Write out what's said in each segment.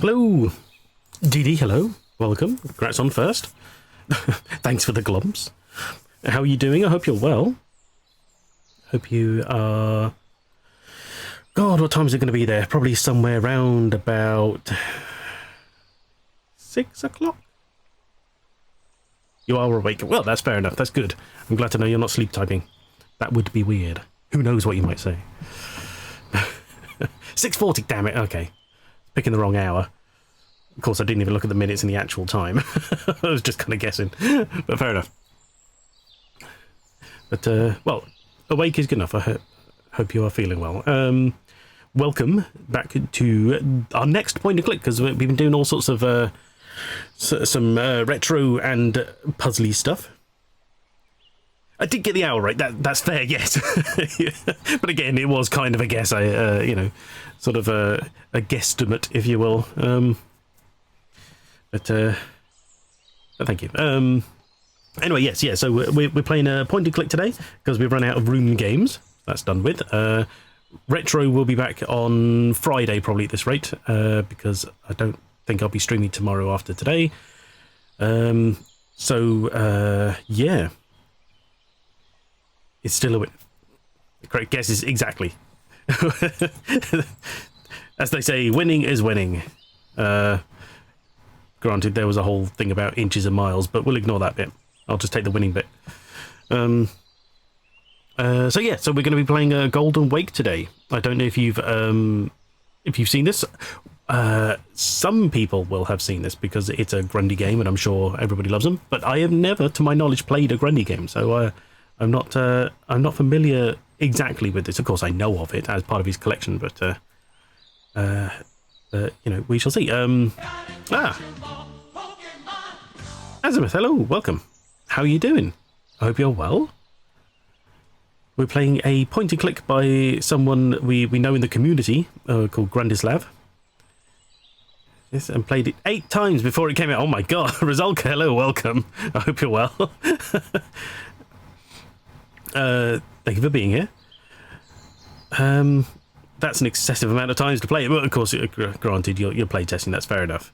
Hello, DD, hello, welcome, congrats on first. Thanks for the glumps. How are you doing? I hope you're well. Hope you are... God, what time is it going to be there? Probably somewhere around about 6 o'clock? You are awake. Well, that's fair enough, that's good. I'm glad to know you're not sleep typing. That would be weird. Who knows what you might say. 6:40, damn it, okay. Picking the wrong hour. Of course, I didn't even look at the minutes in the actual time. I was just kind of guessing, but fair enough. But, well, awake is good enough. I hope you are feeling well. Welcome back to our next point and click, because we've been doing all sorts of some retro and puzzly stuff. I did get the hour right. That's fair, yes. Yeah. But again, it was kind of a guess. You know, sort of a guesstimate, if you will. But thank you. Anyway, yes, yeah. So we're playing a point and click today because we've run out of room games. That's done with. Retro will be back on Friday, probably at this rate, because I don't think I'll be streaming tomorrow after today. Yeah. It's still a win. The correct guess is exactly. As they say, winning is winning. Granted, there was a whole thing about inches and miles, but we'll ignore that bit. I'll just take the winning bit. So yeah, so we're going to be playing Golden Wake today. I don't know if you've seen this. Some people will have seen this because it's a Grundy game, and I'm sure everybody loves them. But I have never, to my knowledge, played a Grundy game, so I'm not familiar exactly with this. Of course, I know of it as part of his collection, but you know, we shall see. Azimuth, hello, welcome. How are you doing? I hope you're well. We're playing a point and click by someone we know in the community called Grundislav. Yes, and played it 8 times before it came out. Oh my god, Rizalka, hello, welcome. I hope you're well. Thank you for being here. That's an excessive amount of times to play it, but of course, granted, you're play testing. That's fair enough.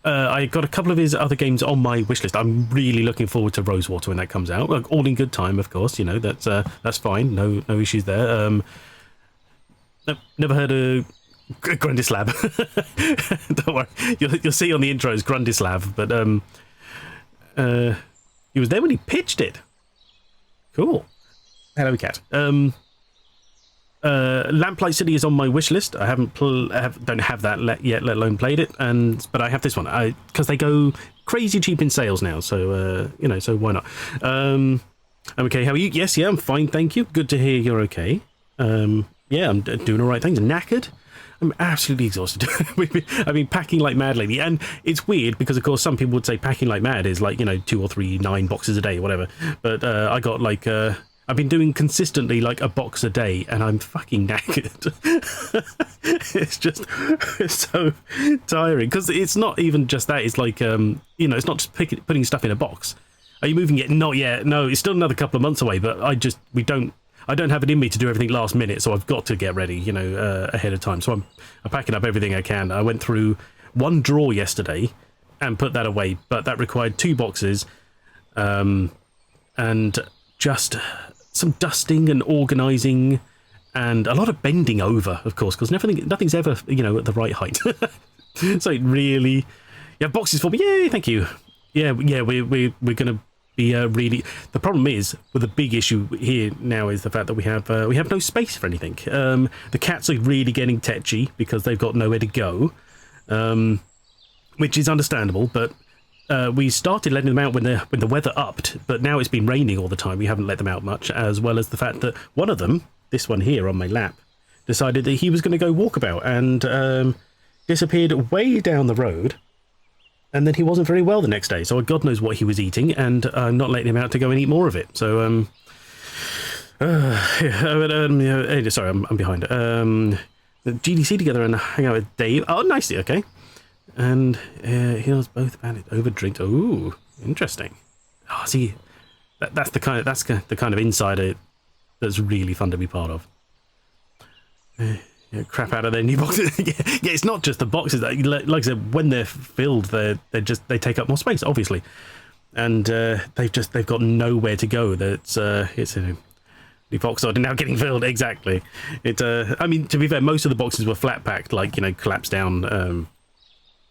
I got a couple of his other games on my wish list. I'm really looking forward to Rosewater when that comes out. Like, all in good time, of course. You know, that's fine. No issues there. Never heard of Grundislav. Don't worry, you'll see on the intros Grundislav, but he was there when he pitched it. Cool. Hello, cat. Lamplight City is on my wish list. I don't have that yet, let alone played it. But I have this one because they go crazy cheap in sales now. So you know, so why not? I'm okay. How are you? Yes, yeah, I'm fine, thank you. Good to hear you're okay. Yeah, I'm doing all right. Things knackered. I'm absolutely exhausted. I've been packing like mad lately, and it's weird because, of course, some people would say packing like mad is like, you know, 2 or 3 9 boxes a day, or whatever. But I got like I've been doing consistently like a box a day, and I'm fucking knackered. It's so tiring because it's not even just that. It's like you know, it's not just putting stuff in a box. Are you moving yet? Not yet. No, it's still another couple of months away. But I don't have it in me to do everything last minute, so I've got to get ready, you know, ahead of time. So I'm packing up everything I can. I went through 1 drawer yesterday and put that away, but that required 2 boxes, and just some dusting and organising, and a lot of bending over, of course, because nothing's ever, you know, at the right height. So it really, yeah, boxes for me. Yay, thank you. Yeah, we're gonna be really. The problem is, with the big issue here now is the fact that we have no space for anything. The cats are really getting tetchy because they've got nowhere to go, which is understandable. But we started letting them out when the weather upped, but now it's been raining all the time. We haven't let them out much, as well as the fact that one of them, this one here on my lap, decided that he was going to go walkabout and disappeared way down the road. And then he wasn't very well the next day, so God knows what he was eating, and I'm not letting him out to go and eat more of it. So, yeah, sorry, I'm behind. GDC together and hang out with Dave. Oh, nicely, okay. And he was both banded over drinks. Ooh, interesting. Oh, see, that's the kind of insider that's really fun to be part of. crap out of their new boxes. Yeah, it's not just the boxes. Like I said, when they're filled, they take up more space, obviously, and they've got nowhere to go. It's the boxes are now getting filled. Exactly. I mean, to be fair, most of the boxes were flat packed, like collapsed down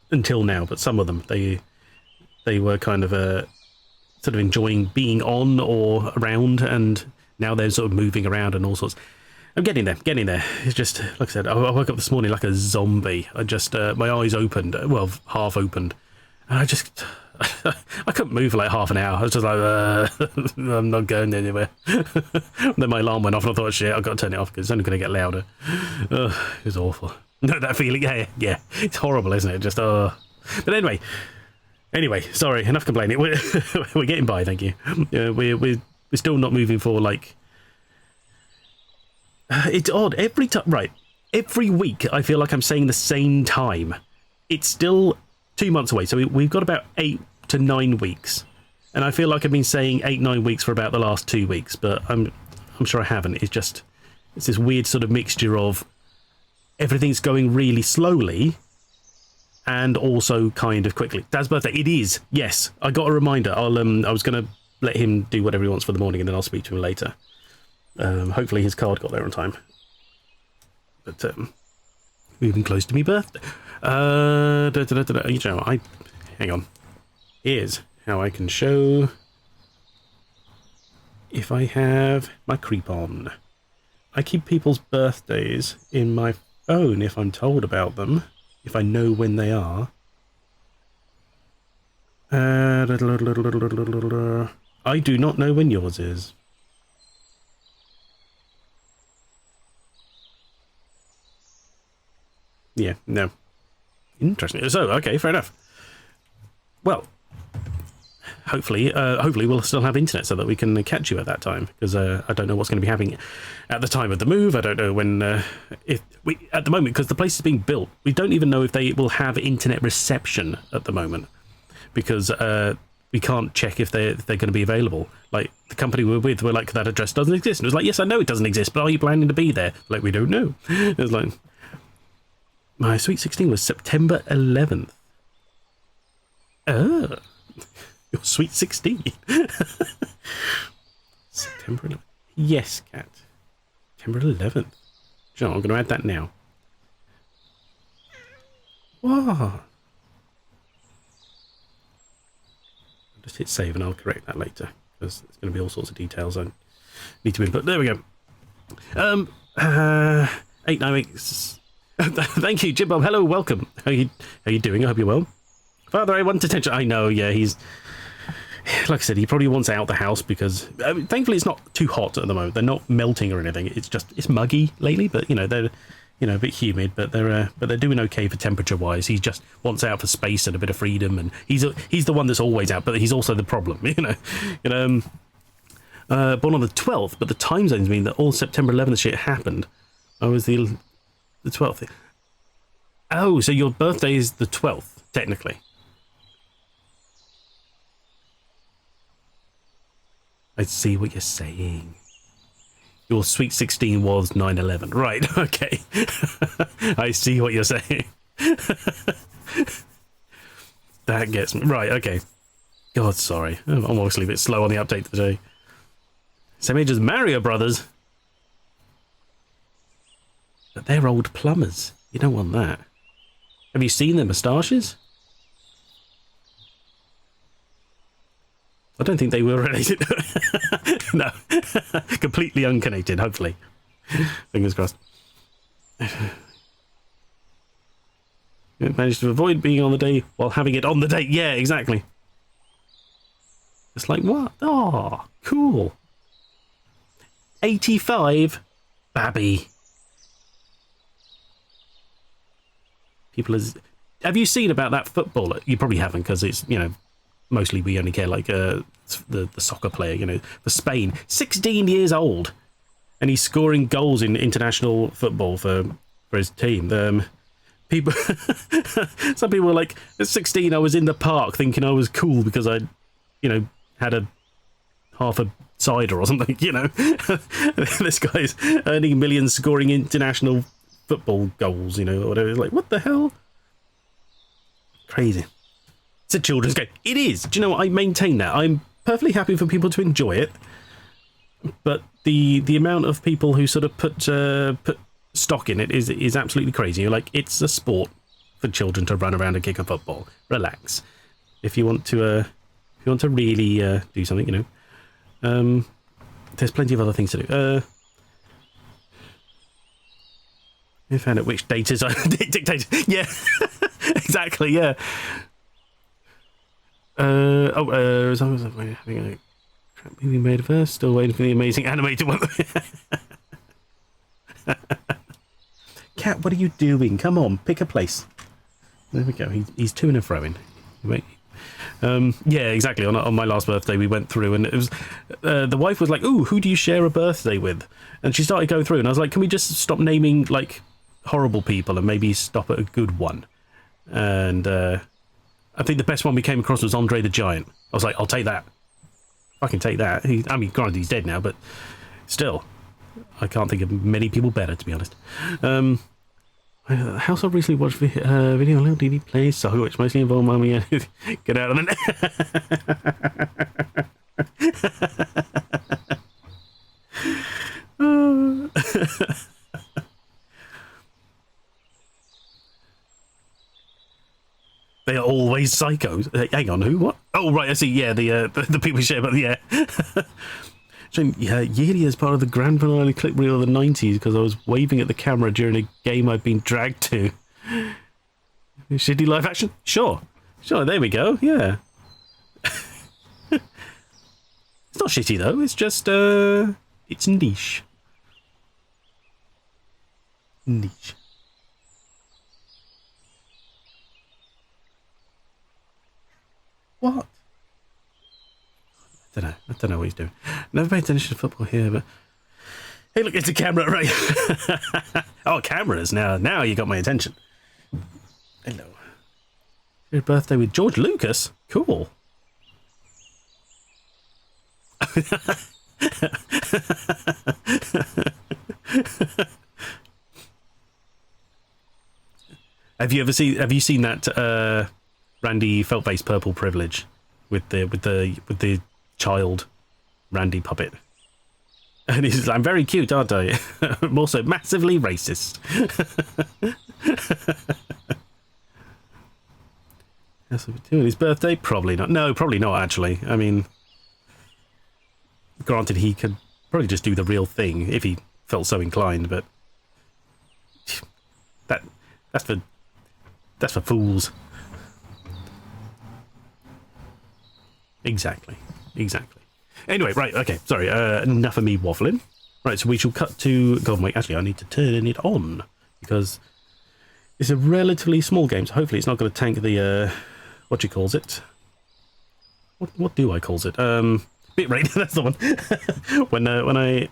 until now. But some of them they were kind of sort of enjoying being on or around, and now they're sort of moving around and all sorts. I'm getting there. It's just, like I said, I woke up this morning like a zombie. I just, my eyes opened, well, half opened. And I couldn't move for like half an hour. I was just like, I'm not going anywhere. Then my alarm went off and I thought, shit, I've got to turn it off because it's only going to get louder. It was awful. No, that feeling, yeah. It's horrible, isn't it? Just, But anyway, sorry, enough complaining. We're getting by, thank you. We're still not moving for like... it's odd. Every week I feel like I'm saying the same time. It's still 2 months away, so we've got about 8 to 9 weeks, and I feel like I've been saying 8-9 weeks for about the last 2 weeks, but I'm sure I haven't. It's this weird sort of mixture of everything's going really slowly and also kind of quickly. Dad's birthday. It is. Yes, I got a reminder. I was going to let him do whatever he wants for the morning, and then I'll speak to him later. Hopefully his card got there on time. But moving close to me birthday. Hang on. Here's how I can show if I have my creep on. I keep people's birthdays in my phone if I'm told about them, if I know when they are. I do not know when yours is. Yeah, no. Interesting. So, okay, fair enough. Well, hopefully we'll still have internet so that we can catch you at that time, because I don't know what's going to be happening at the time of the move. I don't know when, at the moment, because the place is being built, we don't even know if they will have internet reception at the moment, because we can't check if they're going to be available. Like, the company we're with, we're like, that address doesn't exist. And it was like, yes, I know it doesn't exist, but are you planning to be there? Like, we don't know. It was like... My Sweet 16 was September 11th. Oh, your Sweet 16. September 11th. Yes, Cat. September 11th. John, I'm going to add that now. Wow. I'll just hit save and I'll correct that later, because there's going to be all sorts of details I need to input. There we go. 8, 9 weeks. Thank you, Jim Bob. Hello, welcome. How you doing? I hope you're well. Father, I want attention. I know, yeah, he's... Like I said, he probably wants out the house because... thankfully, it's not too hot at the moment. They're not melting or anything. It's muggy lately, but, they're, a bit humid, but they're doing okay for temperature-wise. He just wants out for space and a bit of freedom, and he's the one that's always out, but he's also the problem, born on the 12th, but the time zones mean that all September 11th shit happened. I was the 12th. Oh, so your birthday is the 12th, technically. I see what you're saying. Your Sweet 16 was 9/11. Right, okay. I see what you're saying. That gets me. Right, okay. God, sorry. I'm obviously a bit slow on the update today. Same age as Mario Brothers. But they're old plumbers. You don't want that. Have you seen their moustaches? I don't think they were related. No. Completely unconnected, hopefully. Fingers crossed. You managed to avoid being on the day while having it on the day. Yeah, exactly. It's like, what? Oh, cool. 85. Babby. Have you seen about that footballer? You probably haven't, because it's, mostly we only care like the soccer player, for Spain. 16 years old, and he's scoring goals in international football for his team. People, some people were like, at 16 I was in the park thinking I was cool because I, had half a cider or something. This guy's earning millions, scoring international football goals, you know, or whatever. It's like, what the hell? Crazy. It's a children's game. It is. Do you know what? I maintain that. I'm perfectly happy for people to enjoy it, but the amount of people who sort of put stock in it is absolutely crazy. You're like, it's a sport for children to run around and kick a football. Relax. If you want to really do something, you know, there's plenty of other things to do. We found out which data's dictated. Yeah, exactly. Yeah. As long as I'm having a crap movie made first, still waiting for the amazing animated one. Cat, what are you doing? Come on, pick a place. There we go. He's to and fro in. Yeah, exactly. On my last birthday, we went through, and it was the wife was like, "Ooh, who do you share a birthday with?" And she started going through, and I was like, "Can we just stop naming like horrible people and maybe stop at a good one?" And I think the best one we came across was Andre the Giant. I was like, "I'll take that. Fucking take that." I mean, granted, he's dead now, but still, I can't think of many people better, to be honest. House I recently watched video on little DD plays so which mostly involved mommy. Get out of the net. They are always psychos. Hang on, who? What? Oh, right, I see. Yeah, the people share, but yeah. Yeah, yearly as part of the grand finale clip reel of the 90s because I was waving at the camera during a game I'd been dragged to. Shitty live action? Sure, there we go, yeah. It's not shitty though, it's just, it's niche. Niche. What? I don't know what he's doing. Never paid attention to football here, but hey, look, it's a camera, right? Oh, cameras! Now you got my attention. Hello. Your birthday with George Lucas? Cool. Have you seen that Randy Feltface Purple Privilege with the child Randy puppet? And he's like, I'm very cute, aren't I? I'm also massively racist. That's what we're doing. His birthday? Probably not. No, probably not, actually. I mean, granted, he could probably just do the real thing if he felt so inclined, but that's for fools. Exactly. Anyway, right, okay, sorry, enough of me waffling. Right, so we shall cut to... God, wait, actually, I need to turn it on, because it's a relatively small game, so hopefully it's not going to tank the, what you calls it? What do I calls it? Bitrate, that's the one. when I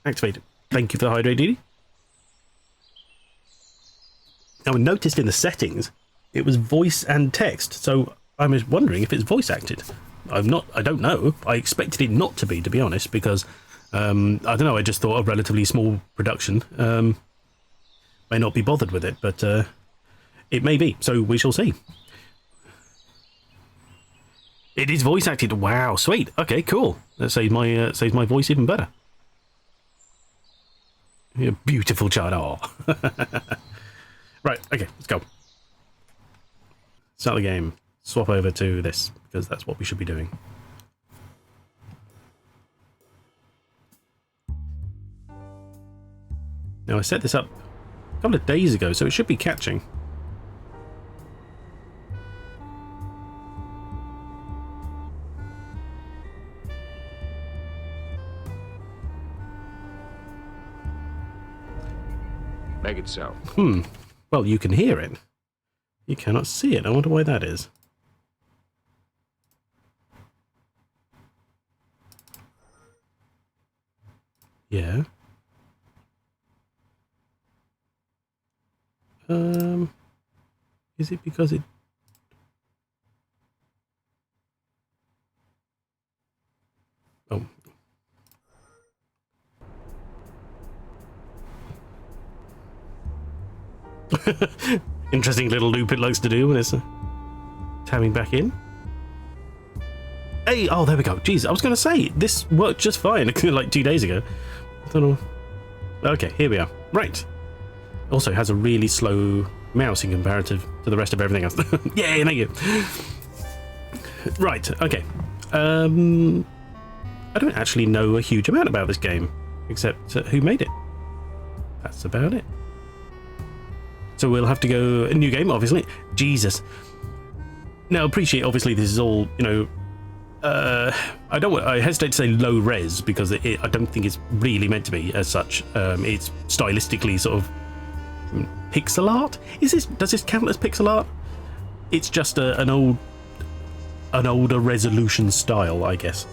activate it. Thank you for the hydrate, Didi. Now, I noticed in the settings, it was voice and text, so I was wondering if it's voice acted. I don't know. I expected it not to be honest, because I don't know. I just thought a relatively small production may not be bothered with it, but it may be. So we shall see. It is voice acted. Wow, sweet. Okay, cool. That saves my voice even better. You're a beautiful child. Oh. Right. Okay. Let's go. Start the game. Swap over to this, because that's what we should be doing. Now, I set this up a couple of days ago, so it should be catching. Make it so. Well, you can hear it. You cannot see it. I wonder why that is. Yeah. Is it because it... Oh. Interesting little loop it likes to do when it's tabbing back in. Hey, oh, there we go. Jeez, I was going to say, this worked just fine like 2 days ago. I don't know. Okay, here we are. Right. Also has a really slow mouse in comparative to the rest of everything else. Yay, thank you. Right, okay. I don't actually know a huge amount about this game, except who made it. That's about it. So we'll have to go a new game, obviously. Jesus. Now, appreciate, obviously, this is all, you know, I hesitate to say low res because I don't think it's really meant to be as such. It's stylistically sort of pixel art. Does this count as pixel art? It's just an older resolution style, I guess.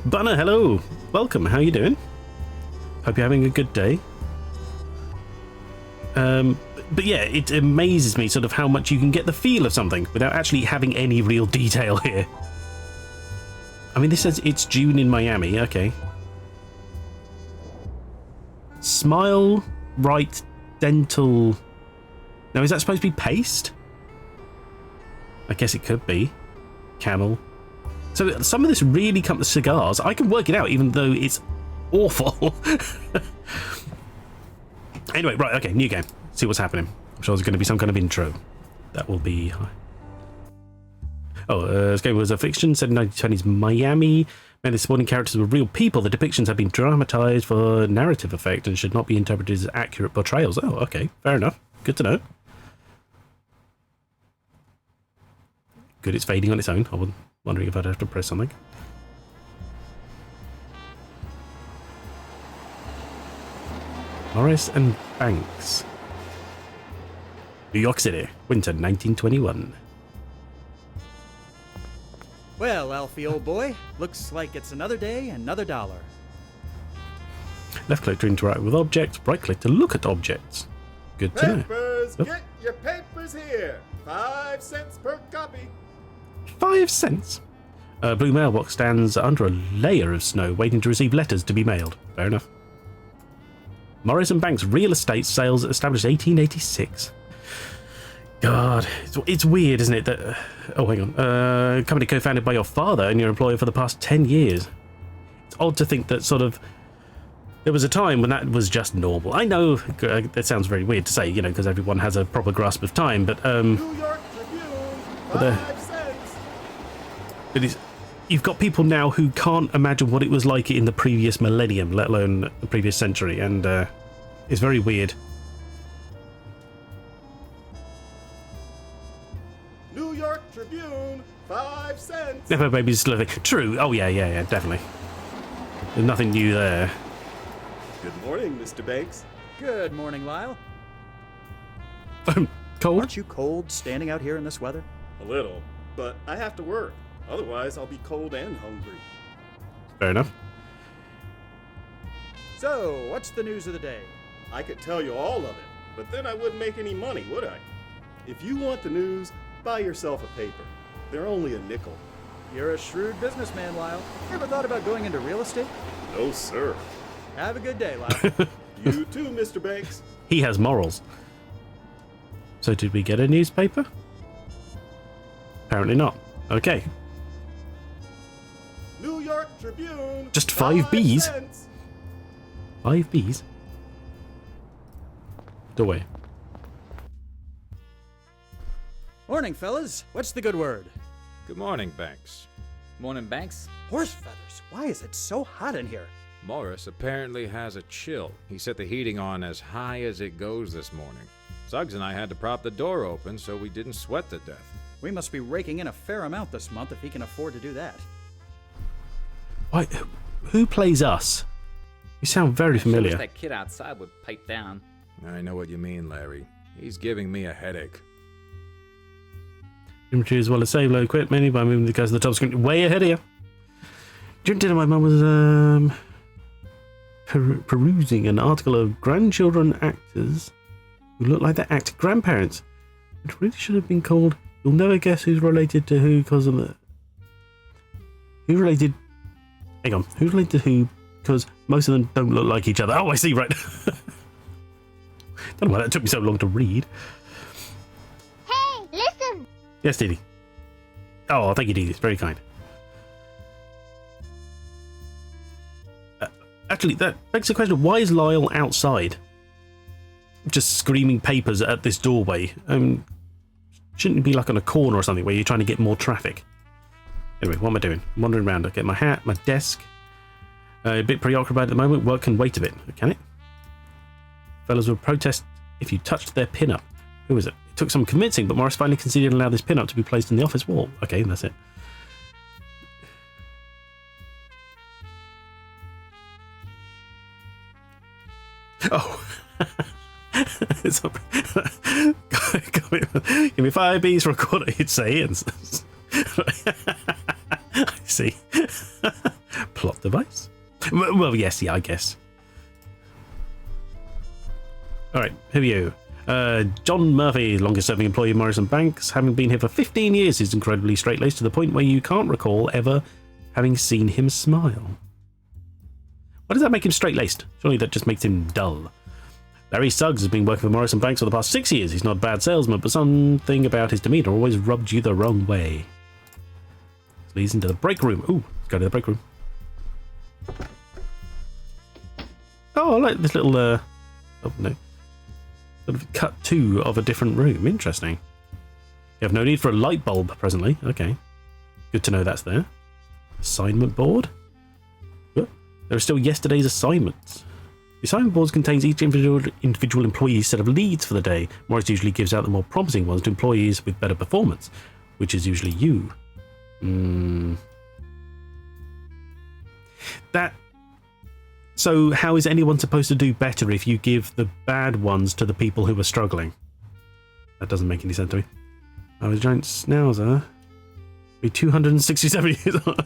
Bunner, hello, welcome. How you doing? Hope you're having a good day. But yeah, it amazes me sort of how much you can get the feel of something without actually having any real detail here. I mean, this says it's June in Miami. Okay. Smile Right Dental. Now, is that supposed to be paste? I guess it could be. Camel. So some of this really comes to cigars. I can work it out even though it's awful. Anyway, right, okay, new game. See what's happening. I'm sure there's going to be some kind of intro. That will be... Oh, this game was a fiction set in 1920s Miami. Many supporting characters were real people. The depictions have been dramatized for narrative effect and should not be interpreted as accurate portrayals. Oh, okay, fair enough. Good to know. Good, it's fading on its own. I was wondering if I'd have to press something. Morris and Banks. New York City, winter 1921. Well, Alfie, old boy, looks like it's another day, another dollar. Left click to interact with objects, right click to look at objects. Good to know. Papers, get your papers here. 5 cents per copy. 5 cents? A blue mailbox stands under a layer of snow waiting to receive letters to be mailed. Fair enough. Morris and Banks real estate sales established 1886. God, it's weird, isn't it? That oh, hang on. Company co-founded by your father and your employer for the past 10 years. It's odd to think that sort of there was a time when that was just normal. I know that sounds very weird to say, you know, because everyone has a proper grasp of time, but New York Tribune, 5 cents. but you've got people now who can't imagine what it was like in the previous millennium, let alone the previous century, and it's very weird. New York Tribune, 5 cents. Never babies living. True. Oh yeah, definitely. There's nothing new there. Good morning, Mr. Banks. Good morning, Lyle. Cold? Aren't you cold standing out here in this weather? A little, but I have to work. Otherwise, I'll be cold and hungry. Fair enough. So, what's the news of the day? I could tell you all of it, but then I wouldn't make any money, would I? If you want the news, buy yourself a paper. They're only a nickel. You're a shrewd businessman, Lyle. Ever thought about going into real estate? No, sir. Have a good day, Lyle. You too, Mr. Banks. He has morals. So did we get a newspaper? Apparently not. Okay. New York Tribune. Just 5 Bs? cents. 5 Bs? Doorway. Morning, fellas. What's the good word? Good morning, Banks. Morning, Banks. Horse feathers. Why is it so hot in here? Morris apparently has a chill. He set the heating on as high as it goes this morning. Suggs and I had to prop the door open so we didn't sweat to death. We must be raking in a fair amount this month if he can afford to do that. Why? Who plays us? You sound very Sure wish familiar. that kid outside would pipe down. I know what you mean, Larry. He's giving me a headache. Inventory as well as save low quit mainly by moving the guys to the top screen. Way ahead of you. During dinner, my mum was perusing an article of grandchildren actors who look like they act grandparents. It really should have been called "You'll Never Guess Who's Related to Who" because of the... Who related... Hang on. Who's related to who? Because most of them don't look like each other. Oh, I see, right. don't know why that took me so long to read. Hey, listen! Yes, Didi. Oh, thank you, Didi. It's very kind. Actually, that begs the question, why is Lyle outside? Just screaming papers at this doorway. Shouldn't it be like on a corner or something where you're trying to get more traffic? Anyway, what am I doing? I'm wandering around. I get my hat, my desk. A bit preoccupied at the moment. Work can wait a bit, can it? Fellas will protest if you touched their pin-up. Who is it? It took some convincing, but Morris finally conceded and allowed this pin-up to be placed in the office wall. Okay, that's it. Oh. Give me 5 Bs for a quarter, you'd say. I see. Plot device. Well, yes, yeah, I guess. Alright, who are you? John Murphy, longest serving employee of Morrison Banks. Having been here for 15 years, he's incredibly straight-laced to the point where you can't recall ever having seen him smile. Why does that make him straight-laced? Surely that just makes him dull. Larry Suggs has been working for Morrison Banks for the past 6 years. He's not a bad salesman, but something about his demeanour always rubbed you the wrong way. This leads into the break room. Ooh, let's go to the break room. Oh, I like this little, oh no. Sort of cut two of a different room. Interesting. You have no need for a light bulb presently. Okay. Good to know that's there. Assignment board. Oh, there are still yesterday's assignments. The assignment board contains each individual employee's set of leads for the day. Morris usually gives out the more promising ones to employees with better performance, which is usually you. So how is anyone supposed to do better if you give the bad ones to the people who are struggling? That doesn't make any sense to me. I was a giant schnauzer. Be 267 years old.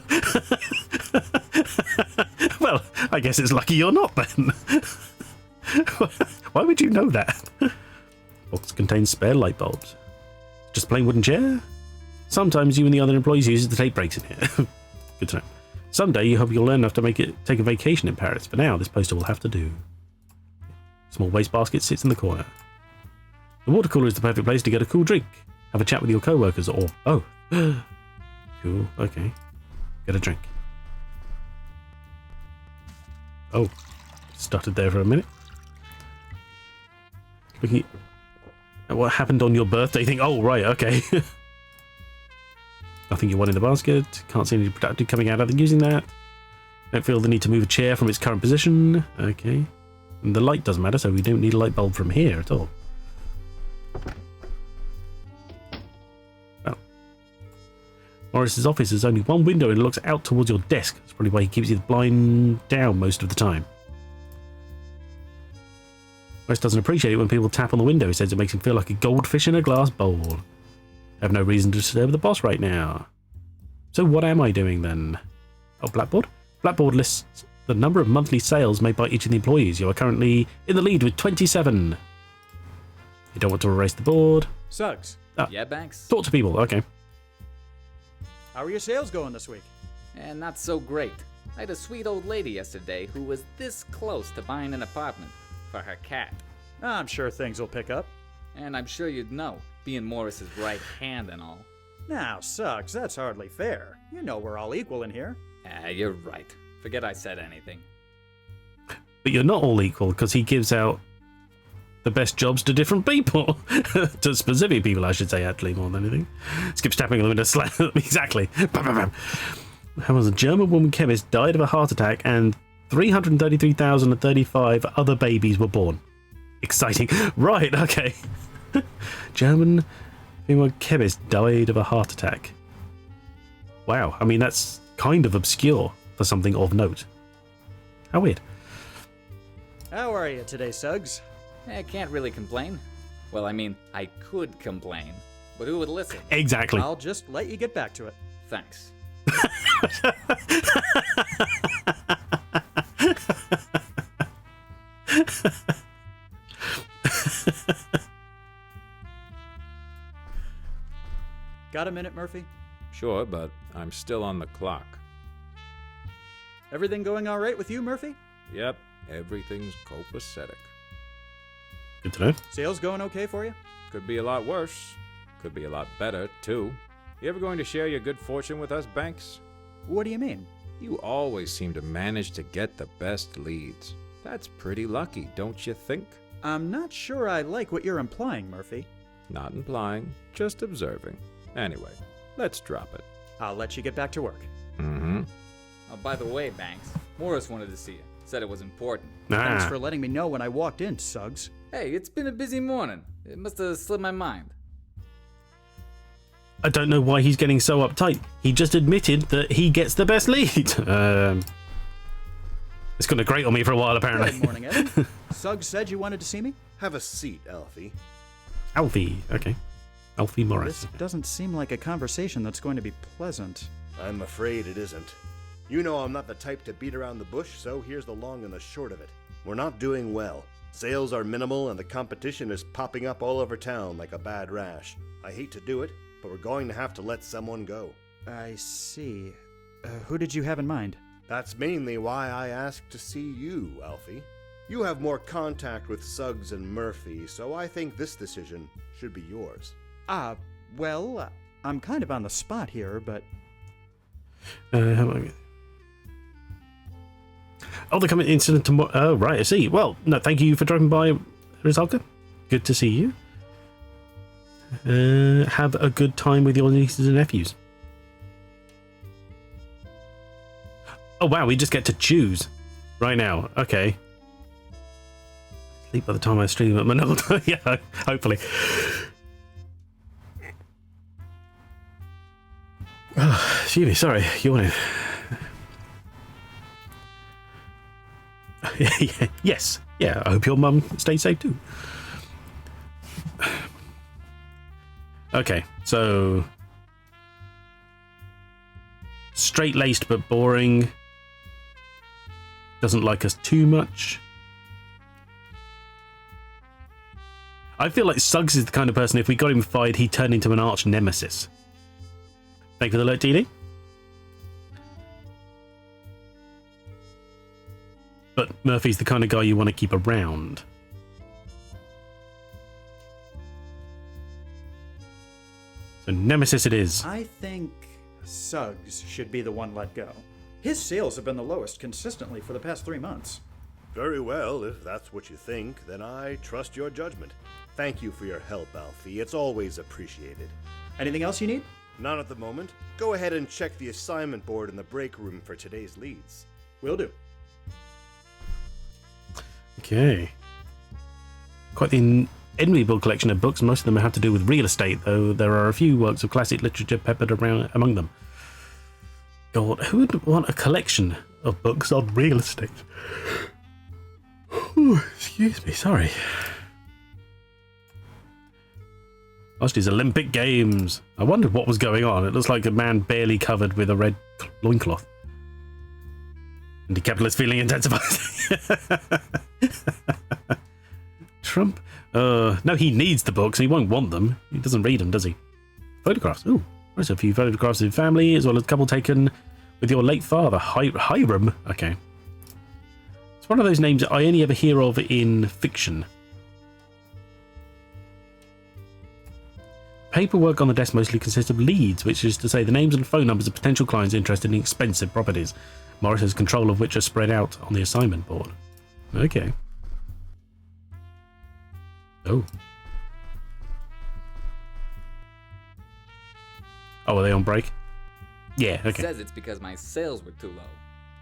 Well, I guess it's lucky you're not then. Why would you know that? Box contains spare light bulbs. Just a plain wooden chair? Sometimes you and the other employees use it to take breaks in here. Good to know. Someday you hope you'll learn enough to take a vacation in Paris. For now, this poster will have to do. Small wastebasket sits in the corner. The water cooler is the perfect place to get a cool drink. Have a chat with your co-workers or both. Cool, okay. Get a drink. Oh, stuttered there for a minute. Looking at what happened on your birthday, think, oh, right, okay. Nothing you want in the basket. Can't see any productive coming out of using that. Don't feel the need to move a chair from its current position. Okay. And the light doesn't matter, so we don't need a light bulb from here at all. Well. Morris's office has only one window and it looks out towards your desk. That's probably why he keeps his blind down most of the time. Morris doesn't appreciate it when people tap on the window. He says it makes him feel like a goldfish in a glass bowl. I have no reason to disturb the boss right now. So what am I doing then? Oh, Blackboard? Blackboard lists the number of monthly sales made by each of the employees. You are currently in the lead with 27. You don't want to erase the board. Suggs, Yeah, Banks? Talk to people, okay. how are your sales going this week? And not so great. I had a sweet old lady yesterday who was this close to buying an apartment for her cat. I'm sure things will pick up. And I'm sure you'd know, being Morris's right hand and all. Now, Suggs, that's hardly fair. You know we're all equal in here. You're right. Forget I said anything. But you're not all equal because he gives out the best jobs to different people. To specific people, I should say, actually, more than anything. Skips tapping on the window. Exactly. Bam, bam, bam. How was a German woman chemist died of a heart attack and 333,035 other babies were born. Exciting. Right, okay. German female chemist died of a heart attack. Wow, I mean, that's kind of obscure for something of note. How weird. How are you today, Suggs? I can't really complain. Well, I mean, I could complain, but who would listen? Exactly. I'll just let you get back to it. Thanks. Got a minute, Murphy? Sure, but I'm still on the clock. Everything going all right with you, Murphy? Yep, everything's copacetic. Good to know. Sales going okay for you? Could be a lot worse. Could be a lot better, too. You ever going to share your good fortune with us, Banks? What do you mean? You always seem to manage to get the best leads. That's pretty lucky, don't you think? I'm not sure I like what you're implying, Murphy. Not implying, just observing. Anyway, let's drop it. I'll let you get back to work. Mm-hmm. Oh, by the way, Banks, Morris wanted to see you. Said it was important. Thanks Ah, for letting me know when I walked in, Suggs. Hey, it's been a busy morning. It must have slipped my mind. I don't know why he's getting so uptight. He just admitted that he gets the best lead. It's going to grate on me for a while, apparently. Good morning, Evan. Suggs said you wanted to see me? Have a seat, Alfie. Alfie, okay. Alfie Morris. This doesn't seem like a conversation that's going to be pleasant. I'm afraid it isn't. You know I'm not the type to beat around the bush, so here's the long and the short of it. We're not doing well. Sales are minimal and the competition is popping up all over town like a bad rash. I hate to do it, but we're going to have to let someone go. I see. Who did you have in mind? That's mainly why I asked to see you, Alfie. You have more contact with Suggs and Murphy, so I think this decision should be yours. Well, I'm kind of on the spot here, but... How am I... Oh, the coming incident tomorrow. Oh, right, I see. Well, no, thank you for dropping by, Rizalka. Good to see you. Have a good time with your nieces and nephews. Oh, wow, we just get to choose right now. Okay. Sleep by the time I stream at Manolda. Yeah, hopefully. Oh, excuse me, sorry, yawning. Yes, yeah, I hope your mum stays safe too. Okay, so straight-laced but boring. Doesn't like us too much. I feel like Suggs is the kind of person, if we got him fired, he'd turn into an arch nemesis. Thank you for the alert, Dee. But Murphy's the kind of guy you want to keep around. So Nemesis it is. I think Suggs should be the one let go. His sales have been the lowest consistently for the past 3 months. Very well, if that's what you think, then I trust your judgment. Thank you for your help, Alfie. It's always appreciated. Anything else you need? Not at the moment. Go ahead and check the assignment board in the break room for today's leads. Will do. Okay. Quite the enviable collection of books. Most of them have to do with real estate, though there are a few works of classic literature peppered around among them. God, who would want a collection of books on real estate? Ooh, excuse me, sorry. Last year's Olympic Games. I wondered what was going on. It looks like a man barely covered with a red loincloth. Anti-capitalist feeling intensifies. Trump? No, he needs the books. He won't want them. He doesn't read them, does he? Photographs. Ooh, there's a few photographs of family, as well as a couple taken with your late father, Hiram. Okay. It's one of those names I only ever hear of in fiction. Paperwork on the desk mostly consists of leads, which is to say the names and phone numbers of potential clients interested in expensive properties. Morris has control of which are spread out on the assignment board. Okay. Oh. Oh, are they on break? Yeah, okay. Says it's because my sales were too low.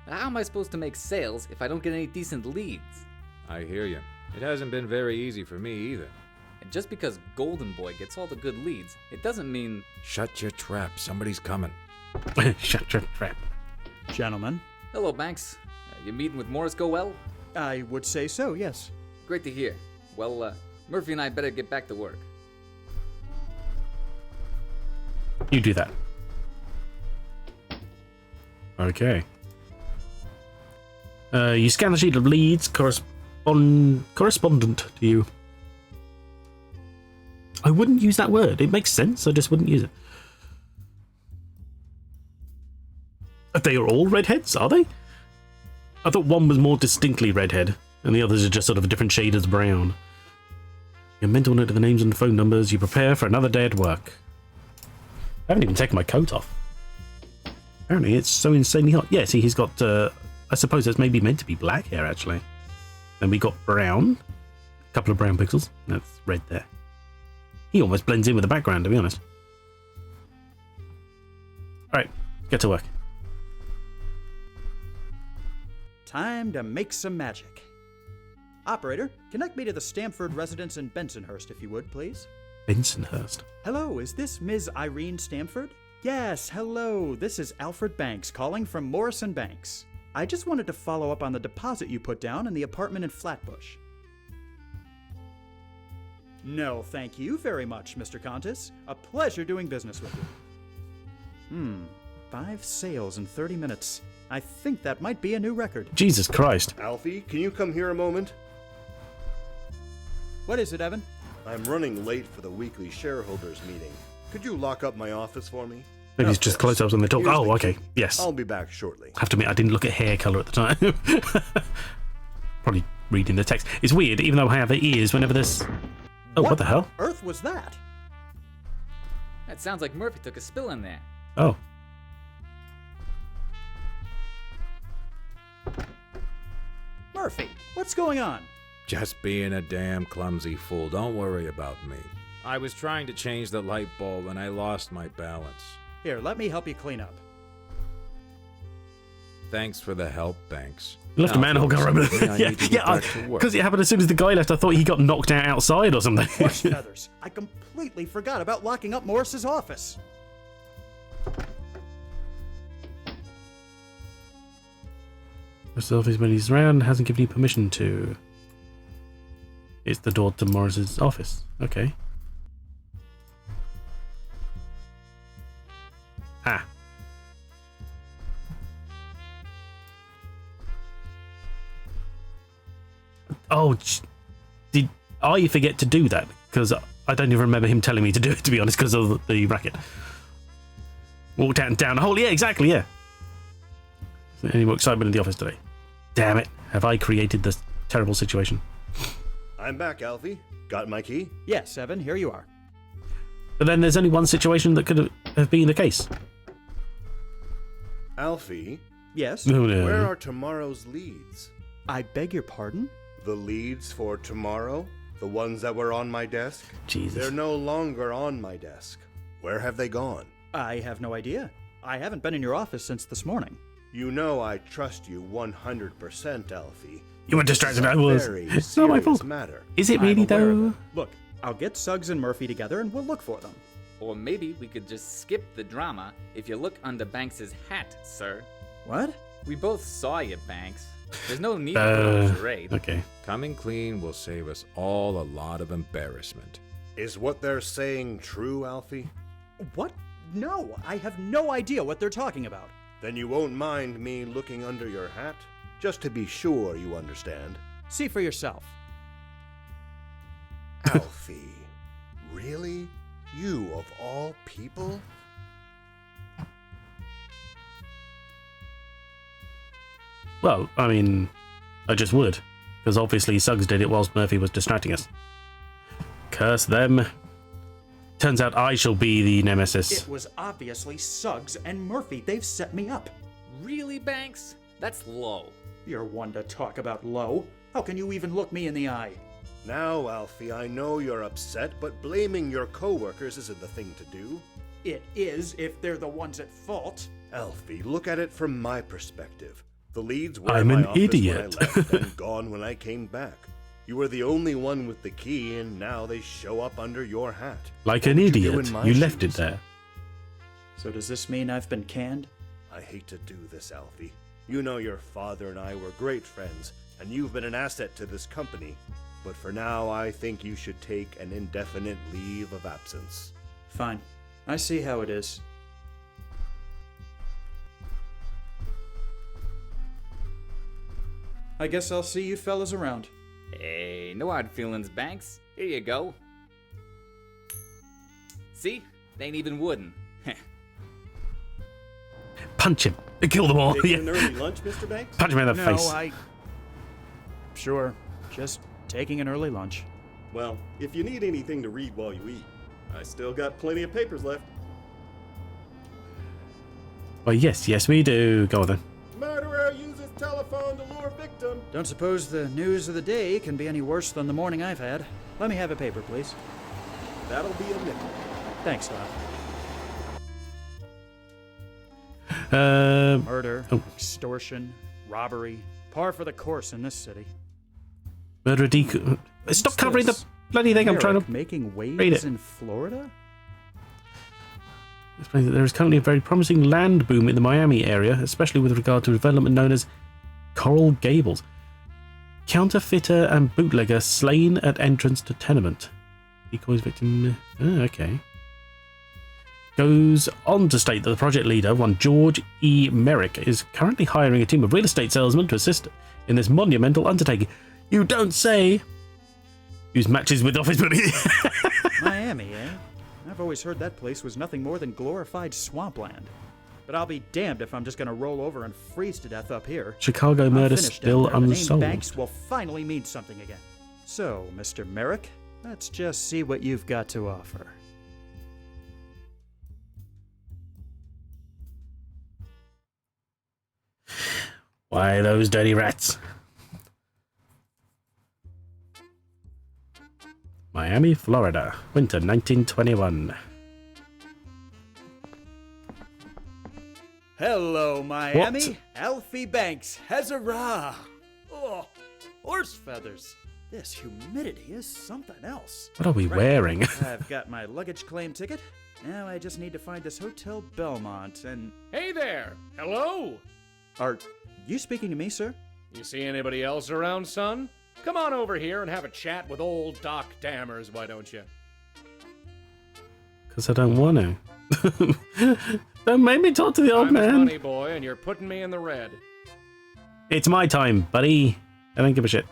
But how am I supposed to make sales if I don't get any decent leads? I hear you. It hasn't been very easy for me either. And just because Golden Boy gets all the good leads, it doesn't mean... Shut your trap. Somebody's coming. Shut your trap. Gentlemen, Hello, Banks. Your meeting with Morris go well? I would say so, yes. Great to hear. Well, Murphy and I better get back to work. You do that. Okay. You scan the sheet of leads correspondent to you. I wouldn't use that word. It makes sense. I just wouldn't use it. They are all redheads, are they? I thought one was more distinctly redhead, and the others are just sort of a different shade of brown. Your mental note of the names and phone numbers. You prepare for another day at work. I haven't even taken my coat off. Apparently it's so insanely hot. Yeah, see, he's got, I suppose it's maybe meant to be black hair, actually. Then we got brown. A couple of brown pixels. That's red there. He almost blends in with the background, to be honest. Alright, get to work. Time to make some magic. Operator, connect me to the Stamford residence in Bensonhurst, if you would, please. Bensonhurst. Hello, is this Ms. Irene Stamford? Yes, hello. This is Alfred Banks calling from Morrison Banks. I just wanted to follow up on the deposit you put down in the apartment in Flatbush. No, thank you very much, Mr. Contis. A pleasure doing business with you. 5 sales in 30 minutes. I think that might be a new record. Jesus Christ. Alfie, can you come here a moment? What is it, Evan? I'm running late for the weekly shareholders meeting. Could you lock up my office for me? Maybe it's Of just course. close-ups when they talk. Here's Oh, the okay. key. Yes. I'll be back shortly. I have to admit, I didn't look at hair colour at the time. Probably reading the text. It's weird, even though I have ears whenever there's... Oh, what the hell? Earth was that? That sounds like Murphy took a spill in there. Oh. Murphy, what's going on? Just being a damn clumsy fool. Don't worry about me. I was trying to change the light bulb and I lost my balance. Here, let me help you clean up. Thanks for the help, Banks. You left a manhole cover over there. I need to get back to work. Because it happened as soon as the guy left. I thought he got knocked out outside or something. Horse feathers. I completely forgot about locking up Morris's office. Morris's office when he's around hasn't given you permission to. It's the door to Morris's office. Okay. Ah. Oh, did I forget to do that? Because I don't even remember him telling me to do it, to be honest, because of the racket. Walked out and down the hole. Yeah, exactly, yeah. Any more excitement in the office today? Damn it. Have I created this terrible situation? I'm back, Alfie. Got my key? Yes, Evan, here you are. But then there's only one situation that could have been the case. Alfie, Yes? No, no. where are tomorrow's leads? I beg your pardon? The leads for tomorrow? The ones that were on my desk? Jesus. They're no longer on my desk. Where have they gone? I have no idea. I haven't been in your office since this morning. You know I trust you 100%, Alfie. You were distracted. This I is a was. very It's not my serious fault. matter. Is it I'm really, aware of though? it. Look, I'll get Suggs and Murphy together and we'll look for them. Or maybe we could just skip the drama if you look under Banks's hat, sir. What? We both saw you, Banks. There's no need for a charade. Okay. Coming clean will save us all a lot of embarrassment. Is what they're saying true, Alfie? What? No, I have no idea what they're talking about. Then you won't mind me looking under your hat? Just to be sure you understand. See for yourself. Alfie, really? You of all people? Well, I mean, I just would. Because obviously Suggs did it whilst Murphy was distracting us. Curse them. Turns out I shall be the nemesis. It was obviously Suggs and Murphy. They've set me up. Really, Banks? That's low. You're one to talk about low. How can you even look me in the eye? Now, Alfie, I know you're upset, but blaming your coworkers isn't the thing to do. It is if they're the ones at fault. Alfie, look at it from my perspective. The leads were I'm in my an office idiot. when I left and gone when I came back. You were the only one with the key, and now they show up under your hat. Like What an would you do idiot. in my You left it shoes? there. So does this mean I've been canned? I hate to do this, Alfie. You know your father and I were great friends, and you've been an asset to this company. But for now, I think you should take an indefinite leave of absence. Fine. I see how it is. I guess I'll see you fellas around. Hey, no hard feelings, Banks. Here you go. See? They ain't even wooden. Punch him. Kill them all. Taking an Yeah. early lunch, Mr. Banks? Punch him in the face. Sure. Just taking an early lunch. Well, if you need anything to read while you eat, I still got plenty of papers left. Well, yes, we do. Go on then. Murderer uses telephone to lure victim. Don't suppose the news of the day can be any worse than the morning I've had. Let me have a paper, please. That'll be a nickel. Thanks, Doc. Murder, extortion, robbery. Par for the course in this city. Murder Stop covering the bloody thing. I'm trying to making read waves it. in Florida? Explains that there is currently a very promising land boom in the Miami area, especially with regard to a development known as Coral Gables. Counterfeiter and bootlegger slain at entrance to tenement. Decoys victim. Oh, okay. Goes on to state that the project leader, one George E. Merrick, is currently hiring a team of real estate salesmen to assist in this monumental undertaking. You don't say. Use matches with office money. Miami, eh? I've always heard that place was nothing more than glorified swampland. But I'll be damned if I'm just gonna roll over and freeze to death up here. Chicago murder still unsolved. The name Banks will finally mean something again. So, Mr. Merrick, let's just see what you've got to offer. Why those dirty rats? Miami, Florida, winter 1921. Hello, Miami. What? Alfie Banks, huzzah! Oh, horse feathers. This humidity is something else. What are we wearing? I've got my luggage claim ticket. Now I just need to find this Hotel Belmont and... Hey there! Hello! Are you speaking to me, sir? You see anybody else around, son? Come on over here and have a chat with old Doc Dammers, why don't you? Because I don't want to. Don't make me talk to the old I'm man. a funny boy, and you're putting me in the red. It's my time, buddy. I don't give a shit.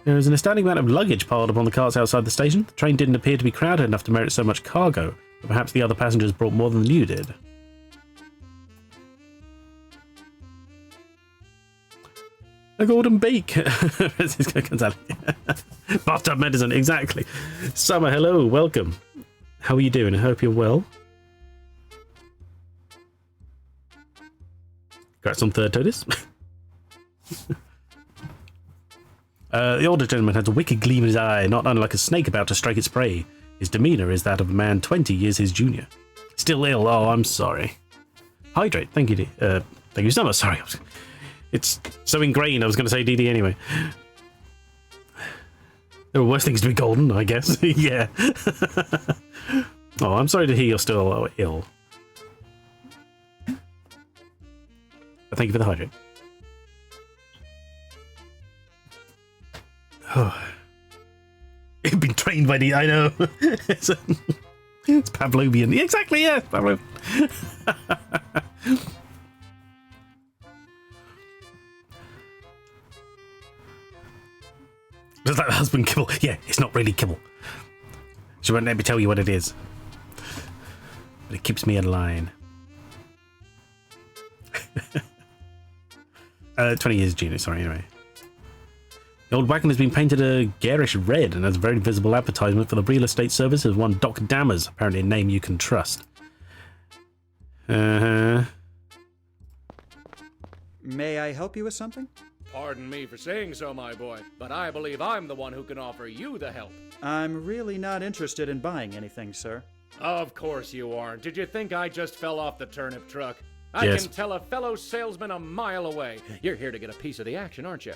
There is an astounding amount of luggage piled up on the carts outside the station. The train didn't appear to be crowded enough to merit so much cargo, but perhaps the other passengers brought more than you did. A golden bake. Francisco Gonzalez. Bathtub medicine, exactly. Summer, hello, welcome. How are you doing? I hope you're well. Congrats on third Totus. The older gentleman has a wicked gleam in his eye, not unlike a snake about to strike its prey. His demeanour is that of a man 20 years his junior. Still ill. Oh, I'm sorry. Hydrate. Thank you. Thank you so much. Sorry. It's so ingrained, I was going to say DD anyway. There were worse things to be golden, I guess. Yeah. Oh, I'm sorry to hear you're still ill. But thank you for the hydrate. Oh. You've been trained by the... I know. It's Pavlovian. Exactly, yeah. Pavlovian. Just like the husband kibble. Yeah, it's not really kibble. She won't let me tell you what it is. But it keeps me in line. 20 years junior, sorry, anyway. The old wagon has been painted a garish red and has a very visible advertisement for the real estate service of one Doc Dammers, apparently a name you can trust. May I help you with something? Pardon me for saying so, my boy, but I believe I'm the one who can offer you the help. I'm really not interested in buying anything, sir. Of course you aren't. Did you think I just fell off the turnip truck? I Yes. can tell a fellow salesman a mile away. You're here to get a piece of the action, aren't you?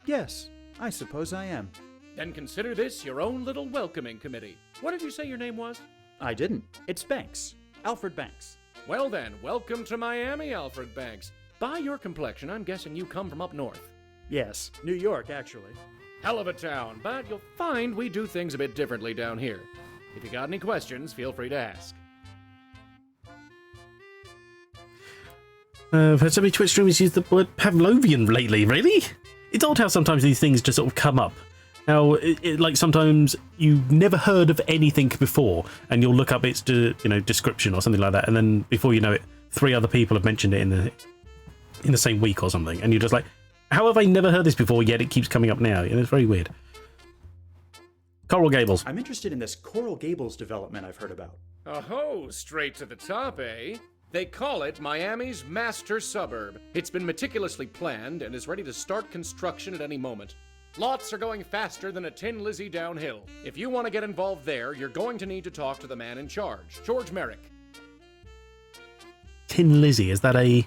Yes, I suppose I am. Then consider this your own little welcoming committee. What did you say your name was? I didn't. It's Banks. Alfred Banks. Well then, welcome to Miami, Alfred Banks. By your complexion, I'm guessing you come from up north. Yes, New York, actually. Hell of a town, but you'll find we do things a bit differently down here. If you got any questions, feel free to ask. I've heard so many Twitch streamers use the word Pavlovian lately, really? It's odd how sometimes these things just sort of come up. How, like, sometimes you've never heard of anything before, and you'll look up its, description or something like that, and then before you know it, 3 other people have mentioned it in the same week or something, and you're just like, how have I never heard this before, yet it keeps coming up now? And it's very weird. Coral Gables. I'm interested in this Coral Gables development I've heard about. Oh, straight to the top, eh? They call it Miami's master suburb. It's been meticulously planned and is ready to start construction at any moment. Lots are going faster than a Tin Lizzie downhill. If you want to get involved there, you're going to need to talk to the man in charge, George Merrick. Tin Lizzie, is that a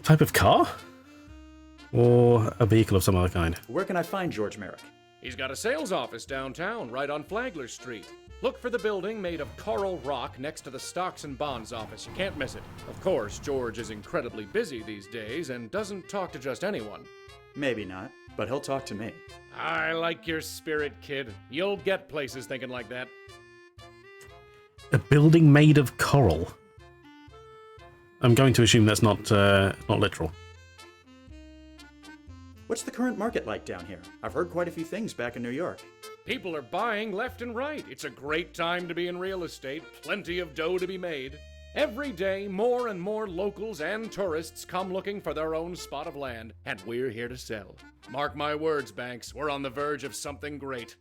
type of car? Or a vehicle of some other kind? Where can I find George Merrick? He's got a sales office downtown, right on Flagler Street. Look for the building made of coral rock next to the Stocks and Bonds office. You can't miss it. Of course, George is incredibly busy these days and doesn't talk to just anyone. Maybe not, but he'll talk to me. I like your spirit, kid. You'll get places thinking like that. A building made of coral. I'm going to assume that's not literal. What's the current market like down here? I've heard quite a few things back in New York. People are buying left and right. It's a great time to be in real estate. Plenty of dough to be made. Every day, more and more locals and tourists come looking for their own spot of land, and we're here to sell. Mark my words, Banks, we're on the verge of something great.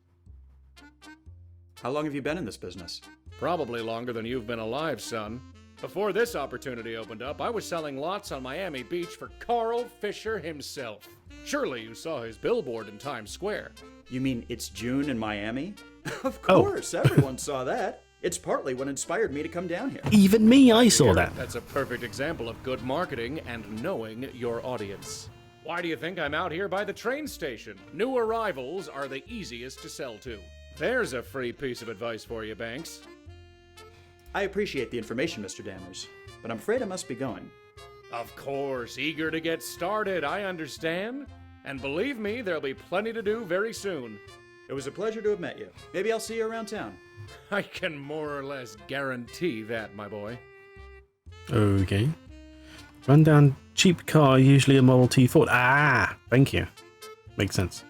How long have you been in this business? Probably longer than you've been alive, son. Before this opportunity opened up, I was selling lots on Miami Beach for Carl Fisher himself. Surely you saw his billboard in Times Square. You mean it's June in Miami? Of course, everyone saw that. It's partly what inspired me to come down here. Even me, I saw that. That's a perfect example of good marketing and knowing your audience. Why do you think I'm out here by the train station? New arrivals are the easiest to sell to. There's a free piece of advice for you, Banks. I appreciate the information, Mr. Dammers, but I'm afraid I must be going. Of course, eager to get started, I understand. And believe me, there'll be plenty to do very soon. It was a pleasure to have met you. Maybe I'll see you around town. I can more or less guarantee that, my boy. Okay. Rundown cheap car, usually a Model T Ford. Ah, thank you. Makes sense.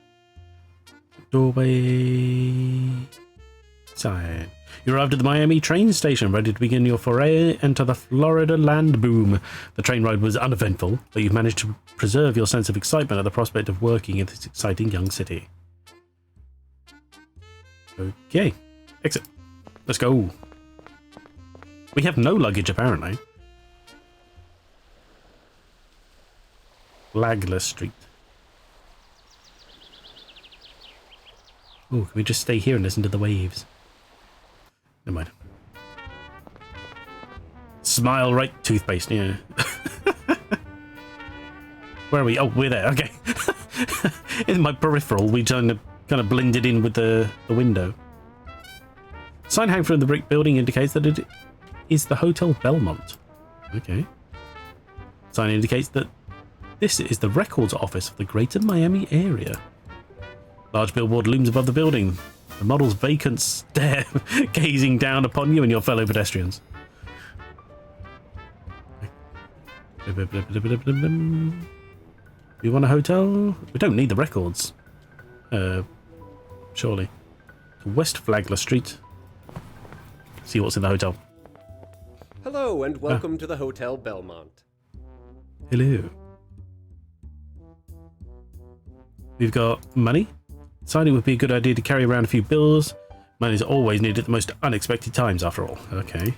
Doorway side. You arrived at the Miami train station, ready to begin your foray into the Florida land boom. The train ride was uneventful, but you've managed to preserve your sense of excitement at the prospect of working in this exciting young city. Okay. Exit. Let's go. We have no luggage, apparently. Flagler Street. Oh, can we just stay here and listen to the waves? Never mind. Smile right toothpaste, yeah. Where are we? Oh, we're there, okay. In my peripheral, we kind of blended in with the window. Sign hanging from the brick building indicates that it is the Hotel Belmont. Okay. Sign indicates that this is the records office of the Greater Miami area. Large billboard looms above the building. The model's vacant stare gazing down upon you and your fellow pedestrians. You want a hotel? We don't need the records. Surely. West Flagler Street. See what's in the hotel. Hello and welcome to the Hotel Belmont. Hello. We've got money. Deciding would be a good idea to carry around a few bills. Money is always needed at the most unexpected times, after all. Okay.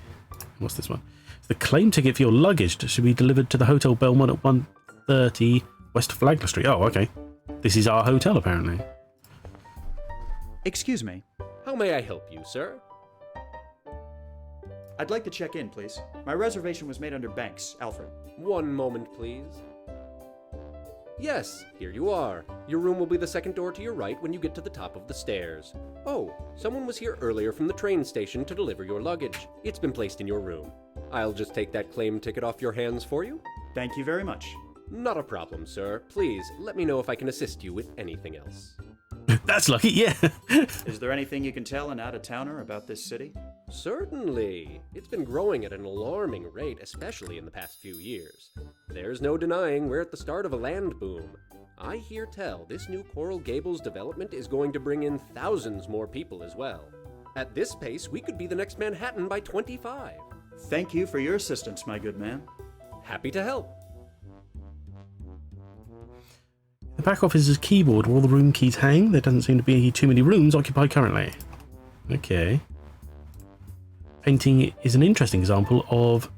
What's this one? The claim ticket for your luggage should be delivered to the Hotel Belmont at 130 West Flagler Street. Oh, okay. This is our hotel, apparently. Excuse me. How may I help you, sir? I'd like to check in, please. My reservation was made under Banks, Alfred. One moment, please. Yes, here you are. Your room will be the second door to your right when you get to the top of the stairs. Oh, someone was here earlier from the train station to deliver your luggage. It's been placed in your room. I'll just take that claim ticket off your hands for you. Thank you very much. Not a problem, sir. Please, let me know if I can assist you with anything else. That's lucky, yeah. Is there anything you can tell an out-of-towner about this city? Certainly. It's been growing at an alarming rate, especially in the past few years. There's no denying we're at the start of a land boom. I hear tell this new Coral Gables development is going to bring in thousands more people as well. At this pace, we could be the next Manhattan by 25. Thank you for your assistance, my good man. Happy to help. The back office is keyboard where all the room keys hang. There doesn't seem to be too many rooms occupied currently. Okay. Painting is an interesting example of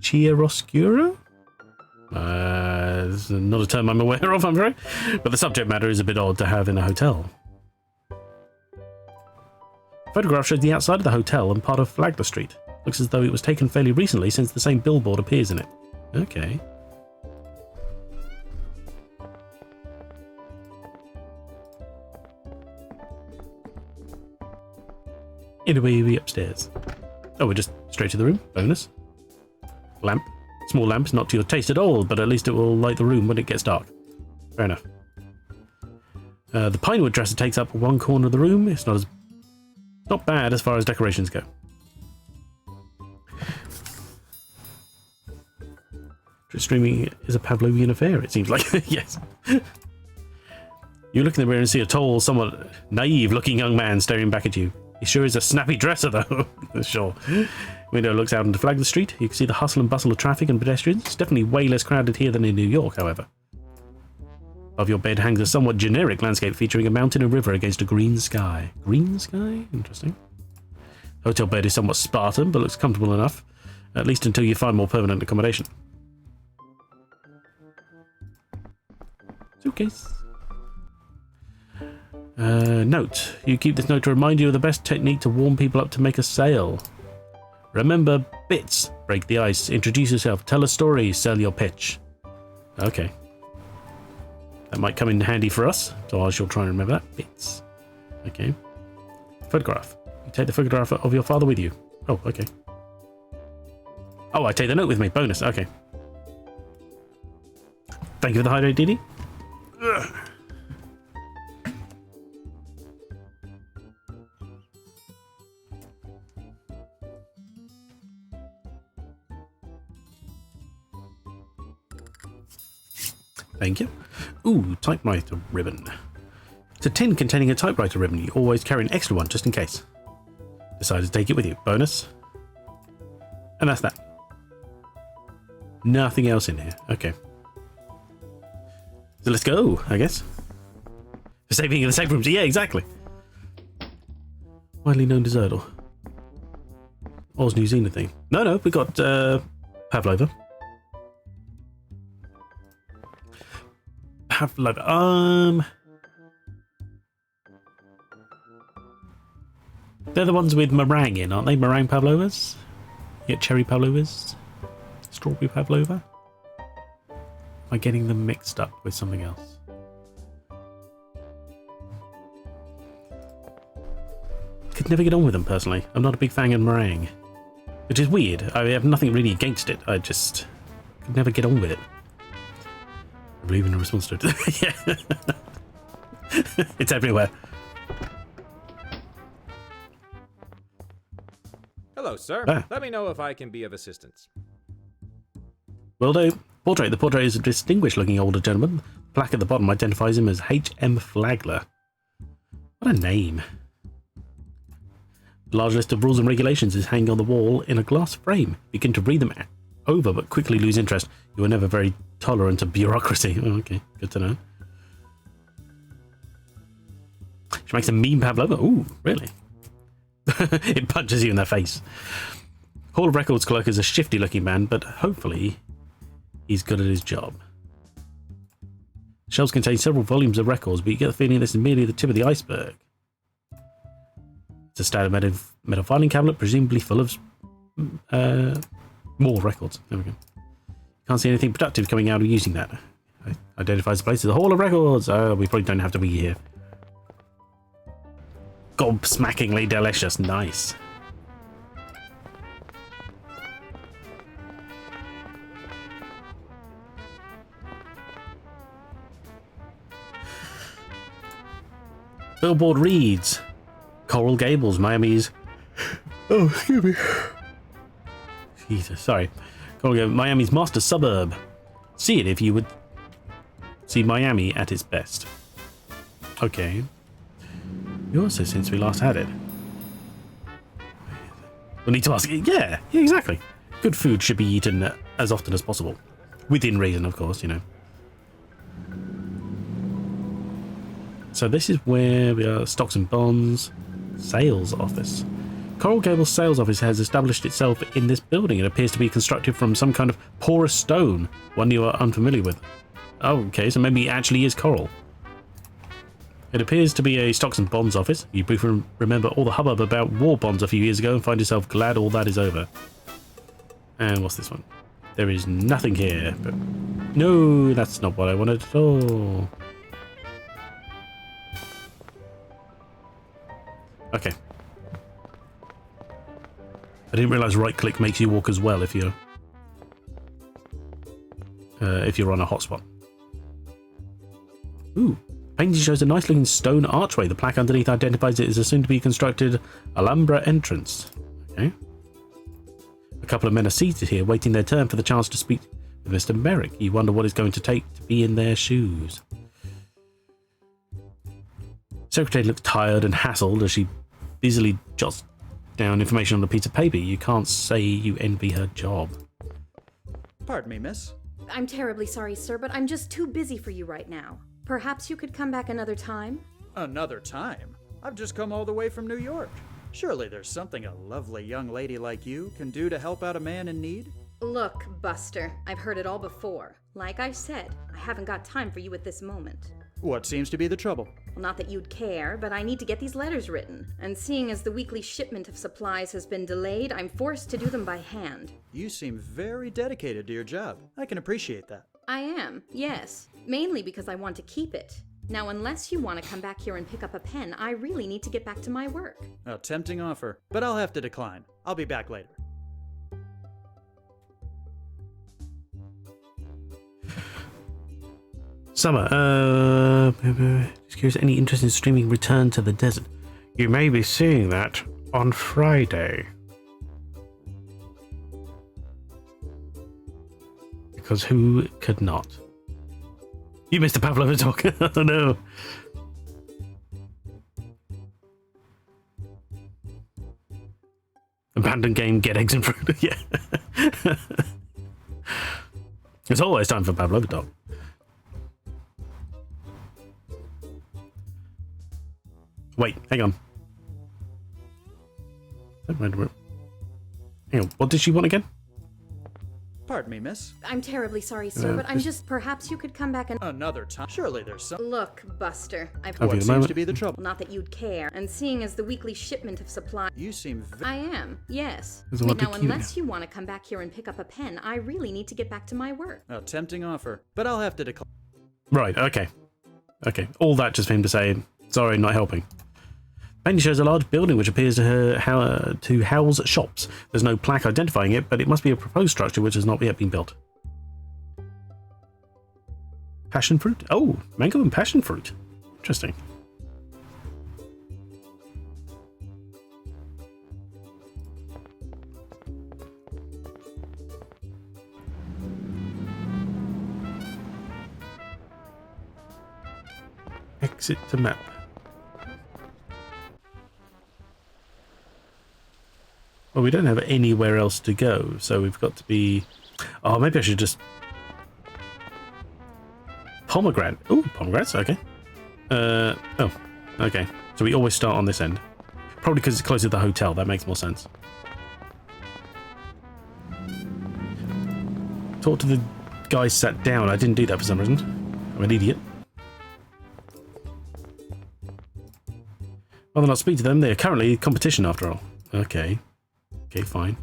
chiaroscuro? This is not a term I'm aware of, I'm afraid. But the subject matter is a bit odd to have in a hotel. Photograph shows the outside of the hotel and part of Flagler Street. Looks as though it was taken fairly recently since the same billboard appears in it. Okay. Anyway, we upstairs. Oh, we're just straight to the room. Bonus. Lamp. Small lamp, not to your taste at all, but at least it will light the room when it gets dark. Fair enough. The pinewood dresser takes up one corner of the room. It's not bad as far as decorations go. Streaming is a Pavlovian affair, it seems like. Yes. You look in the mirror and see a tall, somewhat naive-looking young man staring back at you. He sure is a snappy dresser, though. Sure. Window looks out onto Flagler Street. You can see the hustle and bustle of traffic and pedestrians. It's definitely way less crowded here than in New York, however. Above your bed hangs a somewhat generic landscape featuring a mountain and river against a green sky. Green sky? Interesting. Hotel bed is somewhat Spartan, but looks comfortable enough, at least until you find more permanent accommodation. Suitcase. Note. You keep this note to remind you of the best technique to warm people up to make a sale. Remember bits. Break the ice. Introduce yourself. Tell a story. Sell your pitch. Okay. That might come in handy for us, so I shall try and remember that. Bits. Okay. Photograph. You take the photograph of your father with you. Oh, okay. Oh, I take the note with me. Bonus. Okay. Thank you for the hydrate, Didi. Thank you. Ooh, typewriter ribbon. It's a tin containing a typewriter ribbon. You always carry an extra one just in case. Decided to take it with you. Bonus. And that's that. Nothing else in here. Okay. So let's go, I guess. For saving in the safe rooms. Yeah, exactly. Widely known dessert or Oz New Zealand thing. No, we got Pavlova. Pavlova. They're the ones with meringue in, aren't they? Meringue pavlovas? You get cherry pavlovas? Strawberry pavlova? Am I getting them mixed up with something else? Could never get on with them personally. I'm not a big fan of meringue. Which is weird. I have nothing really against it. I just could never get on with it. I believe in a response to it. Yeah. It's everywhere. Hello, sir. Ah. Let me know if I can be of assistance. Will do. Portrait. The portrait is a distinguished-looking older gentleman. Plaque at the bottom identifies him as H.M. Flagler. What a name. A large list of rules and regulations is hanging on the wall in a glass frame. Begin to read them over, but quickly lose interest. You are never very tolerant of bureaucracy. Oh, okay, good to know. She makes a mean pavlova. Ooh, really? It punches you in the face. Hall of Records clerk is a shifty-looking man, but hopefully he's good at his job. Shelves contain several volumes of records, but you get the feeling this is merely the tip of the iceberg. It's a standard metal filing cabinet, presumably full of more records. There we go. Can't see anything productive coming out of using that. Identifies the place as the Hall of Records. We probably don't have to be here. Gobsmackingly delicious. Nice. Billboard reads, Coral Gables, Miami's... Oh, excuse me. Jesus, sorry. Coral Gables, Miami's master suburb. See it if you would see Miami at its best. Okay. Also, since we last had it. We'll need to ask... Yeah, exactly. good food should be eaten as often as possible. Within reason, of course, you know. So this is where we are, stocks and bonds, sales office. Coral Gables sales office has established itself in this building. It appears to be constructed from some kind of porous stone, one you are unfamiliar with. Oh, okay, so maybe it actually is coral. It appears to be a stocks and bonds office. You briefly remember all the hubbub about war bonds a few years ago and find yourself glad all that is over. And what's this one? There is nothing here, but no, that's not what I wanted at all. Okay. I didn't realise right-click makes you walk as well if you're on a hotspot. Ooh, painting shows a nice-looking stone archway. The plaque underneath identifies it as a soon-to-be-constructed Alhambra entrance. Okay. A couple of men are seated here, waiting their turn for the chance to speak with Mr. Merrick. You wonder what it's going to take to be in their shoes. Secretary looks tired and hassled as she busily jots down information on a piece of paper. You can't say you envy her job. Pardon me, miss. I'm terribly sorry, sir, but I'm just too busy for you right now. Perhaps you could come back another time? Another time? I've just come all the way from New York. Surely there's something a lovely young lady like you can do to help out a man in need? Look, Buster, I've heard it all before. Like I said, I haven't got time for you at this moment. What seems to be the trouble? Well, not that you'd care, but I need to get these letters written. And seeing as the weekly shipment of supplies has been delayed, I'm forced to do them by hand. You seem very dedicated to your job. I can appreciate that. I am, yes. Mainly because I want to keep it. Now, unless you want to come back here and pick up a pen, I really need to get back to my work. A tempting offer, but I'll have to decline. I'll be back later. Summer, just curious, any interest in streaming Return to the Desert? You may be seeing that on Friday. Because who could not? You missed the Pavlova talk. Oh no. Abandoned game, get eggs and fruit. Yeah. It's always time for Pavlova talk. Wait, hang on. Hang on, what did she want again? Pardon me, miss. I'm terribly sorry, sir, but I'm just... Perhaps you could come back and... Another time? Surely there's some... Look, Buster, I've... What seems to be the trouble? Not that you'd care. And seeing as the weekly shipment of supplies... You seem... I am, yes. There's a lot Now, to unless you want to come back here and pick up a pen, I really need to get back to my work. A tempting offer, but I'll have to decline. Right, okay. Okay, all that just for him to say, sorry, not helping. Painting shows a large building which appears to house shops. There's no plaque identifying it, but it must be a proposed structure which has not yet been built. Passion fruit? Oh, mango and passion fruit. Interesting. Exit to map. Well, we don't have anywhere else to go, so we've got to be... Oh, maybe I should just... Pomegranate. Ooh, pomegranates, okay. Oh, okay. So we always start on this end. Probably because it's closer to the hotel, that makes more sense. Talk to the guy sat down. I didn't do that for some reason. I'm an idiot. Rather not speak to them. They are currently competition after all. Okay. Okay, fine.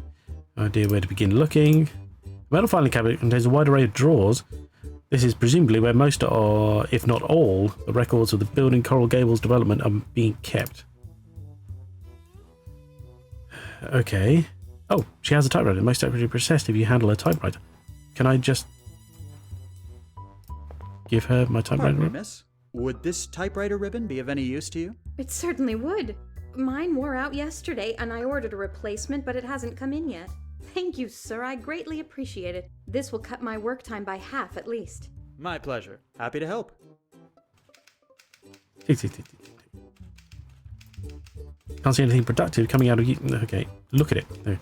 No idea where to begin looking. The metal filing cabinet contains a wide array of drawers. This is presumably where most are, if not all, the records of the building Coral Gables development are being kept. Okay. Oh, she has a typewriter. Most accurately processed if you handle a typewriter. Can I just give her my typewriter? Pardon me, miss. Would this typewriter ribbon be of any use to you? It certainly would. Mine wore out yesterday, and I ordered a replacement, but it hasn't come in yet. Thank you, sir. I greatly appreciate it. This will cut my work time by half, at least. My pleasure. Happy to help. Can't see anything productive coming out of you. Okay, look at it. No.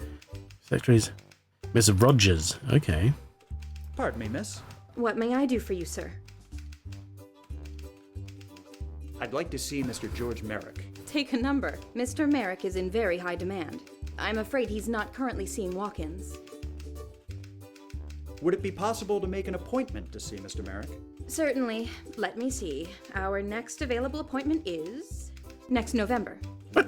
Secretaries. Miss Rogers. Okay. Pardon me, miss. What may I do for you, sir? I'd like to see Mr. George Merrick. Take a number. Mr. Merrick is in very high demand. I'm afraid he's not currently seeing walk-ins. Would it be possible to make an appointment to see Mr. Merrick? Certainly. Let me see. Our next available appointment is next November.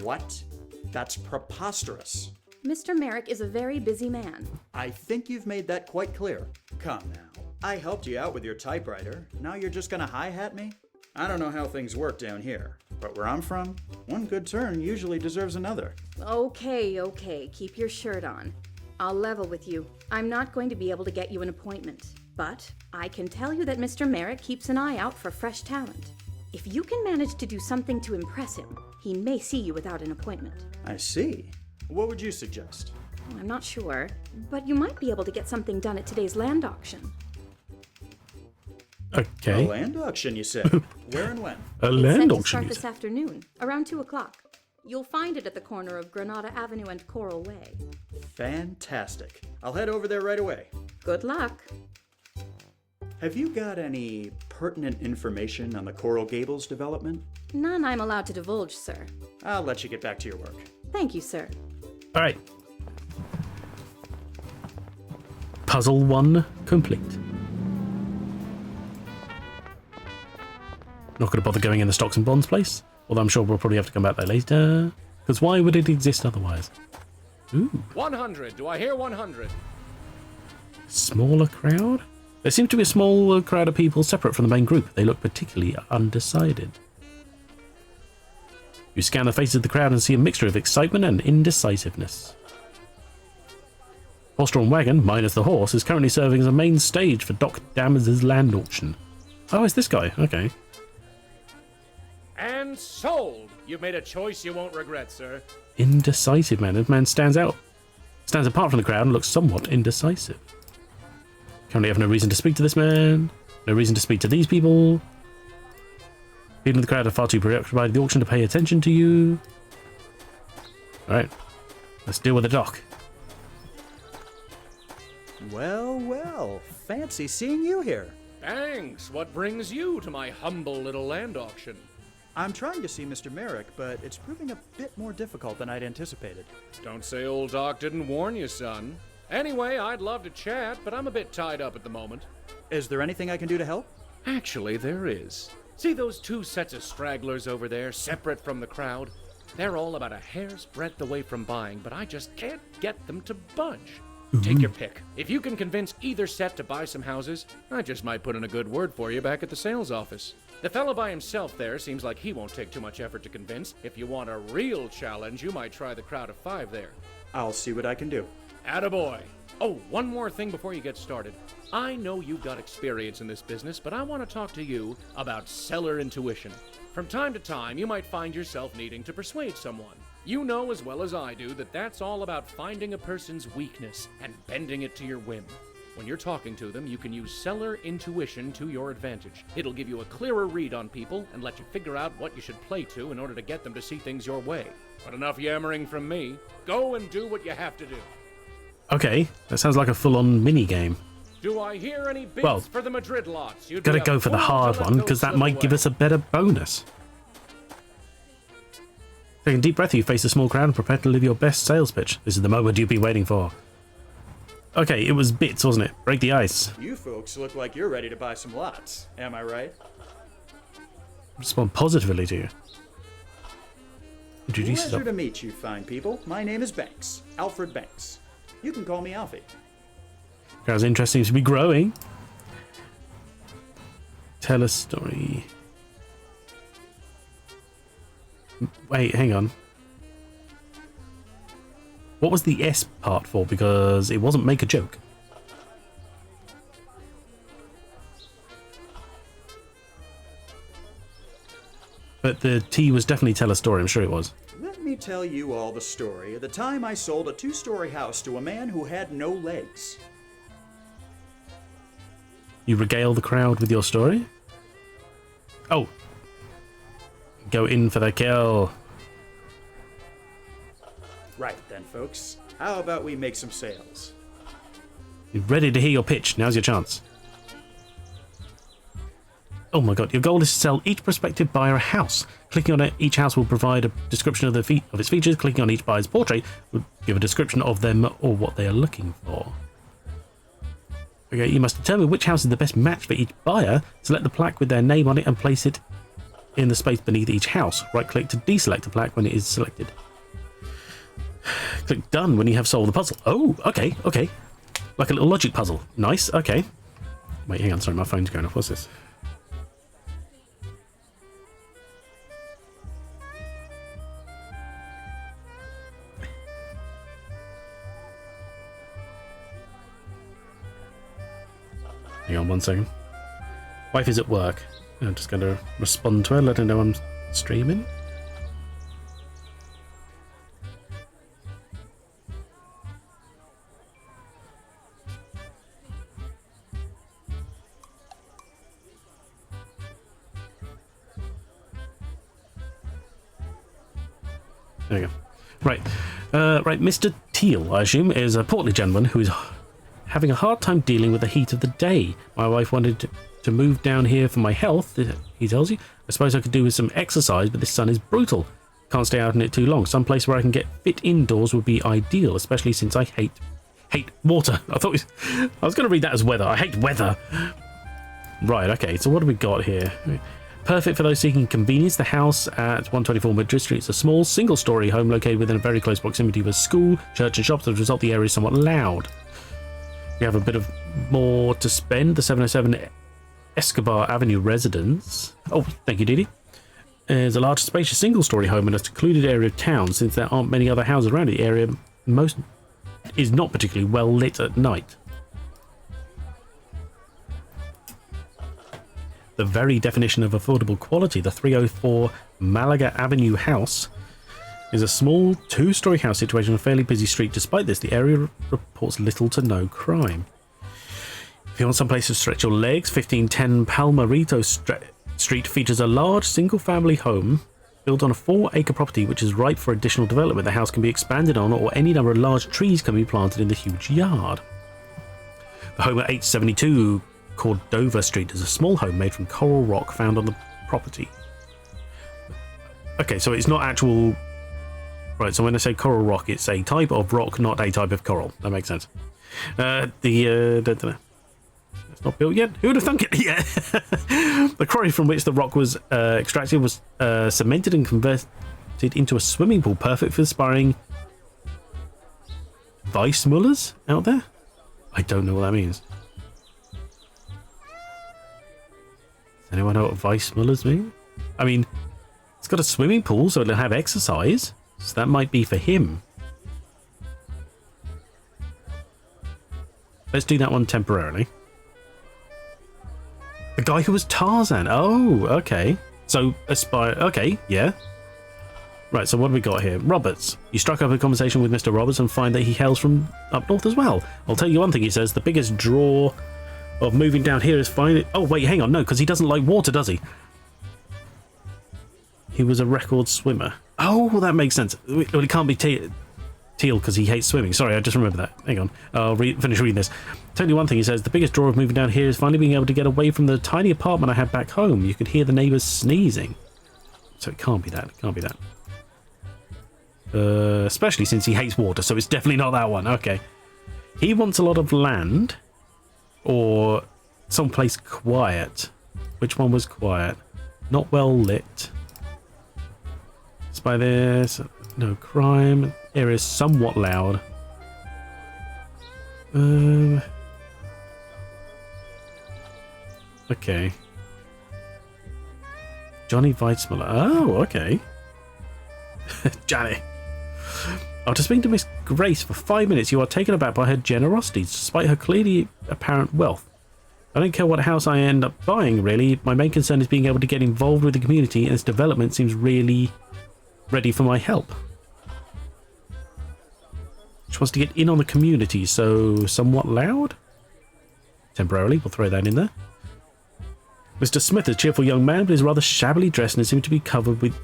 What? That's preposterous. Mr. Merrick is a very busy man. I think you've made that quite clear. Come now. I helped you out with your typewriter. Now you're just gonna hi-hat me? I don't know how things work down here, but where I'm from, one good turn usually deserves another. Okay. Keep your shirt on. I'll level with you. I'm not going to be able to get you an appointment, but I can tell you that Mr. Merrick keeps an eye out for fresh talent. If you can manage to do something to impress him, he may see you without an appointment. I see. What would you suggest? Oh, I'm not sure, but you might be able to get something done at today's land auction. Okay. A land auction, you say? Where and when? A It's land set to auction. start You this said. afternoon, around 2 o'clock. You'll find it at the corner of Granada Avenue and Coral Way. Fantastic. I'll head over there right away. Good luck. Have you got any pertinent information on the Coral Gables development? None I'm allowed to divulge, sir. I'll let you get back to your work. Thank you, sir. All right. Puzzle 1 complete. Not going to bother going in the stocks and bonds place, although I'm sure we'll probably have to come back there later. Because why would it exist otherwise? Ooh. 100. Do I hear 100? Smaller crowd? There seems to be a small crowd of people separate from the main group. They look particularly undecided. You scan the faces of the crowd and see a mixture of excitement and indecisiveness. Horse-drawn wagon, minus the horse, is currently serving as a main stage for Doc Dammers' land auction. Oh, it's this guy. Okay. And sold! You've made a choice you won't regret, sir. Indecisive man. This man stands apart from the crowd and looks somewhat indecisive. Currently have no reason to speak to this man. No reason to speak to these people. People in the crowd are far too preoccupied with the auction to pay attention to you. Alright. Let's deal with the doc. Well, fancy seeing you here. Thanks. What brings you to my humble little land auction? I'm trying to see Mr. Merrick, but it's proving a bit more difficult than I'd anticipated. Don't say old Doc didn't warn you, son. Anyway, I'd love to chat, but I'm a bit tied up at the moment. Is there anything I can do to help? Actually, there is. See those two sets of stragglers over there, separate from the crowd? They're all about a hair's breadth away from buying, but I just can't get them to budge. Take your pick. If you can convince either set to buy some houses, I just might put in a good word for you back at the sales office. The fellow by himself there seems like he won't take too much effort to convince. If you want a real challenge, you might try the crowd of 5 there. I'll see what I can do. Attaboy. Oh, one more thing before you get started. I know you've got experience in this business, but I want to talk to you about seller intuition. From time to time, you might find yourself needing to persuade someone. You know as well as I do that that's all about finding a person's weakness and bending it to your whim. When you're talking to them, you can use seller intuition to your advantage. It'll give you a clearer read on people and let you figure out what you should play to in order to get them to see things your way. But enough yammering from me. Go and do what you have to do. Okay, that sounds like a full-on mini-game. Do I hear any bids for the Madrid lots? You'd Gotta be a go for the fool hard to let one, those because that slip might give away. us a better bonus. Take a deep breath, you face a small crowd and prepare to live your best sales pitch. This is the moment you've been waiting for. Okay, it was bits, wasn't it? Break the ice. You folks look like you're ready to buy some lots. Am I right? Respond positively to you. Introduce Pleasure yourself. to meet you, fine people. My name is Banks. Alfred Banks. You can call me Alfie. Crowd's interest seems to be growing. Tell a story. Wait, hang on. What was the S part for? Because it wasn't make a joke. But the T was definitely tell a story, I'm sure it was. Let me tell you all the story of the time I sold a 2-story house to a man who had no legs. You regale the crowd with your story? Oh. Go in for the kill. Right then, folks. How about we make some sales? You're ready to hear your pitch. Now's your chance. Oh my god, your goal is to sell each prospective buyer a house. Clicking on it, each house will provide a description of its features. Clicking on each buyer's portrait will give a description of them or what they are looking for. Okay, you must determine which house is the best match for each buyer. Select the plaque with their name on it and place it in the space beneath each house. Right-click to deselect the plaque when it is selected. Click done when you have solved the puzzle. Oh, okay. Like a little logic puzzle. Nice, okay. Wait, hang on, sorry, my phone's going off. What's this? Hang on 1 second. Wife is at work. I'm just going to respond to her, let her know I'm streaming. There we go. Right. Right, Mr. Teal, I assume, is a portly gentleman who is having a hard time dealing with the heat of the day. My wife wanted to move down here for my health, he tells you. I suppose I could do with some exercise, but this sun is brutal. Can't stay out in it too long. Some place where I can get fit indoors would be ideal, especially since I hate water. I was going to read that as weather. I hate weather. Right, okay, so what do we got here? Perfect for those seeking convenience. The house at 124 Madrid Street is a small, single-storey home located within a very close proximity of a school, church and shops. As a result, the area is somewhat loud. We have a bit of more to spend. The 707 Escobar Avenue residence. Oh, thank you, Didi. Is a large, spacious, single-storey home in a secluded area of town. Since there aren't many other houses around the area, most is not particularly well lit at night. The very definition of affordable quality, the 304 Malaga Avenue house, is a small two-storey house situated on a fairly busy street. Despite this, the area reports little to no crime. If you want some place to stretch your legs, 1510 Palmarito Street features a large single-family home built on a 4-acre property which is ripe for additional development. The house can be expanded on, or any number of large trees can be planted in the huge yard. The home at 872 Cordova Street is a small home made from coral rock found on the property. Okay, so it's not actual... Right, so when I say coral rock, it's a type of rock, not a type of coral. That makes sense. It's not built yet? Who would have thunk it? Yeah. The quarry from which the rock was extracted was cemented and converted into a swimming pool, perfect for aspiring Weissmullers out there? I don't know what that means. Does anyone know what Weissmullers mean? I mean, it's got a swimming pool, so it'll have exercise. So that might be for him. Let's do that one temporarily. The guy who was Tarzan. Oh, okay. So, aspire... Okay, yeah. Right, so what have we got here? Roberts. You struck up a conversation with Mr. Roberts and find that he hails from up north as well. I'll tell you one thing, he says. The biggest draw of moving down here is finding... Oh, wait, hang on. No, because he doesn't like water, does he? He was a record swimmer. Oh, that makes sense. Well, it can't be Teal because he hates swimming. Sorry, I just remembered that. Hang on. I'll finish reading this. Tell you one thing, he says. The biggest draw of moving down here is finally being able to get away from the tiny apartment I had back home. You could hear the neighbours sneezing. So it can't be that. It can't be that. Especially since he hates water, so it's definitely not that one. Okay. He wants a lot of land or someplace quiet. Which one was quiet? Not well lit. By this, no crime. Area is somewhat loud. Okay. Johnny Weissmuller. Oh, okay. Johnny. After speaking to Miss Grace for 5 minutes, you are taken aback by her generosity, despite her clearly apparent wealth. I don't care what house I end up buying, really. My main concern is being able to get involved with the community, and its development seems really ready for my help. She wants to get in on the community, so somewhat loud? Temporarily, we'll throw that in there. Mr. Smith is a cheerful young man, but is rather shabbily dressed and seems to be covered with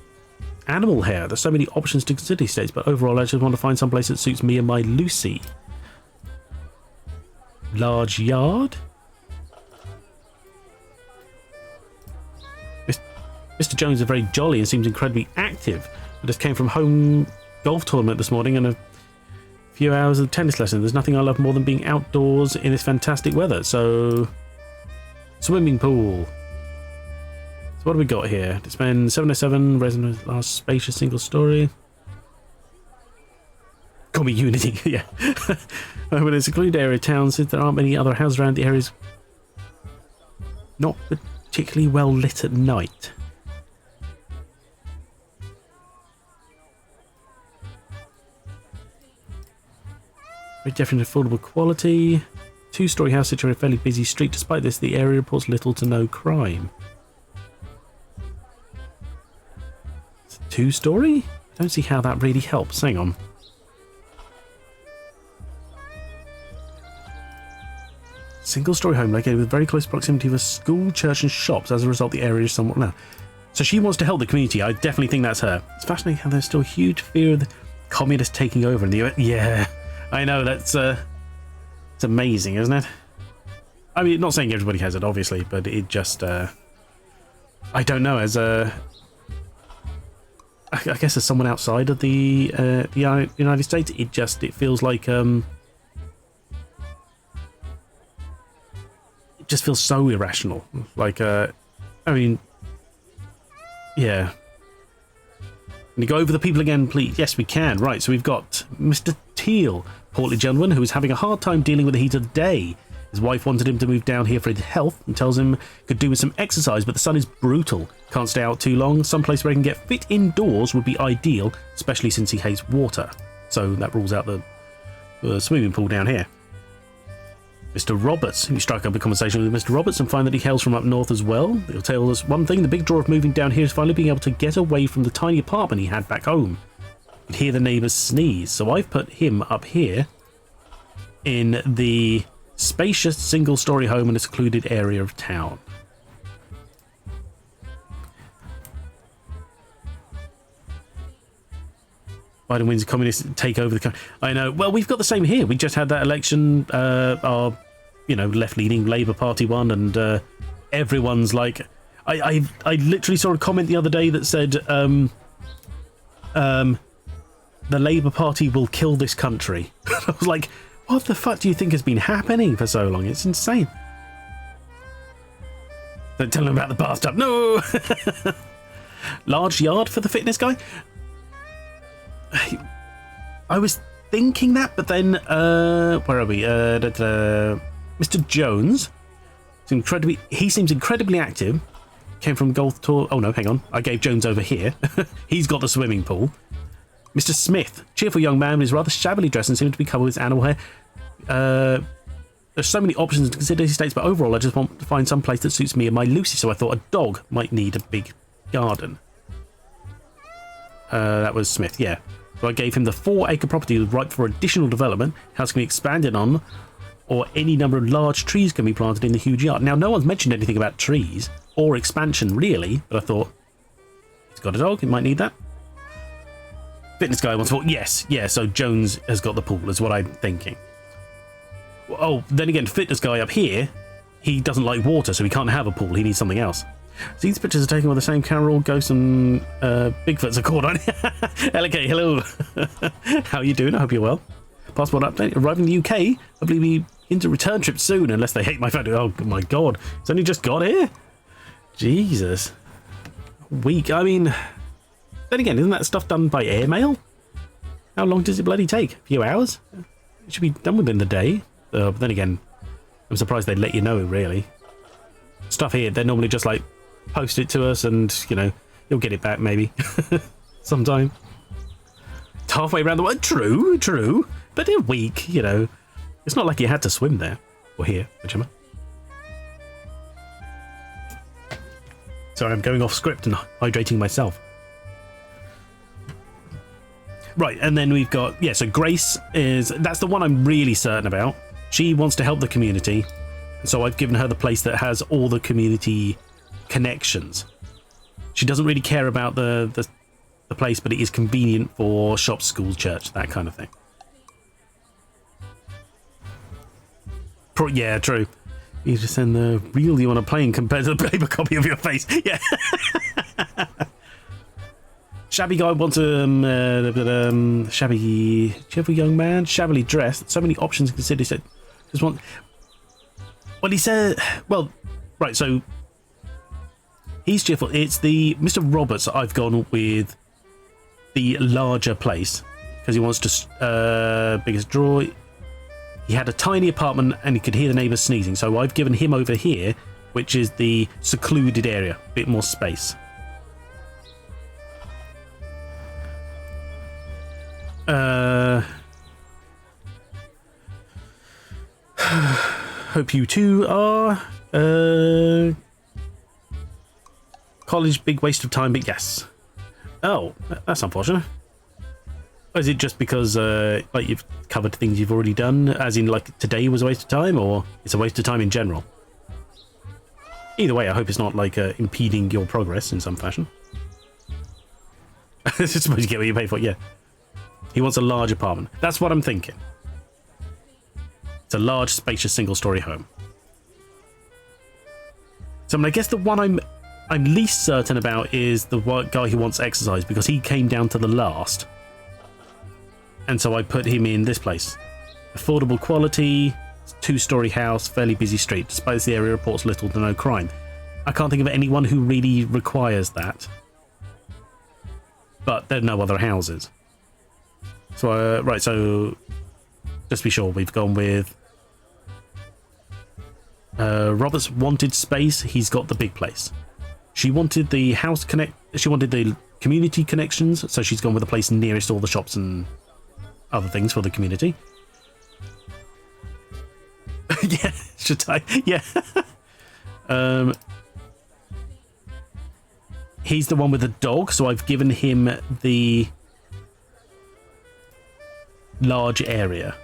animal hair. There's so many options to consider, he states, but overall I just want to find some place that suits me and my Lucy. large yard. Mr. Jones is very jolly and seems incredibly active. I just came from home golf tournament this morning and a few hours of tennis lesson. There's nothing I love more than being outdoors in this fantastic weather. So, swimming pool. So what do we got here? To spend 707, resident large spacious single story. Call me Unity, yeah. When it's a secluded area of town, since there aren't many other houses around, the area's not particularly well lit at night. Very different affordable quality. Two-story house situated in a fairly busy street. Despite this, the area reports little to no crime. It's a two-story? I don't see how that really helps. Hang on. Single-story home located with very close proximity to a school, church and shops. As a result, the area is somewhat now. So she wants to help the community. I definitely think that's her. It's fascinating how there's still a huge fear of the communists taking over in the US. Yeah, I know. That's it's amazing, isn't it? I mean, not saying everybody has it, obviously, but it just I don't know. As a I guess as someone outside of the United States, it feels like it just feels so irrational. Like I mean, yeah. Can you go over the people again, please? Yes, we can. Right, so we've got Mr. Teal, portly gentleman who is having a hard time dealing with the heat of the day. His wife wanted him to move down here for his health and tells him could do with some exercise, but the sun is brutal. Can't stay out too long. Someplace where he can get fit indoors would be ideal, especially since he hates water. So that rules out the swimming pool down here. Mr. Roberts. You strike up a conversation with Mr. Roberts and find that he hails from up north as well. He'll tell us one thing: the big draw of moving down here is finally being able to get away from the tiny apartment he had back home. You can hear the neighbours sneeze, so I've put him up here in the spacious single-story home in a secluded area of town. Biden wins, communists take over the country. I know. Well, we've got the same here. We just had that election. Our, left-leaning Labour Party won, and everyone's like, I literally saw a comment the other day that said, the Labour Party will kill this country. I was like, what the fuck do you think has been happening for so long? It's insane. Don't tell him about the bathtub. No. Large yard for the fitness guy. I was thinking that, but then where are we? Mr. Jones he seems incredibly active. Came from golf tour. Oh no, hang on. I gave Jones over here. He's got the swimming pool. Mr. Smith, cheerful young man, is rather shabbily dressed and seems to be covered with animal hair. There's so many options to consider, he states, but overall I just want to find some place that suits me and my Lucy, so I thought a dog might need a big garden. That was Smith, yeah. So I gave him the 4-acre property ripe for additional development. House can be expanded on, or any number of large trees can be planted in the huge yard. Now, no one's mentioned anything about trees or expansion, really, but I thought, he's got a dog, he might need that. Fitness guy wants to, yes, yeah, so Jones has got the pool, is what I'm thinking. Oh, then again, fitness guy up here, he doesn't like water, so he can't have a pool, he needs something else. So these pictures are taken with the same camera, all ghosts and Bigfoots are caught on. LK, hello. How are you doing? I hope you're well. Passport update. Arriving in the UK. I believe we into return trip soon, unless they hate my photo. Oh my god. It's only just got here? Jesus. Week. I mean, then again, isn't that stuff done by airmail? How long does it bloody take? A few hours? It should be done within the day. But then again, I'm surprised they'd let you know, really. Stuff here, they're normally just like, post it to us and, you'll get it back maybe sometime. It's halfway around the world. True. But in a week, it's not like you had to swim there or here, whichever. Sorry, I'm going off script and hydrating myself. Right, and then we've got, so Grace that's the one I'm really certain about. She wants to help the community. So I've given her the place that has all the community connections. She doesn't really care about the place, but it is convenient for shops, schools, church, that kind of thing. Yeah, true. You just send the reel you want to play and compare to the paper copy of your face. Yeah. Shabby guy wants a shabby young man, shabbily dressed. So many options to consider. He said, just want. Well, he said, well, right. So he's cheerful. It's the Mr. Roberts that I've gone with the larger place because he wants to biggest draw. He had a tiny apartment and he could hear the neighbours sneezing. So I've given him over here, which is the secluded area, a bit more space. Hope you two are. College, big waste of time, but yes. Oh, that's unfortunate. Or is it just because like you've covered things you've already done, as in like today was a waste of time, or it's a waste of time in general? Either way, I hope it's not like impeding your progress in some fashion. It's supposed to get what you pay for, yeah. He wants a large apartment. That's what I'm thinking. It's a large, spacious, single-story home. So I guess the one I'm least certain about is the guy who wants exercise, because he came down to the last. And so I put him in this place. Affordable quality, 2-story house, fairly busy street. Despite the area reports little to no crime. I can't think of anyone who really requires that. But there are no other houses. So, right, so just to be sure, we've gone with Robert's wanted space. He's got the big place. She wanted the house she wanted the community connections, so she's gone with the place nearest all the shops and other things for the community. Yeah, should I? Yeah. He's the one with the dog, so I've given him the large area.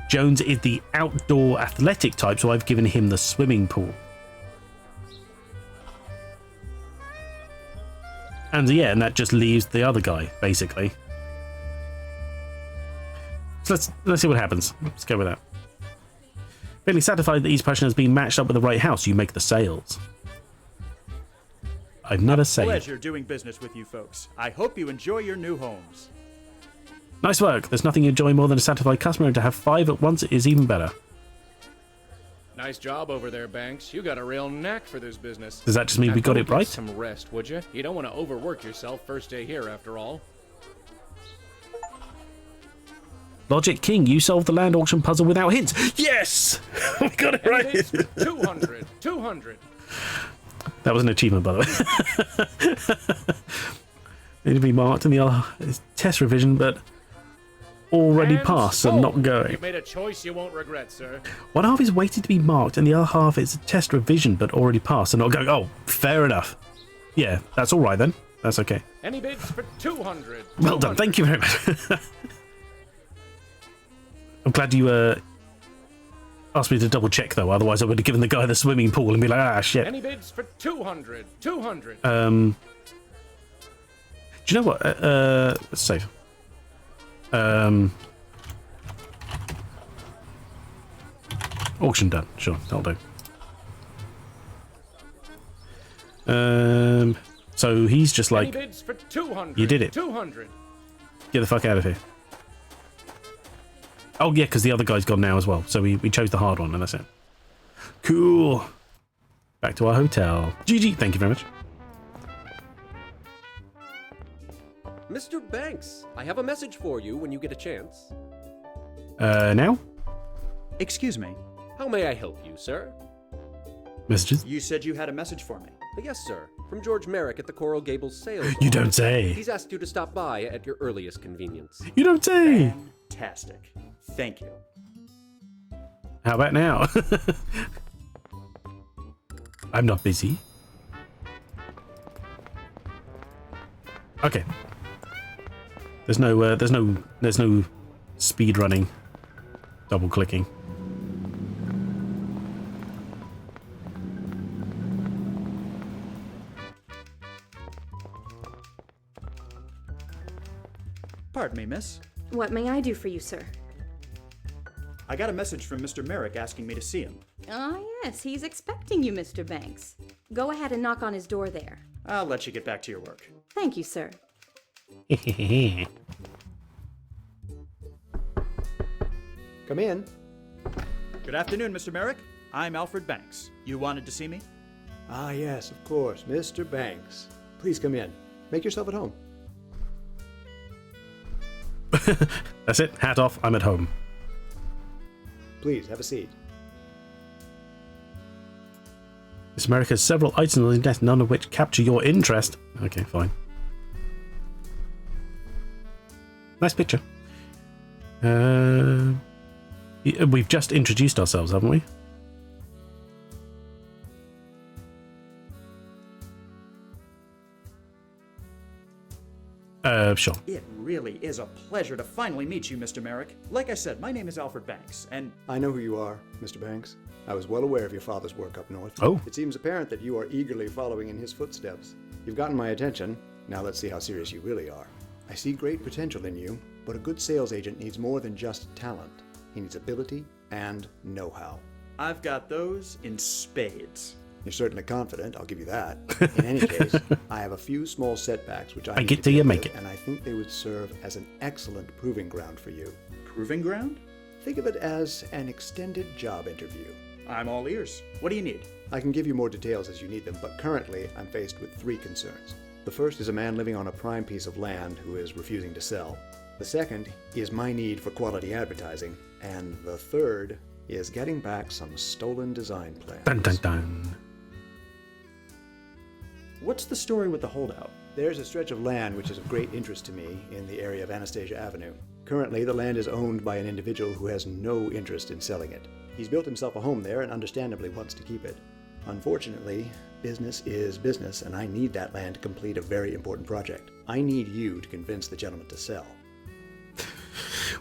Jones is the outdoor athletic type, so I've given him the swimming pool. And yeah, and that just leaves the other guy, basically. So let's see what happens. Let's go with that. Feeling satisfied that each person has been matched up with the right house, you make the sales. I've never saved. Pleasure doing business with you folks. I hope you enjoy your new homes. Nice work. There's nothing you enjoy more than a satisfied customer, and to have 5 at once is even better. Nice job over there, Banks. You got a real knack for this business. Does that just mean we got it right? Some rest, would you? You don't want to overwork yourself first day here, after all. Logic King, you solved the land auction puzzle without hints. Yes! We got it right. 200. 200. That was an achievement, by the way. Need to be marked in the test revision, but already passed, so not going. You've made a choice you won't regret, sir. One half is waited to be marked, and the other half is a test revision, but already passed, and not going. Oh, fair enough. Yeah, that's all right then. That's okay. Any bids for 200? Well done. Thank you very much. I'm glad you asked me to double check though. Otherwise, I would have given the guy the swimming pool and be like, ah, shit. Any bids for 200? 200. Do you know what? Let's save. Auction done. Sure, that'll do. So he's just like, any bids for 200? You did it. 200. Get the fuck out of here. Oh yeah, because the other guy's gone now as well. So we chose the hard one, and that's it. Cool. Back to our hotel. GG. Thank you very much. Mr. Banks, I have a message for you when you get a chance. Now? Excuse me. How may I help you, sir? Messages? You said you had a message for me. Yes, sir. From George Merrick at the Coral Gables sales. You don't say. He's asked you to stop by at your earliest convenience. You don't say. Fantastic. Thank you. How about now? I'm not busy. Okay. There's no speed running. Double clicking. Pardon me, miss. What may I do for you, sir? I got a message from Mr. Merrick asking me to see him. Ah, yes, he's expecting you, Mr. Banks. Go ahead and knock on his door there. I'll let you get back to your work. Thank you, sir. Come in. Good afternoon, Mr. Merrick. I'm Alfred Banks. You wanted to see me? Ah, yes, of course, Mr. Banks. Please come in. Make yourself at home. That's it. Hat off. I'm at home. Please, have a seat. Miss America has several items on his desk, none of which capture your interest. Okay, fine. Nice picture. We've just introduced ourselves, haven't we? Sure. It really is a pleasure to finally meet you, Mr. Merrick. Like I said, my name is Alfred Banks, and... I know who you are, Mr. Banks. I was well aware of your father's work up north. Oh. It seems apparent that you are eagerly following in his footsteps. You've gotten my attention. Now let's see how serious you really are. I see great potential in you, but a good sales agent needs more than just talent. He needs ability and know-how. I've got those in spades. You're certainly confident, I'll give you that. In any case, I have a few small setbacks which I get to you make it. and I think they would serve as an excellent proving ground for you. Proving ground? Think of it as an extended job interview. I'm all ears. What do you need? I can give you more details as you need them, but currently I'm faced with 3 concerns. The first is a man living on a prime piece of land who is refusing to sell. The second is my need for quality advertising. And the third is getting back some stolen design plans. Dun dun dun. What's the story with the holdout? There's a stretch of land which is of great interest to me in the area of Anastasia Avenue. Currently, the land is owned by an individual who has no interest in selling it. He's built himself a home there and understandably wants to keep it. Unfortunately, business is business, and I need that land to complete a very important project. I need you to convince the gentleman to sell.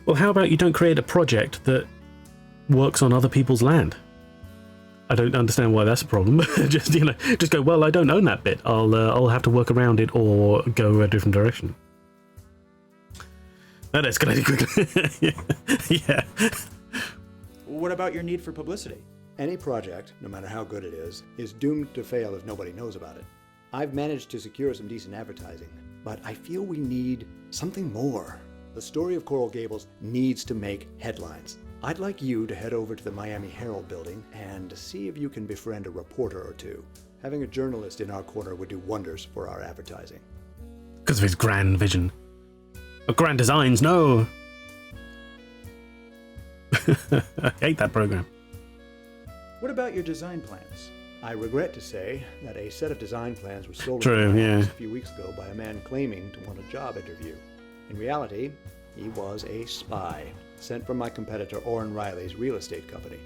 Well, how about you don't create a project that works on other people's land? I don't understand why that's a problem. just go, well, I don't own that bit. I'll have to work around it or go a different direction. That escalated quickly. Yeah. What about your need for publicity? Any project, no matter how good it is doomed to fail if nobody knows about it. I've managed to secure some decent advertising, but I feel we need something more. The story of Coral Gables needs to make headlines. I'd like you to head over to the Miami Herald building and see if you can befriend a reporter or two. Having a journalist in our corner would do wonders for our advertising. Because of his grand vision. Or grand designs, no! I hate that program. What about your design plans? I regret to say that a set of design plans was stolen True, from my yeah. office a few weeks ago by a man claiming to want a job interview. In reality, he was a spy, sent from my competitor Orrin Riley's real estate company.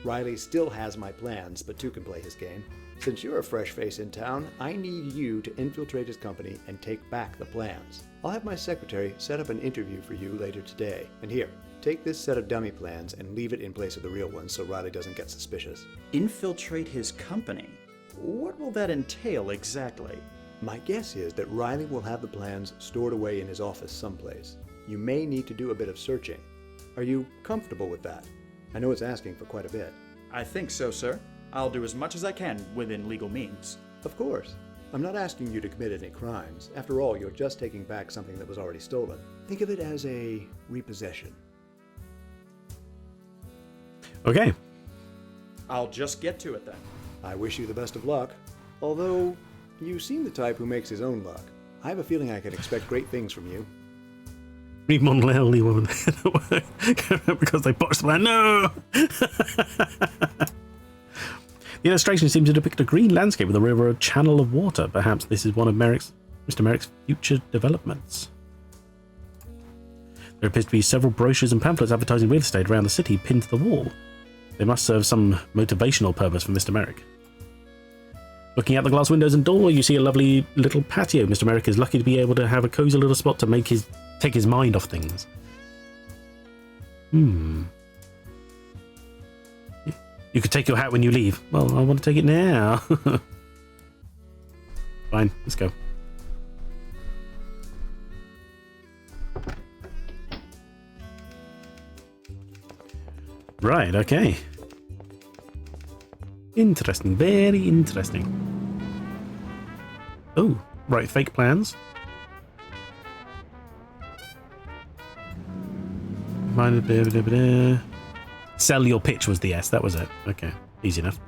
Riley still has my plans, but 2 can play his game. Since you're a fresh face in town, I need you to infiltrate his company and take back the plans. I'll have my secretary set up an interview for you later today. And here, take this set of dummy plans and leave it in place of the real ones so Riley doesn't get suspicious. Infiltrate his company? What will that entail exactly? My guess is that Riley will have the plans stored away in his office someplace. You may need to do a bit of searching. Are you comfortable with that? I know it's asking for quite a bit. I think so, sir. I'll do as much as I can within legal means. Of course. I'm not asking you to commit any crimes. After all, you're just taking back something that was already stolen. Think of it as a repossession. Okay. I'll just get to it then. I wish you the best of luck. Although, you seem the type who makes his own luck. I have a feeling I can expect great things from you. Remodel elderly woman. Because they botched the plan. No! The illustration seems to depict a green landscape with a river, a channel of water. Perhaps this is one of Mr. Merrick's future developments. There appears to be several brochures and pamphlets advertising real estate around the city pinned to the wall. They must serve some motivational purpose for Mr. Merrick. Looking out the glass windows and door, you see a lovely little patio. Mr. Merrick is lucky to be able to have a cozy little spot to take his mind off things. You could take your hat when you leave. Well, I want to take it now. Fine, let's go. Right, okay. Interesting, very interesting. Oh, right, fake plans. Sell your pitch was the S, that was it. Okay, easy enough.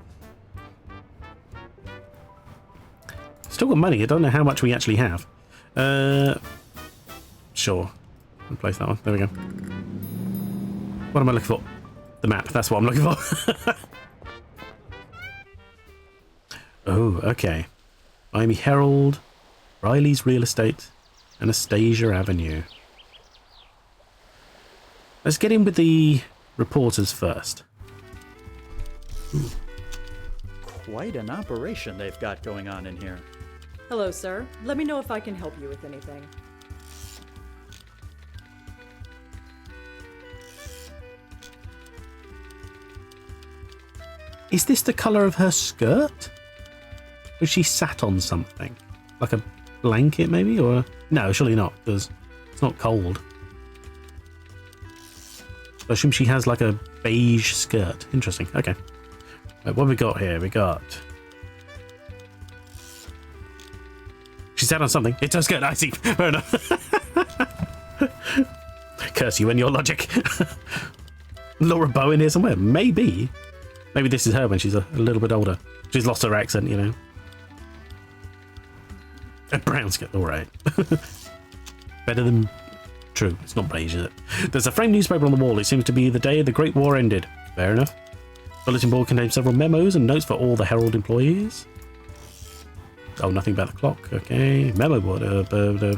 Still got money, I don't know how much we actually have. Sure. I'll place that one, there we go. What am I looking for? The map, that's what I'm looking for. Oh, okay. Miami Herald, Riley's Real Estate, Anastasia Avenue. Let's get in with the reporters first. Ooh. Quite an operation they've got going on in here. Hello, sir. Let me know if I can help you with anything. Is this the colour of her skirt? Or she sat on something? Like a blanket, maybe? Or no, surely not, because it's not cold. I assume she has like a beige skirt. Interesting. Okay. Right, what have we got here? We got... She sat on something. It's her skirt. I see. Fair enough. Curse you and your logic. Laura Bowen here somewhere. Maybe. Maybe this is her when she's a little bit older. She's lost her accent, you know. A brown skirt. All right. Better than... True, it's not beige, is it? There's a framed newspaper on the wall. It seems to be the day the Great War ended. Fair enough. Bulletin board contains several memos and notes for all the Herald employees. Oh, nothing about the clock. Okay. Memo board.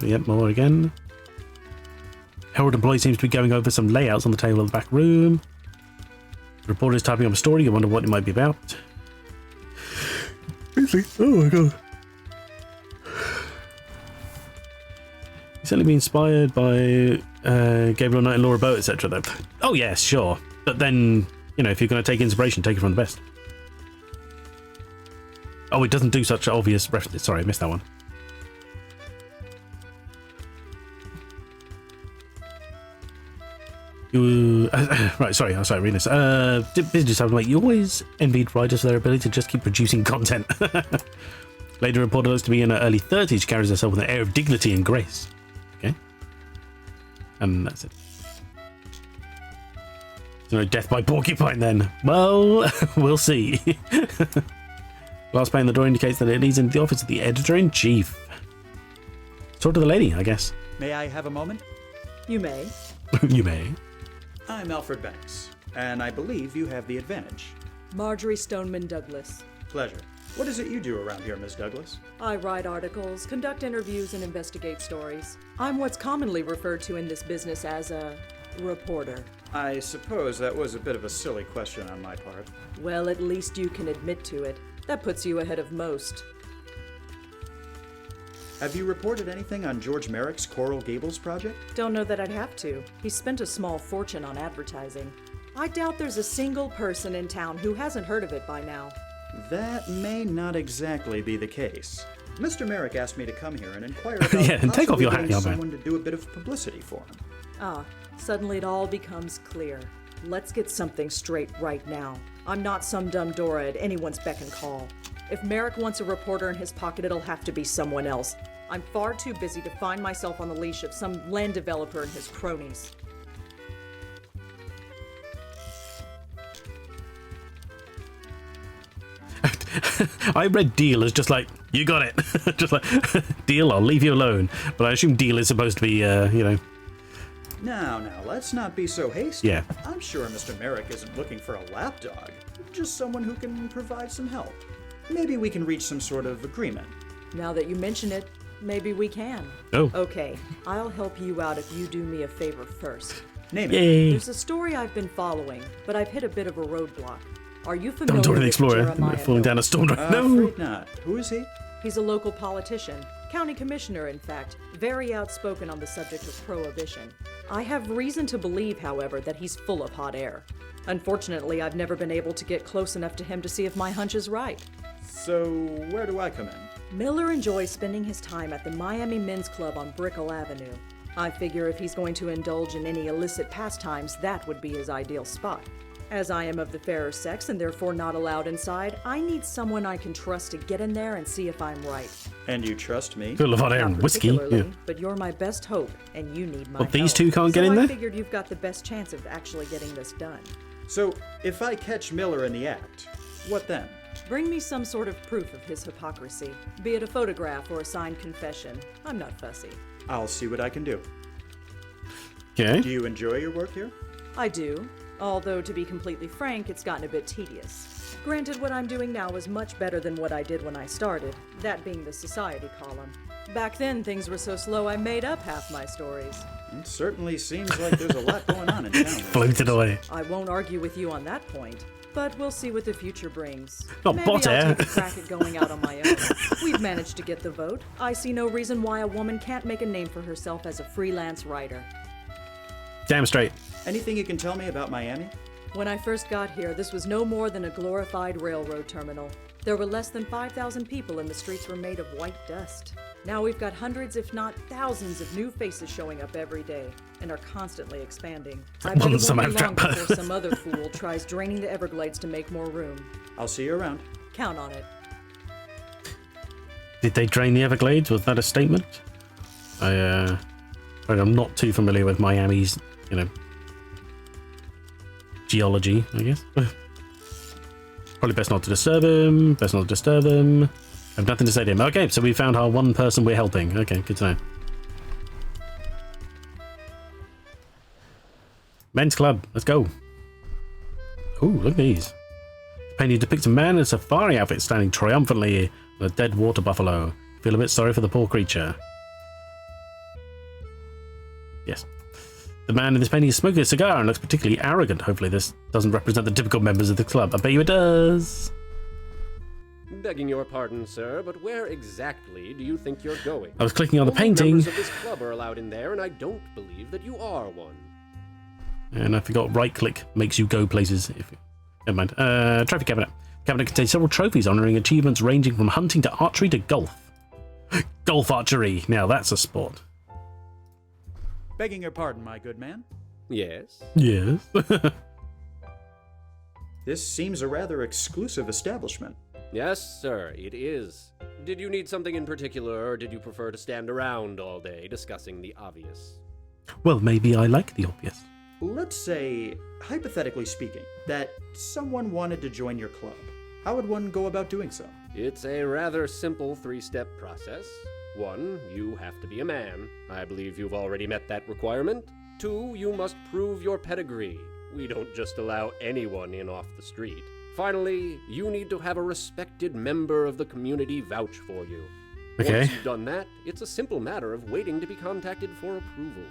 Yep, more again. Herald employee seems to be going over some layouts on the table in the back room. The reporter is typing up a story. You wonder what it might be about. Oh my god. Certainly be inspired by Gabriel Knight and Laura Boat, etc. Though. Oh yes, sure. But then, you know, if you're going to take inspiration, take it from the best. Oh, it doesn't do such obvious references. Sorry, I missed that one. You right? Sorry, reading this. Business have like you always envied writers for their ability to just keep producing content. Lady reporter looks to be in her early 30s. She carries herself with an air of dignity and grace. Okay. And that's it. So no death by porcupine then. Well, we'll see. Glass pane on the door indicates that it leads into the office of the editor-in-chief. Talk to the lady, I guess. May I have a moment? You may. You may. I'm Alfred Banks, and I believe you have the advantage. Marjorie Stoneman Douglas. Pleasure. What is it you do around here, Miss Douglas? I write articles, conduct interviews, and investigate stories. I'm what's commonly referred to in this business as a reporter. I suppose that was a bit of a silly question on my part. Well, at least you can admit to it. That puts you ahead of most. Have you reported anything on George Merrick's Coral Gables project? Don't know that I'd have to. He spent a small fortune on advertising. I doubt there's a single person in town who hasn't heard of it by now. That may not exactly be the case. Mr. Merrick asked me to come here and inquire about yeah, and take off your hat, getting young man. someone to do a bit of publicity for him. Ah, suddenly it all becomes clear. Let's get something straight right now. I'm not some dumb Dora at anyone's beck and call. If Merrick wants a reporter in his pocket, it'll have to be someone else. I'm far too busy to find myself on the leash of some land developer and his cronies. I read deal as just like, you got it. Just like, deal, I'll leave you alone. But I assume deal is supposed to be, you know. Now, let's not be so hasty. Yeah. I'm sure Mr. Merrick isn't looking for a lapdog, just someone who can provide some help. Maybe we can reach some sort of agreement. Now that you mention it, maybe we can. Oh. Okay, I'll help you out if you do me a favor first. Name it. Yay. There's a story I've been following, but I've hit a bit of a roadblock. Are you familiar Dora the with Explorer Jeremiah falling down a storm drain. No. Afraid not. Who is he? He's a local politician, county commissioner in fact, very outspoken on the subject of prohibition. I have reason to believe, however, that he's full of hot air. Unfortunately, I've never been able to get close enough to him to see if my hunch is right. So, where do I come in? Miller enjoys spending his time at the Miami Men's Club on Brickell Avenue. I figure if he's going to indulge in any illicit pastimes, that would be his ideal spot. As I am of the fairer sex and therefore not allowed inside, I need someone I can trust to get in there and see if I'm right. And you trust me? Full of hot air and whiskey. Yeah. But you're my best hope, and you need my Well, these help. two can't get in I there? figured you've got the best chance of actually getting this done. So, if I catch Miller in the act, what then? Bring me some sort of proof of his hypocrisy, be it a photograph or a signed confession. I'm not fussy. I'll see what I can do. Okay. Do you enjoy your work here? I do, although to be completely frank, it's gotten a bit tedious. Granted, what I'm doing now is much better than what I did when I started, that being the society column. Back then, things were so slow I made up half my stories. It certainly seems like there's a lot going on in town. Floated away. I won't argue with you on that point, but we'll see what the future brings. Not Maybe bot I'll air. take a crack at going out on my own. We've managed to get the vote. I see no reason why a woman can't make a name for herself as a freelance writer. Damn straight. Anything you can tell me about Miami? When I first got here, this was no more than a glorified railroad terminal. There were less than 5,000 people and the streets were made of white dust. Now we've got hundreds, if not thousands, of new faces showing up every day and are constantly expanding. I bet it won't be long before some other fool tries draining the Everglades to make more room. I'll see you around. Count on it. Did they drain the Everglades? Was that a statement? I'm not too familiar with Miami's, geology, I guess. Probably best not to disturb him. Best not to disturb him. I have nothing to say to him. Okay, so we found our one person we're helping. Okay, good to know. Men's club. Let's go. Ooh, look at these. The painting depicts a man in a safari outfit standing triumphantly on a dead water buffalo. Feel a bit sorry for the poor creature. Yes. The man in this painting is smoking a cigar and looks particularly arrogant. Hopefully this doesn't represent the typical members of the club. I bet you it does. Begging your pardon, sir, but where exactly do you think you're going? I was clicking on the Only painting. Members of this club are allowed in there, and I don't believe that you are one. And I forgot right click makes you go places. Never mind. Trophy cabinet. Cabinet contains several trophies honouring achievements ranging from hunting to archery to golf. Golf archery. Now that's a sport. Begging your pardon, my good man. Yes? Yes. This seems a rather exclusive establishment. Yes, sir, it is. Did you need something in particular, or did you prefer to stand around all day discussing the obvious? Well, maybe I like the obvious. Let's say, hypothetically speaking, that someone wanted to join your club. How would one go about doing so? It's a rather simple three-step process. 1, you have to be a man. I believe you've already met that requirement. 2, you must prove your pedigree. We don't just allow anyone in off the street. Finally, you need to have a respected member of the community vouch for you. Okay. Once you've done that, it's a simple matter of waiting to be contacted for approval.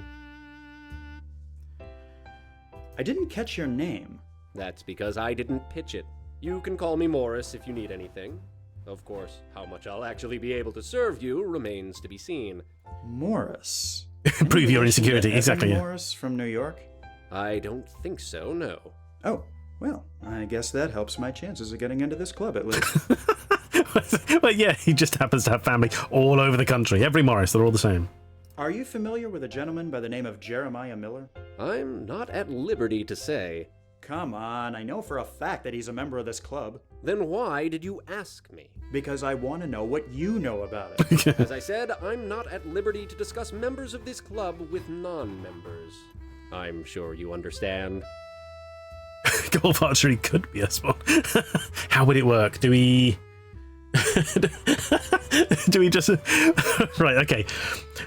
I didn't catch your name. That's because I didn't pitch it. You can call me Morris if you need anything. Of course, how much I'll actually be able to serve you remains to be seen. Morris. Prove your insecurity, Evan exactly. Yeah. Morris from New York? I don't think so, no. Oh, well, I guess that helps my chances of getting into this club at least. Well, yeah, he just happens to have family all over the country. Every Morris, they're all the same. Are you familiar with a gentleman by the name of Jeremiah Miller? I'm not at liberty to say. Come on, I know for a fact that he's a member of this club. Then why did you ask me? Because I want to know what you know about it. As I said, I'm not at liberty to discuss members of this club with non-members. I'm sure you understand. Golf archery could be a sport. How would it work? Do we just... Right, okay.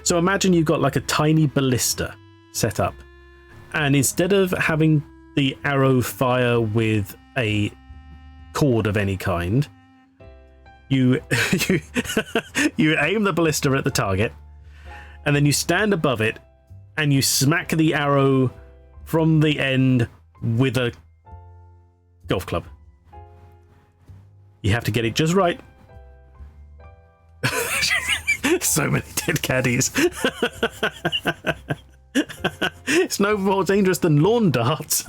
So imagine you've got like a tiny ballista set up. And instead of having the arrow fire with a cord of any kind, you aim the ballista at the target, and then you stand above it, and you smack the arrow from the end with a golf club. You have to get it just right. So many dead caddies. It's no more dangerous than lawn darts.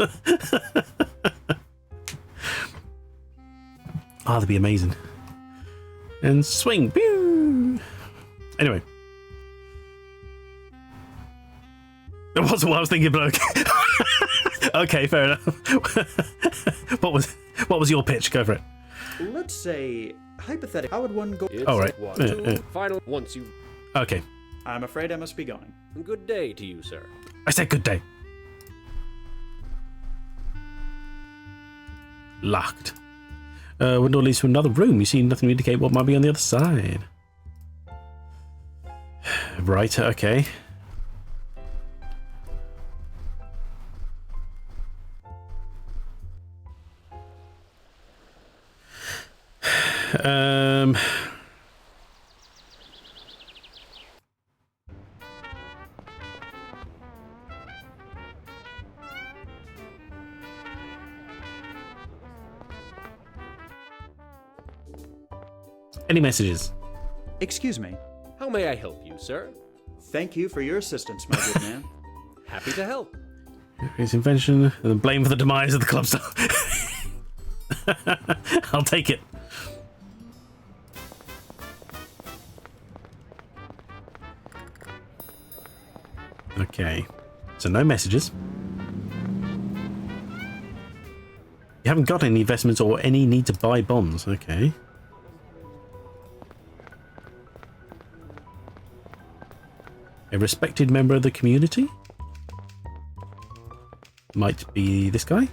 That'd be amazing. And swing. Pew! Anyway. That wasn't what I was thinking, bloke. Okay, fair enough. What was your pitch? Go for it. Let's say, hypothetically, how would one go? It's All right. one, two, final. Once you. Okay. I'm afraid I must be going. Good day to you, sir. I said good day. Locked. Window leads to another room. You see nothing to indicate what might be on the other side. Right, okay. Any messages? Excuse me. How may I help you, sir? Thank you for your assistance, my good man. Happy to help. His invention and the blame for the demise of the club star. I'll take it. Okay. So no messages. You haven't got any investments or any need to buy bonds. Okay. A respected member of the community? Might be this guy?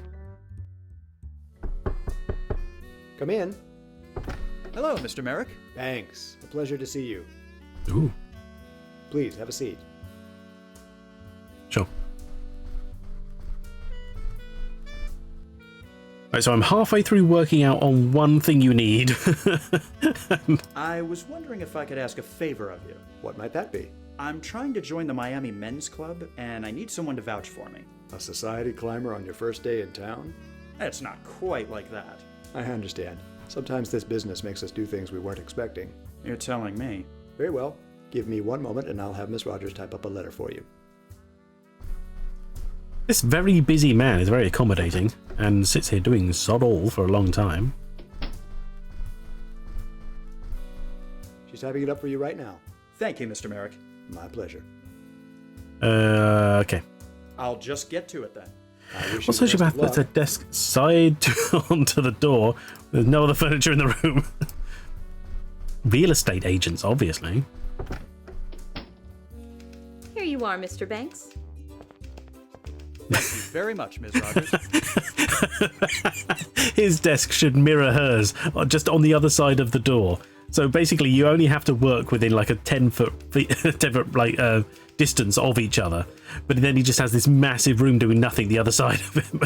Come in. Hello, Mr. Merrick. Thanks. A pleasure to see you. Ooh. Please, have a seat. Sure. Right, so I'm halfway through working out on one thing you need. I was wondering if I could ask a favor of you. What might that be? I'm trying to join the Miami Men's Club, and I need someone to vouch for me. A society climber on your first day in town? It's not quite like that. I understand. Sometimes this business makes us do things we weren't expecting. You're telling me. Very well. Give me one moment and I'll have Miss Rogers type up a letter for you. This very busy man is very accommodating and sits here doing sod all for a long time. She's typing it up for you right now. Thank you, Mr. Merrick. My pleasure. Okay. I'll just get to it then. Also, she about puts her desk side onto the door. There's no other furniture in the room. Real estate agents, obviously. Here you are, Mr. Banks. Thank you very much, Ms. Rogers. His desk should mirror hers, just on the other side of the door. So basically, you only have to work within like a 10 foot distance of each other. But then he just has this massive room doing nothing the other side of him.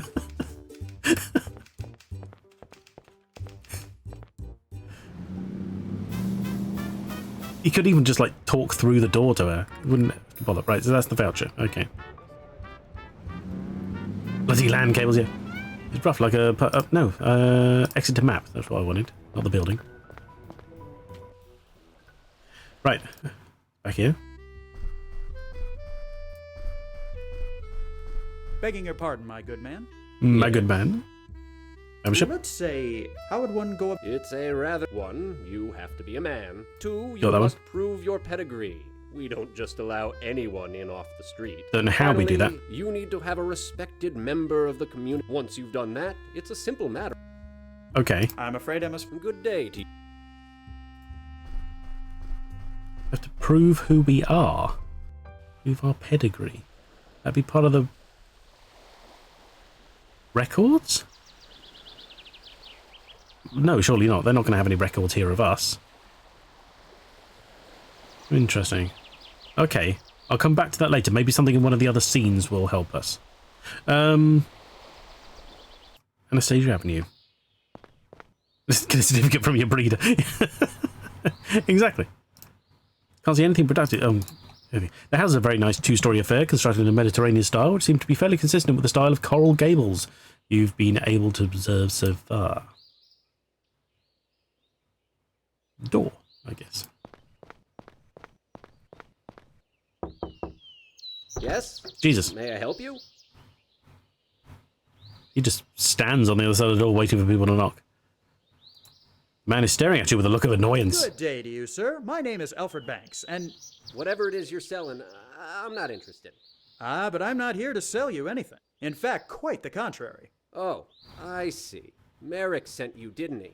He could even just like talk through the door to her. Wouldn't bother. Right, so that's the voucher. Okay. Bloody LAN cables, yeah. It's rough, like a exit to map. That's what I wanted, not the building. Right, back here. Begging your pardon, my good man. My good man. Membership. Let's say, how would one go up? It's a rather... 1, you have to be a man. 2, you Got that must prove your pedigree. We don't just allow anyone in off the street. Don't know how we do that. You need to have a respected member of the community. Once you've done that, it's a simple matter. Okay. I'm afraid I must... Good day to you. We have to prove who we are. Prove our pedigree. That'd be part of the records? No, surely not. They're not going to have any records here of us. Interesting. Okay, I'll come back to that later. Maybe something in one of the other scenes will help us. Anastasia Avenue. Get a certificate from your breeder. Exactly. Can't see anything productive. Okay. The house is a very nice two-story affair constructed in a Mediterranean style, which seems to be fairly consistent with the style of Coral Gables you've been able to observe so far. Door, I guess. Yes? Jesus. May I help you? He just stands on the other side of the door waiting for people to knock. The man is staring at you with a look of annoyance. Good day to you, sir. My name is Alfred Banks, and... Whatever it is you're selling, I'm not interested. Ah, but I'm not here to sell you anything. In fact, quite the contrary. Oh, I see. Merrick sent you, didn't he?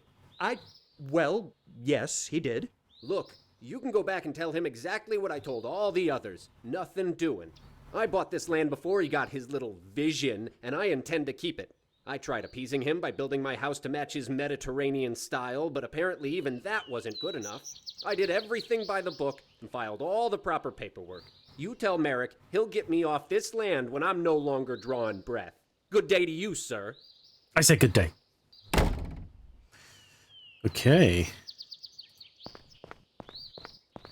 Well, yes, he did. Look, you can go back and tell him exactly what I told all the others. Nothing doing. I bought this land before he got his little vision, and I intend to keep it. I tried appeasing him by building my house to match his Mediterranean style, but apparently even that wasn't good enough. I did everything by the book and filed all the proper paperwork. You tell Merrick he'll get me off this land when I'm no longer drawing breath. Good day to you, sir. I said good day. Okay.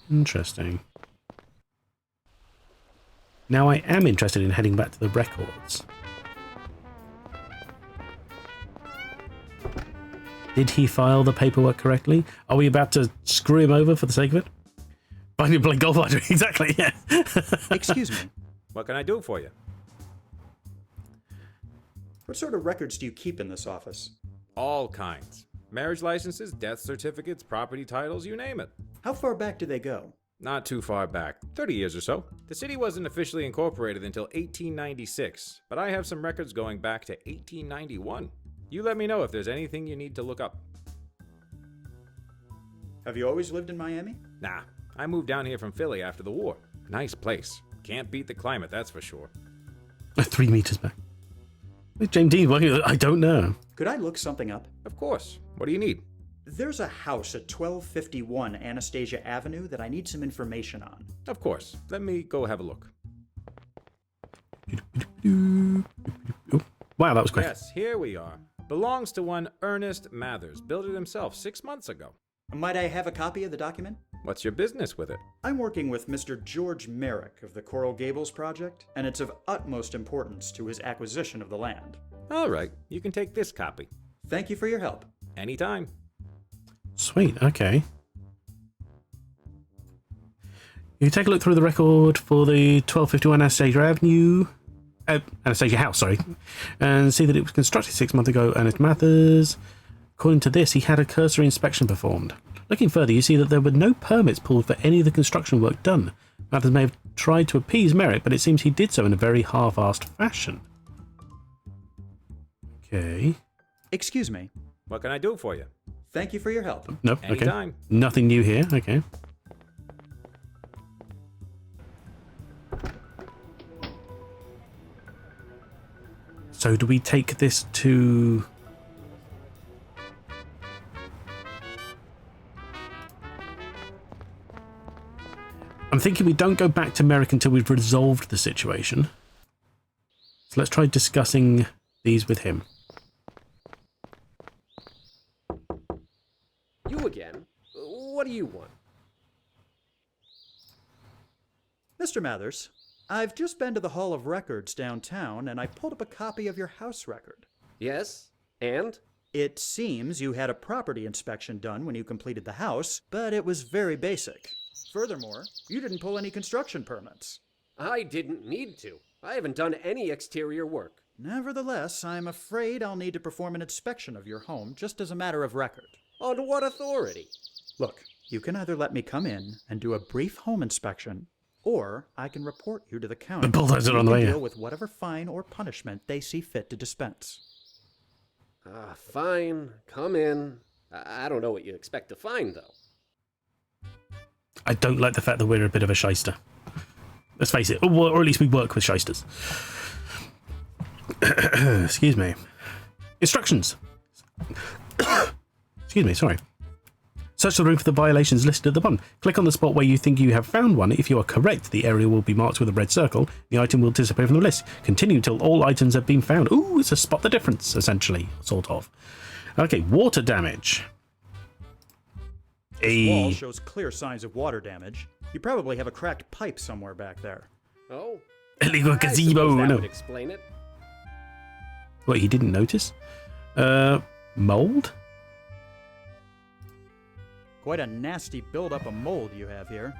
Interesting. Now I am interested in heading back to the records. Did he file the paperwork correctly? Are we about to screw him over for the sake of it? I need to play golf later. Exactly, yeah. Excuse me. What can I do for you? What sort of records do you keep in this office? All kinds. Marriage licenses, death certificates, property titles, you name it. How far back do they go? Not too far back, 30 years or so. The city wasn't officially incorporated until 1896, but I have some records going back to 1891. You let me know if there's anything you need to look up. Have you always lived in Miami? Nah, I moved down here from Philly after the war. Nice place. Can't beat the climate, that's for sure. 3 meters back. Where's James Dean? I don't know. Could I look something up? Of course. What do you need? There's a house at 1251 Anastasia Avenue that I need some information on. Of course. Let me go have a look. Oh, wow, that was quick. Yes, here we are. Belongs to one Ernest Mathers. Built it himself 6 months ago. Might I have a copy of the document? What's your business with it? I'm working with Mr. George Merrick of the Coral Gables project, and it's of utmost importance to his acquisition of the land. All right, you can take this copy. Thank you for your help. Anytime. Sweet, okay. You take a look through the record for the 1251 Anastasia Avenue, Anastasia House, sorry, and see that it was constructed 6 months ago. Ernest Mathers. According to this, he had a cursory inspection performed. Looking further, you see that there were no permits pulled for any of the construction work done. Mathers may have tried to appease Merrick, but it seems he did so in a very half-assed fashion. Okay. Excuse me. What can I do for you? Thank you for your help. Nope, okay. Anytime. Nothing new here, okay. So do we take this to... I'm thinking we don't go back to Merrick until we've resolved the situation. So let's try discussing these with him. You again? What do you want? Mr. Mathers, I've just been to the Hall of Records downtown, and I pulled up a copy of your house record. Yes? And? It seems you had a property inspection done when you completed the house, but it was very basic. Furthermore, you didn't pull any construction permits. I didn't need to. I haven't done any exterior work. Nevertheless, I'm afraid I'll need to perform an inspection of your home just as a matter of record. On what authority? Look, you can either let me come in and do a brief home inspection, or I can report you to the county. The bulldozer on the way. Deal with whatever fine or punishment they see fit to dispense. Fine. Come in. I don't know what you expect to find, though. I don't like the fact that we're a bit of a shyster. Let's face it, or at least we work with shysters. Excuse me. Instructions. Excuse me, sorry. Search the room for the violations listed at the bottom. Click on the spot where you think you have found one. If you are correct, the area will be marked with a red circle. The item will disappear from the list. Continue until all items have been found. Ooh, it's a spot the difference, essentially, sort of. Okay, water damage. This wall shows clear signs of water damage. You probably have a cracked pipe somewhere back there. Oh. Illegal gazebo. That No. would explain it. What, he didn't notice? Mold? Quite a nasty buildup of mold you have here.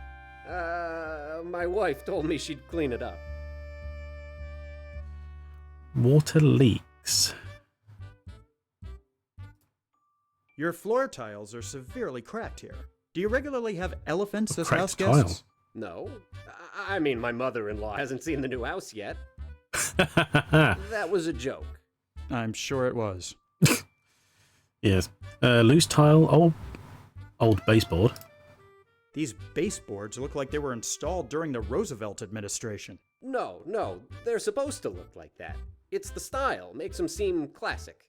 My wife told me she'd clean it up. Water leaks. Your floor tiles are severely cracked here. Do you regularly have elephants as house cracked guests? No. I mean, my mother-in-law hasn't seen the new house yet. That was a joke. I'm sure it was. Yes. Loose tile, old baseboard. These baseboards look like they were installed during the Roosevelt administration. No, they're supposed to look like that. It's the style, makes them seem classic.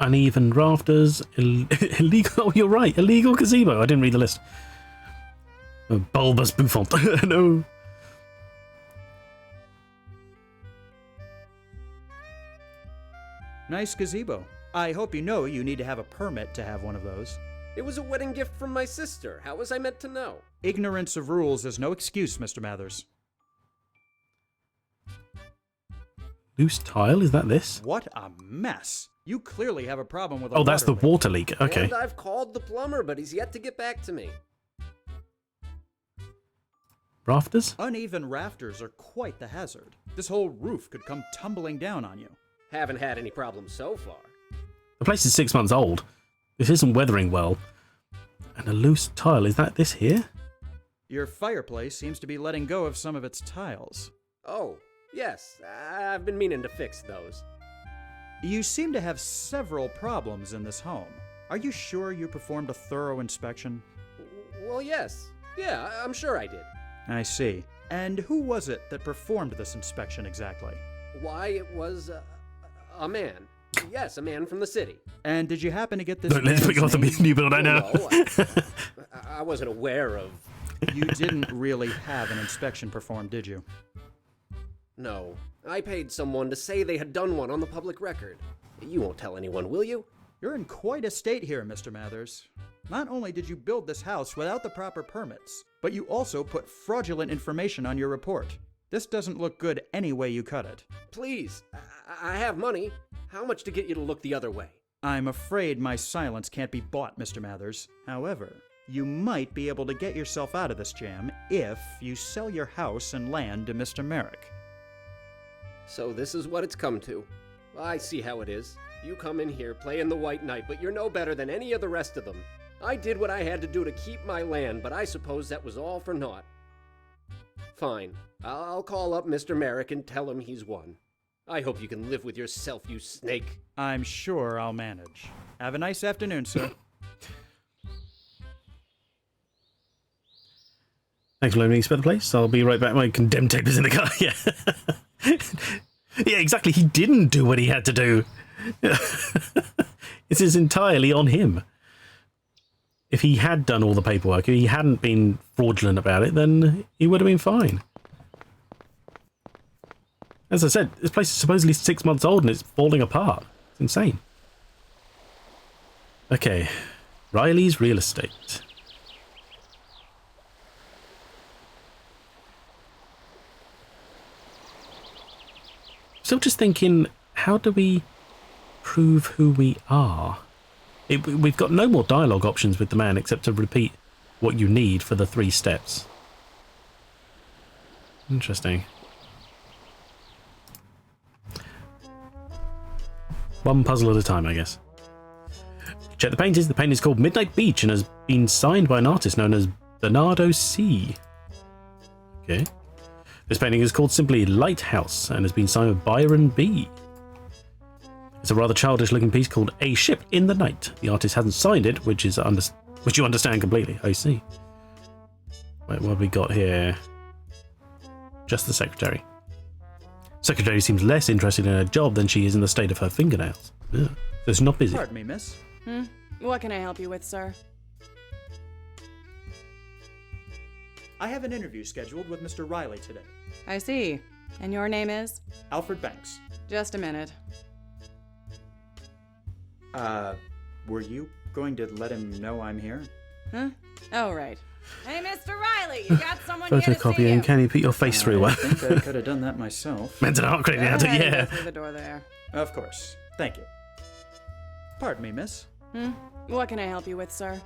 Uneven rafters, illegal. Oh, you're right. Illegal gazebo. I didn't read the list. Bulbous bouffant. No. Nice gazebo. I hope you know you need to have a permit to have one of those. It was a wedding gift from my sister. How was I meant to know? Ignorance of rules is no excuse, Mr. Mathers. Loose tile? Is that this? What a mess. You clearly have a problem with a Oh, that's the water leak. water leak. Okay. And I've called the plumber, but he's yet to get back to me. Rafters? Uneven rafters are quite the hazard. This whole roof could come tumbling down on you. Haven't had any problems so far. The place is 6 months old. This isn't weathering well. And a loose tile. Is that this here? Your fireplace seems to be letting go of some of its tiles. Oh, yes. I've been meaning to fix those. You seem to have several problems in this home. Are you sure you performed a thorough inspection? Well, yes. Yeah, I'm sure I did. I see. And who was it that performed this inspection exactly? Why, it was a man. Yes, a man from the city. And did you happen to get this? Don't let's pick off the new build I know. No, I wasn't aware of. You didn't really have an inspection performed, did you? No. I paid someone to say they had done one on the public record. You won't tell anyone, will you? You're in quite a state here, Mr. Mathers. Not only did you build this house without the proper permits, but you also put fraudulent information on your report. This doesn't look good any way you cut it. Please, I have money. How much to get you to look the other way? I'm afraid my silence can't be bought, Mr. Mathers. However, you might be able to get yourself out of this jam if you sell your house and land to Mr. Merrick. So this is what it's come to. I see how it is. You come in here playing the White Knight, but you're no better than any of the rest of them. I did what I had to do to keep my land, but I suppose that was all for naught. Fine. I'll call up Mr. Merrick and tell him he's won. I hope you can live with yourself, you snake. I'm sure I'll manage. Have a nice afternoon, sir. Thanks for letting me spare the place. I'll be right back. My condemned tape is in the car. Yeah. Yeah, exactly. He didn't do what he had to do. This is entirely on him. If he had done all the paperwork, if he hadn't been fraudulent about it, then he would have been fine. As I said, this place is supposedly 6 months old and it's falling apart. It's insane. Okay. Riley's Real Estate. Still just thinking, how do we prove who we are? We've got no more dialogue options with the man except to repeat what you need for the 3 steps. Interesting. One puzzle at a time, I guess. Check the paintings. The painting is called Midnight Beach and has been signed by an artist known as Bernardo C. Okay. This painting is called simply Lighthouse and has been signed by Byron B. It's a rather childish-looking piece called A Ship in the Night. The artist hasn't signed it, which you understand completely. I see. Wait, what have we got here? Just the secretary. Secretary seems less interested in her job than she is in the state of her fingernails. Yeah. So it's not busy. Pardon me, miss. What can I help you with, sir? I have an interview scheduled with Mr. Riley today. I see. And your name is? Alfred Banks. Just a minute. Were you going to let him know I'm here? Huh? Oh, right. Hey, Mr. Riley, you got someone here to see Photocopy you. and can you put your face through one? I think I could have done that myself. Meant an art credit, Go ahead, yeah. go through the door there. Of course. Thank you. Pardon me, miss. What can I help you with, sir?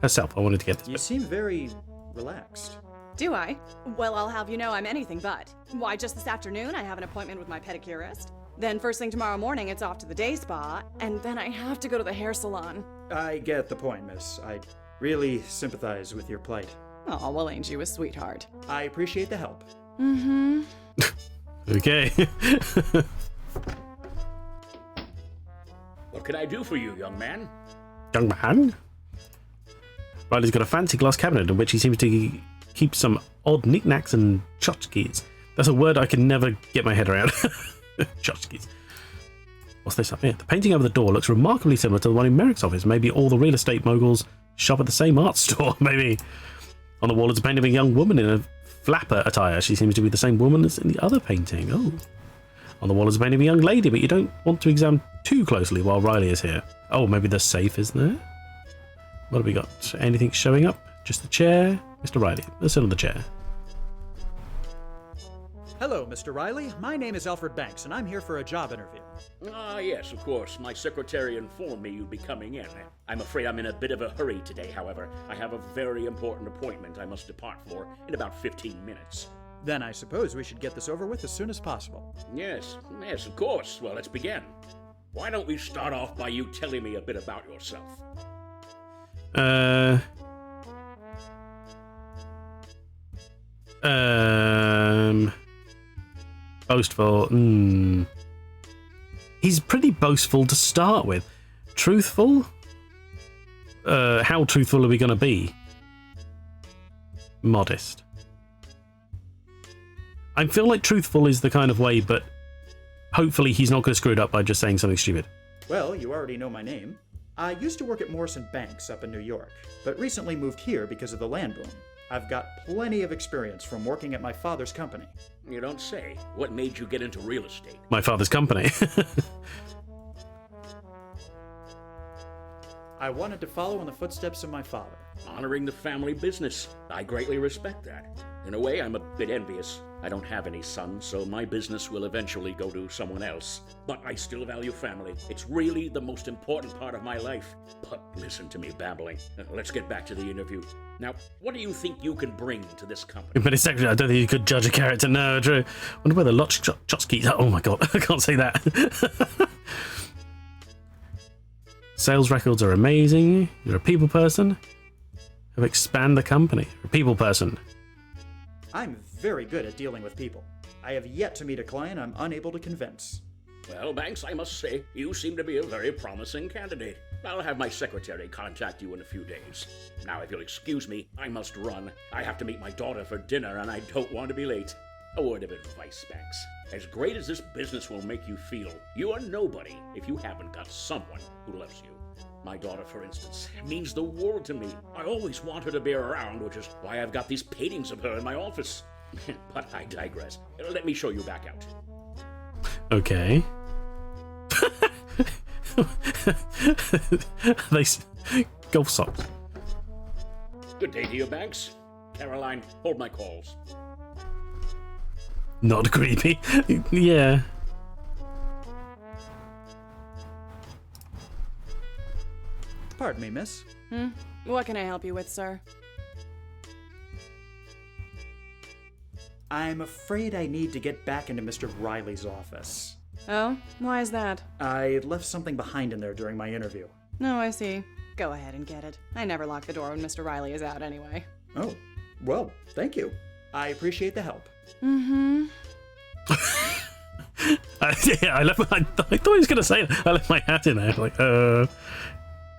Herself, I wanted to get this You bit. seem very relaxed. Do I? Well, I'll have you know I'm anything but. Why, just this afternoon I have an appointment with my pedicurist. Then first thing tomorrow morning it's off to the day spa, and then I have to go to the hair salon. I get the point, miss. I really sympathize with your plight. Oh, well, ain't you a sweetheart? I appreciate the help. Okay. What can I do for you, young man? Young man? Riley's got a fancy glass cabinet in which he seems to keep some odd knickknacks and tchotchkes. That's a word I can never get my head around. Tchotchkes. What's this up here? The painting over the door looks remarkably similar to the one in Merrick's office. Maybe all the real estate moguls shop at the same art store, maybe. On the wall is a painting of a young woman in a flapper attire. She seems to be the same woman as in the other painting. Oh. On the wall is a painting of a young lady, but you don't want to examine too closely while Riley is here. Oh, maybe the safe is there? What have we got? Anything showing up? Just the chair? Mr. Riley, let's sit on the chair. Hello, Mr. Riley. My name is Alfred Banks, and I'm here for a job interview. Ah, yes, of course. My secretary informed me you'd be coming in. I'm afraid I'm in a bit of a hurry today, however. I have a very important appointment I must depart for in about 15 minutes. Then I suppose we should get this over with as soon as possible. Yes, of course. Well, let's begin. Why don't we start off by you telling me a bit about yourself? Boastful. He's pretty boastful to start with. Truthful? How truthful are we going to be? Modest. I feel like truthful is the kind of way, but hopefully he's not going to screw it up by just saying something stupid. Well, you already know my name. I used to work at Morrison Banks up in New York, but recently moved here because of the land boom. I've got plenty of experience from working at my father's company. You don't say. What made you get into real estate? My father's company. I wanted to follow in the footsteps of my father. Honoring the family business. I greatly respect that. In a way, I'm a bit envious. I don't have any sons, so my business will eventually go to someone else. But I still value family. It's really the most important part of my life. But listen to me babbling. Let's get back to the interview. Now, what do you think you can bring to this company? But secretary, I don't think you could judge a character. No, Drew. Wonder where the Chotskis are. Oh my god, I can't say that. Sales records are amazing. You're a people person. Have expand the company. You're a people person. I'm very good at dealing with people. I have yet to meet a client I'm unable to convince. Well, Banks, I must say, you seem to be a very promising candidate. I'll have my secretary contact you in a few days. Now, if you'll excuse me, I must run. I have to meet my daughter for dinner, and I don't want to be late. A word of advice, Banks. As great as this business will make you feel, you are nobody if you haven't got someone who loves you. My daughter, for instance, means the world to me. I always want her to be around, which is why I've got these paintings of her in my office. But I digress. Let me show you back out. Okay. They golf socks. Good day to you, Banks. Caroline, hold my calls. Not creepy. Yeah. Pardon me, miss. What can I help you with, sir? I'm afraid I need to get back into Mr. Riley's office. Oh? Why is that? I left something behind in there during my interview. Oh, I see. Go ahead and get it. I never lock the door when Mr. Riley is out anyway. Oh, well, thank you. I appreciate the help. Mm-hmm. Yeah, I thought he was going to say it. I left my hat in there. Like,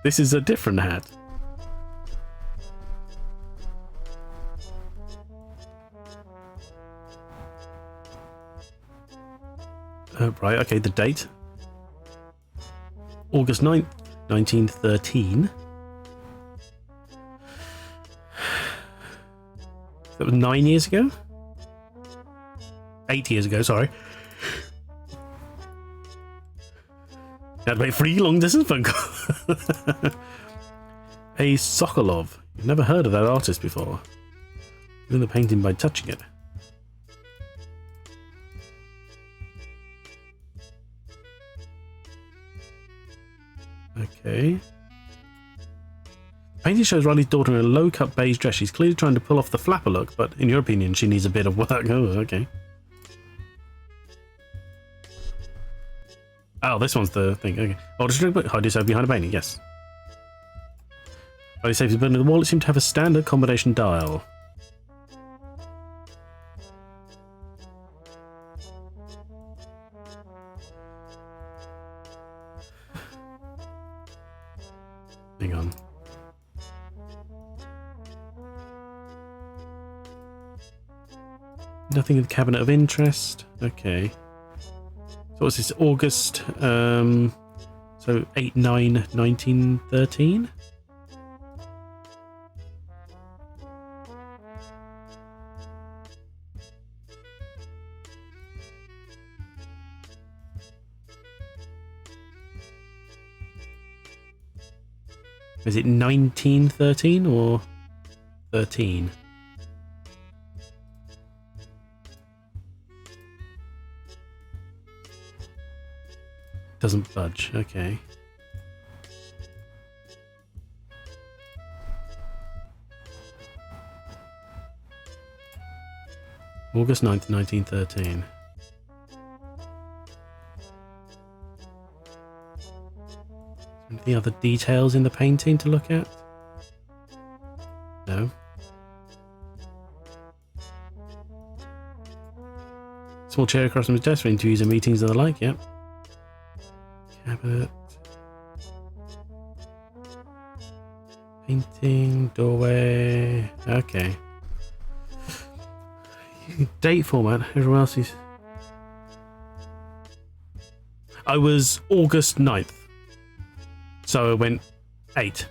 this is a different hat. Right, okay, the date. August 9th, 1913. That was 9 years ago? 8 years ago, sorry. Had to make 3 long-distance phone calls. A Sokolov. You've never heard of that artist before. Doing the painting by touching it. Okay. The painting shows Riley's daughter in a low-cut beige dress. She's clearly trying to pull off the flapper look, but in your opinion, she needs a bit of work. Oh, okay. Oh, this one's the thing. Okay. Oh, just hide yourself behind a painting. Yes. Riley saves the button of the wall. It seems to have a standard combination dial. Nothing in the cabinet of interest. Okay. So what's this? August. So 8/9/1913. Is it 1913 or 13? Doesn't budge, okay. August 9th, 1913. Any other details in the painting to look at? No. Small chair across from his desk for interviews and meetings and the like, yep. Cabinet. Painting, doorway. Okay. Date format, everyone else is. I was August 9th. So I went 8.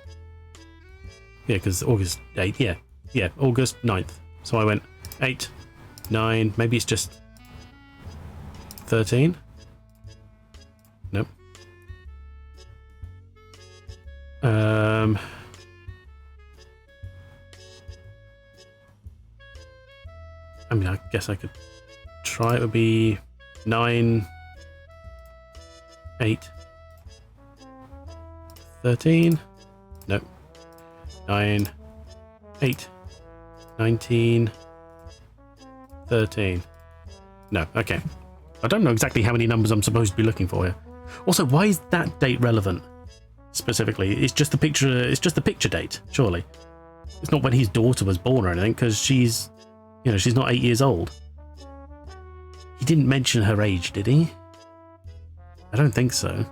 Yeah, because August 8, yeah. Yeah, August 9th. So I went 8, 9, maybe it's just 13? Nope. I mean, I guess I could try. It would be 9, 8, 13. Nope. 9, 8, 19, 13. No, okay. I don't know exactly how many numbers I'm supposed to be looking for here. Also, why is that date relevant? Specifically, it's just the picture. It's just the picture date, surely. It's not when his daughter was born or anything, because she's, you know, she's not 8 years old. He didn't mention her age, did he? I don't think so.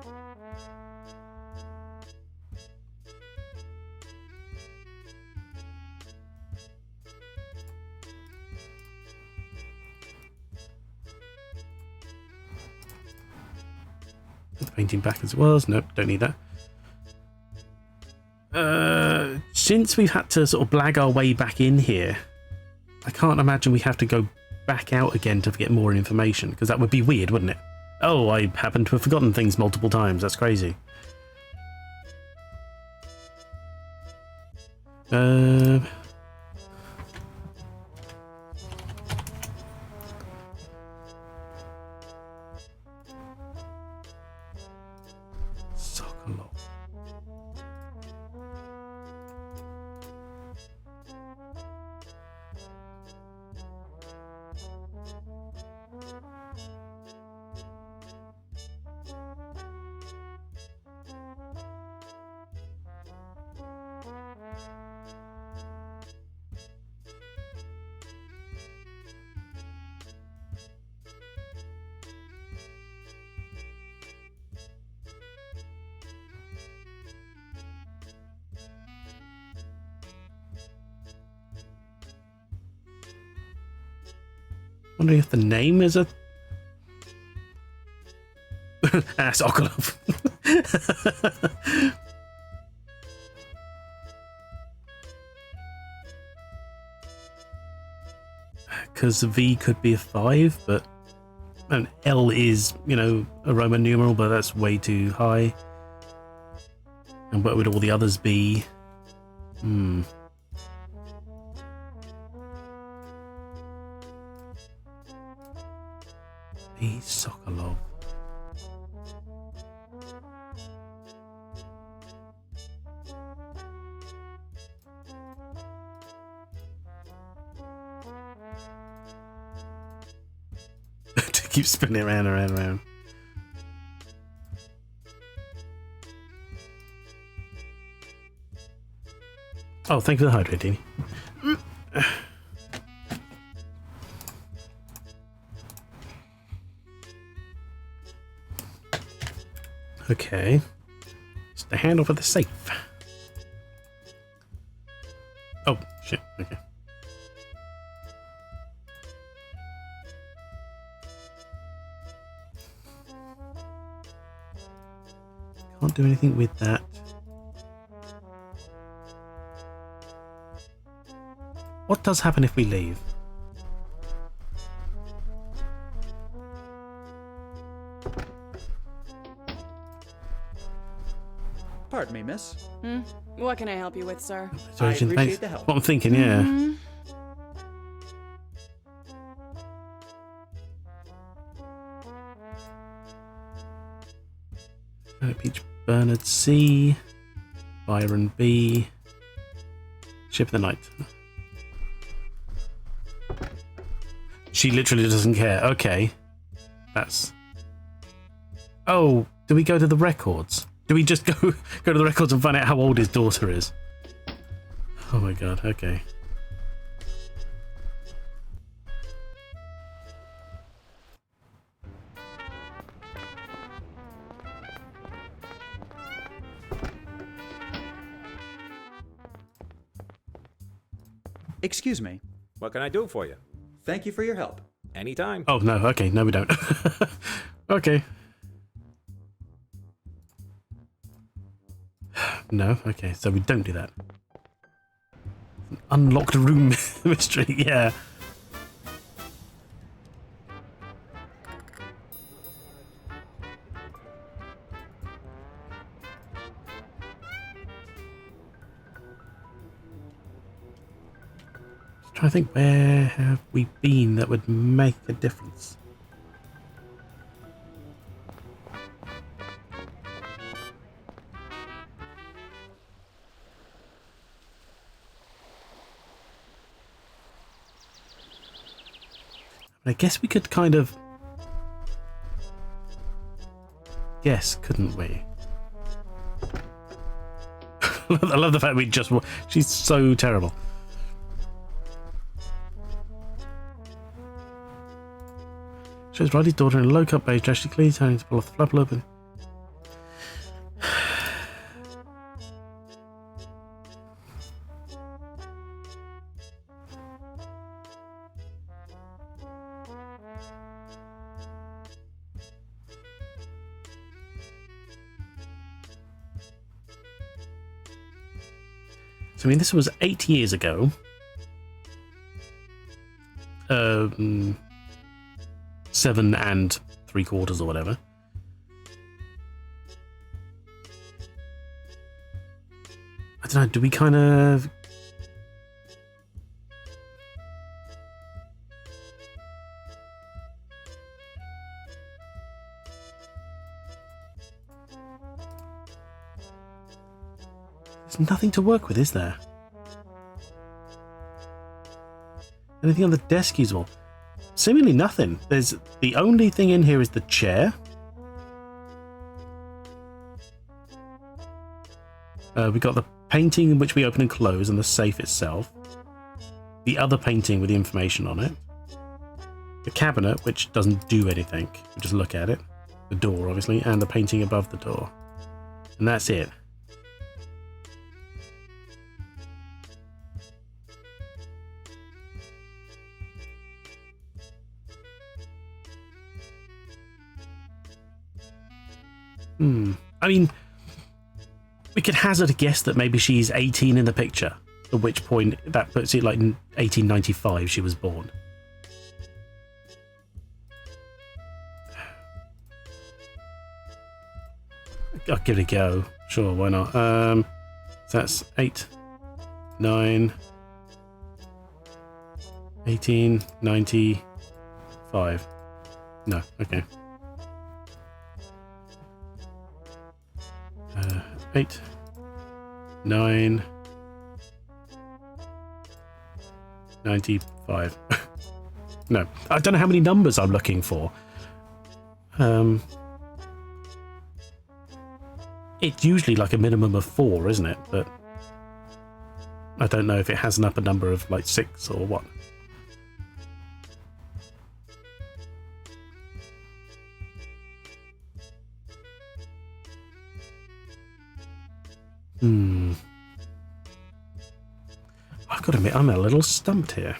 Put the painting back as it was. Nope, don't need that. Since we've had to sort of blag our way back in here, I can't imagine we have to go back out again to get more information, because that would be weird, wouldn't it? Oh, I happen to have forgotten things multiple times. That's crazy. Sokolov. Wondering if the name is a Sokolov. Because V could be a 5, but and L is, you know, a Roman numeral, but that's way too high. And what would all the others be? Sokolov. To keep spinning around. Oh, thank you for the hydrate, Dini. Okay. It's the handle for the safe. Oh, shit. Okay. Can't do anything with that. What does happen if we leave? Pardon me, miss. What can I help you with, sir? So I appreciate the help. What I'm thinking, yeah. Beach, Bernard C, Byron B, Ship of the Night. She literally doesn't care. Okay, that's. Oh, do we go to the records? Do we just go to the records and find out how old his daughter is? Oh my god. Okay. Excuse me. What can I do for you? Thank you for your help. Anytime. Oh no. Okay. No, we don't. Okay. No. Okay. So we don't do that. An unlocked room mystery. Yeah. Trying to think, where have we been that would make a difference? I guess we could kind of guess, couldn't we? I love the fact we just... She's so terrible. Shows Riley's daughter in a low-cut beige dress. She clearly turning to pull off the flap open. So, I mean, this was 8 years ago. 7 3/4 or whatever. I don't know, do we kind of... There's nothing to work with, is there? Anything on the desk usable? Seemingly nothing. There's the only thing in here is the chair. We got the painting which we open and close and the safe itself. The other painting with the information on it. The cabinet which doesn't do anything. We just look at it. The door obviously, and the painting above the door. And that's it. I mean, we could hazard a guess that maybe she's 18 in the picture, at which point that puts it like in 1895 she was born. I'll give it a go. Sure, why not? So that's 8, 9, 1895. No, okay. 8, 9, 95. No, I don't know how many numbers I'm looking for. It's usually like a minimum of 4, isn't it? But I don't know if it has an upper number of like 6 or what. I've got to admit, I'm a little stumped here.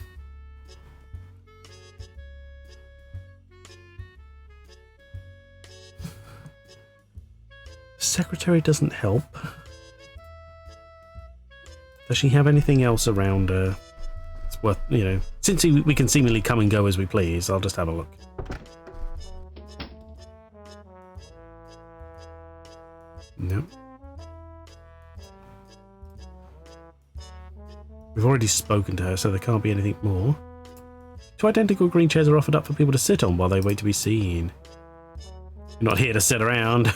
secretary doesn't help. Does she have anything else around her? It's worth, since we can seemingly come and go as we please, I'll just have a look. No. We've already spoken to her, so there can't be anything more. 2 identical green chairs are offered up for people to sit on while they wait to be seen. You're not here to sit around.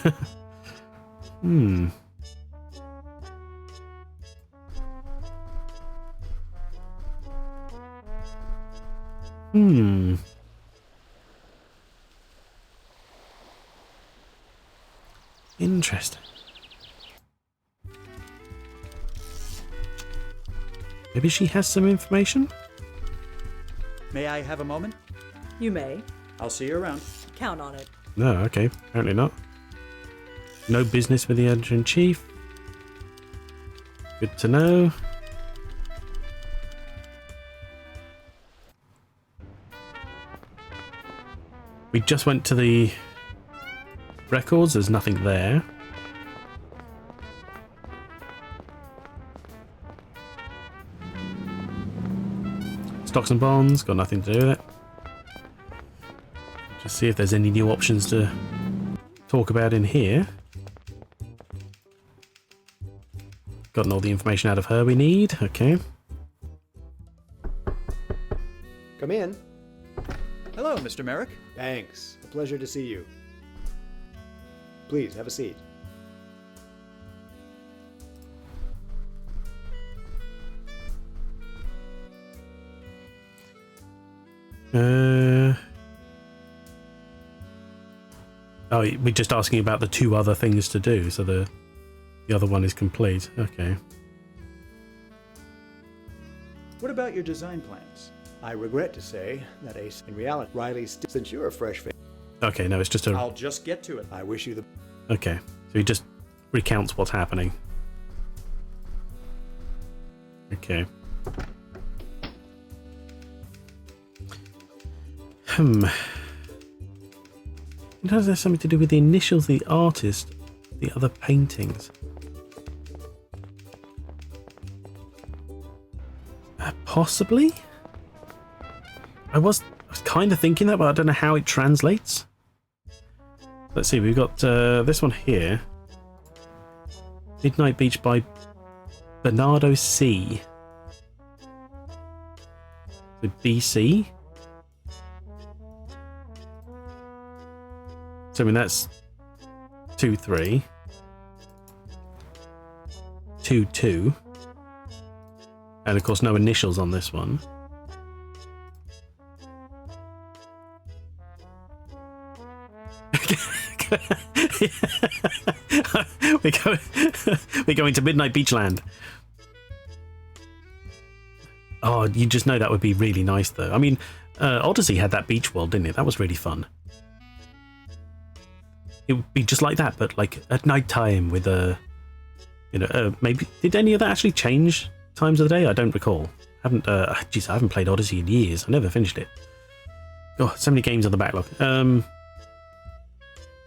Interesting. Maybe she has some information? May I have a moment? You may. I'll see you around. Count on it. No, okay. Apparently not. No business with the editor-in-chief. Good to know. We just went to the records. There's nothing there. Stocks and bonds, got nothing to do with it. Just see if there's any new options to talk about in here. Gotten all the information out of her we need. Okay. Come in. Hello, Mr. Merrick. Thanks. A pleasure to see you. Please, have a seat. Oh, we're just asking about the 2 other things to do, so the other one is complete. Okay. What about your design plans? I regret to say that in reality, Riley's since you're a fresh face. Okay, no, it's just a... I'll just get to it. I wish you the... Okay, so he just recounts what's happening. Okay. Does that have something to do with the initials of the artist, the other paintings? Possibly? I was kind of thinking that, but I don't know how it translates. Let's see, we've got this one here. Midnight Beach by Bernardo C. The BC? So I mean that's 2-3. 2-2. And of course no initials on this one. We're going to Midnight Beachland. Oh, you just know that would be really nice though. I mean, Odyssey had that beach world, didn't it? That was really fun. It would be just like that, but like at night time with maybe did any of that actually change times of the day? I don't recall. I haven't played Odyssey in years. I never finished it. Oh, so many games on the backlog. So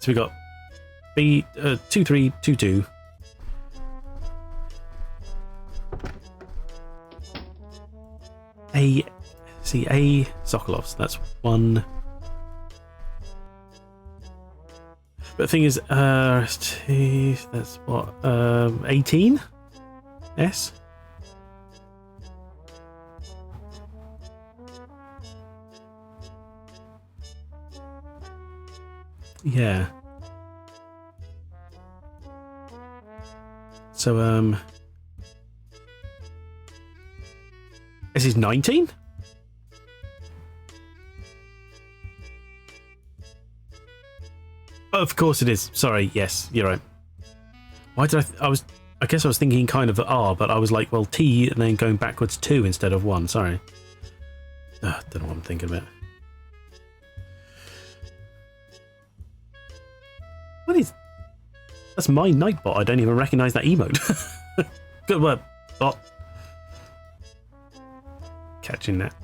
we got B 2-3 2-2. A Sokolovs. That's 1. But the thing is, that's what 18. S. Yeah. So this is 19? Of course it is. Sorry, yes, you're right. Why did I guess I was thinking kind of R, but I was like, well, T and then going backwards 2 instead of 1, sorry. Don't know what I'm thinking about. What is... That's my Nightbot. I don't even recognise that emote. Good work, bot. Catching that.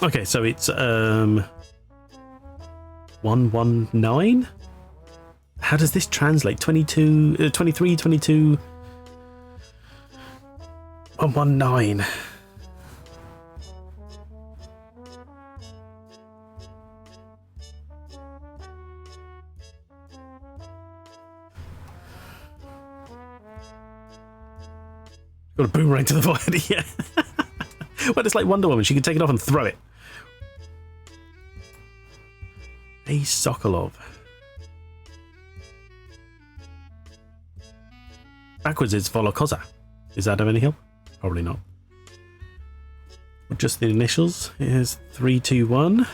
Okay, so it's 119? How does this translate? 23, 22... 119. Got a boomerang to the void, yeah. Well, it's like Wonder Woman. She can take it off and throw it. A Sokolov. Backwards is Volokoza. Is that of any help? Probably not. Just the initials. Here's 321.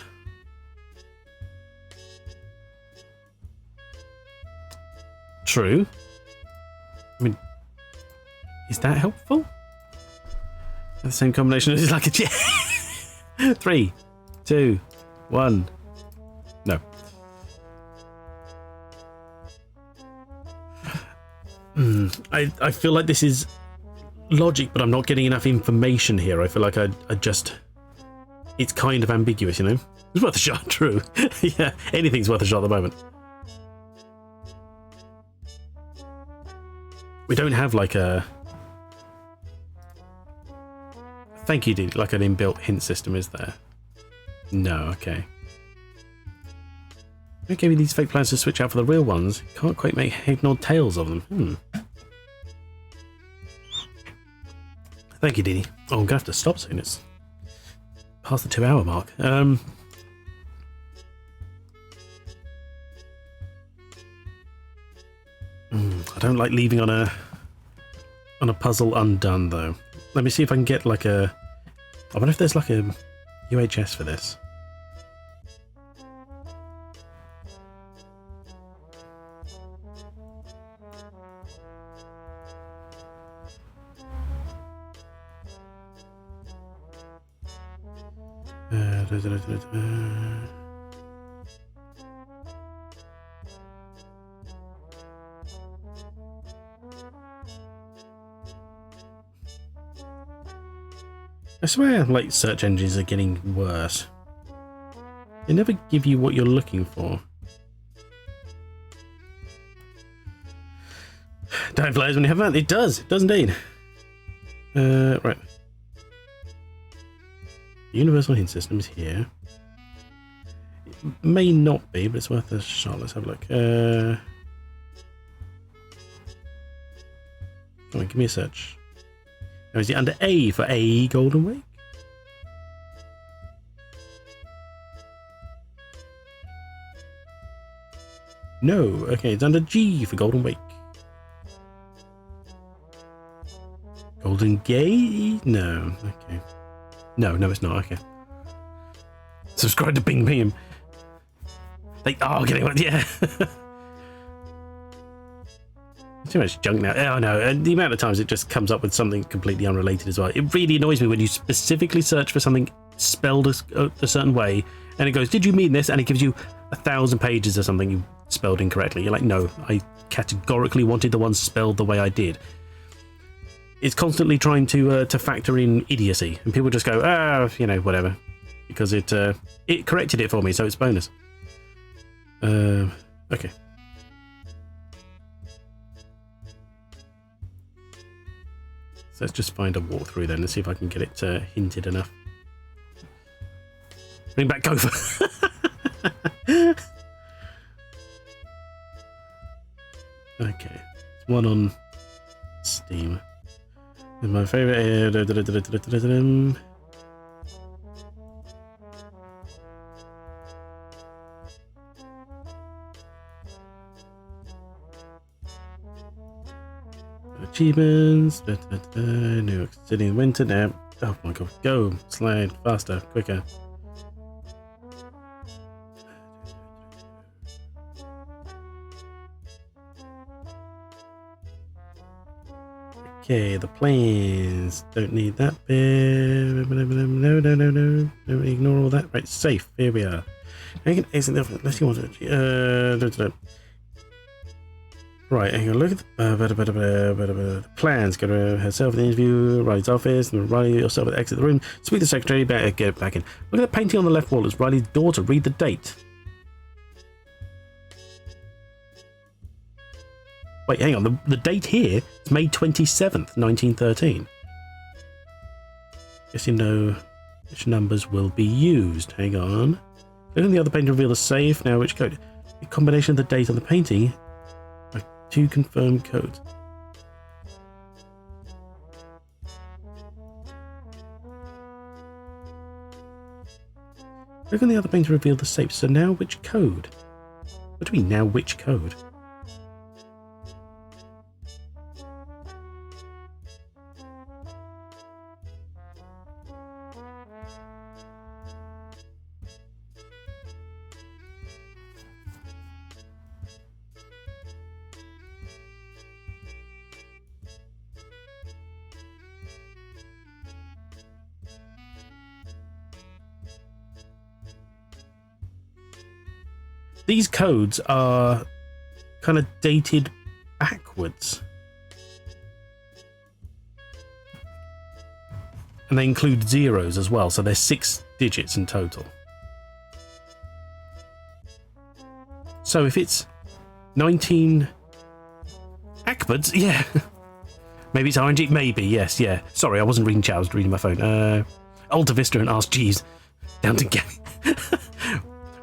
True. I mean, is that helpful? The same combination is like a 3, 2, 1. No. I feel like this is logic, but I'm not getting enough information here. I feel like I just... It's kind of ambiguous, you know? It's worth a shot, true. Yeah, anything's worth a shot at the moment. We don't have like a... Thank you, dude. Like an inbuilt hint system, is there? No, okay. Who gave me these fake plans to switch out for the real ones? Can't quite make head nod tails of them. Thank you, Dini. Oh, I'm gonna have to stop soon. It's past the 2-hour mark. I don't like leaving on a puzzle undone, though. Let me see if I can get like a... I wonder if there's like a UHS for this. I swear, like, search engines are getting worse. They never give you what you're looking for. Time flies when you have fun. It does. It does indeed. Right. The universal hint system is here. It may not be, but it's worth a shot. Let's have a look. Come on, give me a search. Now, is it under A for A Golden Wake? No. Okay, it's under G for Golden Wake. Golden Gate? No. Okay. No, it's not. Okay. Subscribe to Bing Bing. They are getting one. Yeah. Too much junk now. Oh no, and the amount of times it just comes up with something completely unrelated as well. It really annoys me when you specifically search for something spelled a certain way and it goes, did you mean this? And it gives you 1,000 pages of something you spelled incorrectly. You're like, no, I categorically wanted the one spelled the way I did. It's constantly trying to factor in idiocy, and people just go, you know, whatever, because it corrected it for me, so it's bonus. Okay. So let's just find a walkthrough then and see if I can get it hinted enough. Bring back Gopher. Okay, it's one on Steam. And my favorite. Achievements. New York City in winter now. Oh my god, go! Slide faster, quicker. Okay, the plans. Don't need that bit. No. Don't ignore all that. Right, safe. Here we are. Let's see what right, hang on, look at the plans. Go to herself in the interview, Riley's office, and Riley yourself at the exit of the room. Speak to the secretary, get it back in. Look at the painting on the left wall. It's Riley's daughter. Read the date. Wait, hang on. The date here is May 27th, 1913. Guess you know which numbers will be used. Hang on. Clicking the other painting to reveal the safe. Now, which code? The combination of the date on the painting are 2 confirmed codes. Click on the other painting to reveal the safe. So now, which code? What do you mean, now which code? These codes are kind of dated backwards. And they include zeros as well, so there's 6 digits in total. So if it's 19 Akbards, yeah. Maybe it's RNG, maybe, yes, yeah. Sorry, I wasn't reading chat, I was reading my phone. Alta Vista and Ask Jeeves. Down to Gary.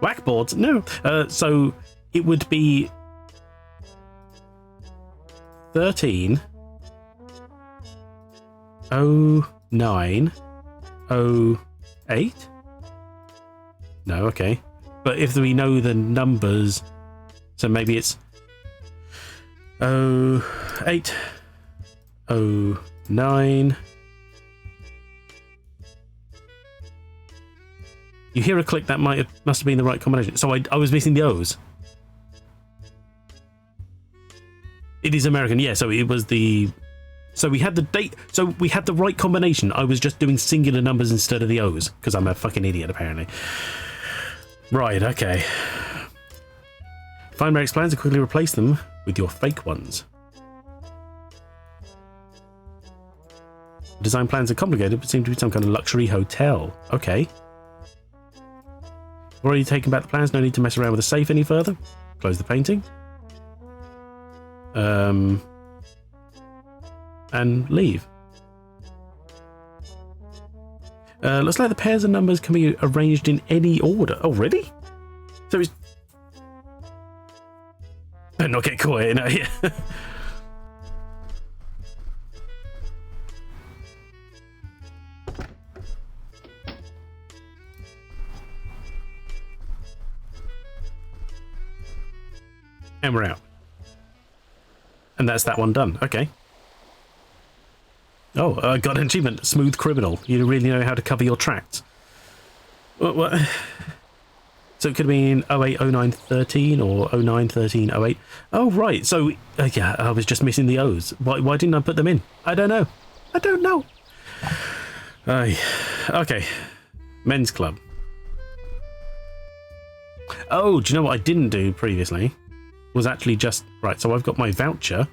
Whackboards? No. So it would be 13 09 08. No, okay. But if we know the numbers, so maybe it's 08 09. You hear a click, that must have been the right combination. So I was missing the O's. It is American, yeah. So it was the. So we had the date. So we had the right combination. I was just doing singular numbers instead of the O's because I'm a fucking idiot, apparently. Right. Okay. Find Merrick's plans and quickly replace them with your fake ones. Design plans are complicated, but seem to be some kind of luxury hotel. Okay. Already taken back the plans, no need to mess around with the safe any further. Close the painting. And leave. Looks like the pairs of numbers can be arranged in any order. Oh, really? So it's... Better not get caught, you know. Yeah. And we're out. And that's that one done. Okay. Oh, I got an achievement. Smooth criminal. You really know how to cover your tracks. What? So it could have been 08, 09, 13 or 09, 13, 08. Oh, right. So, yeah, I was just missing the O's. Why didn't I put them in? I don't know. I don't know. Okay. Men's club. Oh, do you know what I didn't do previously? Was actually just... Right, so I've got my voucher.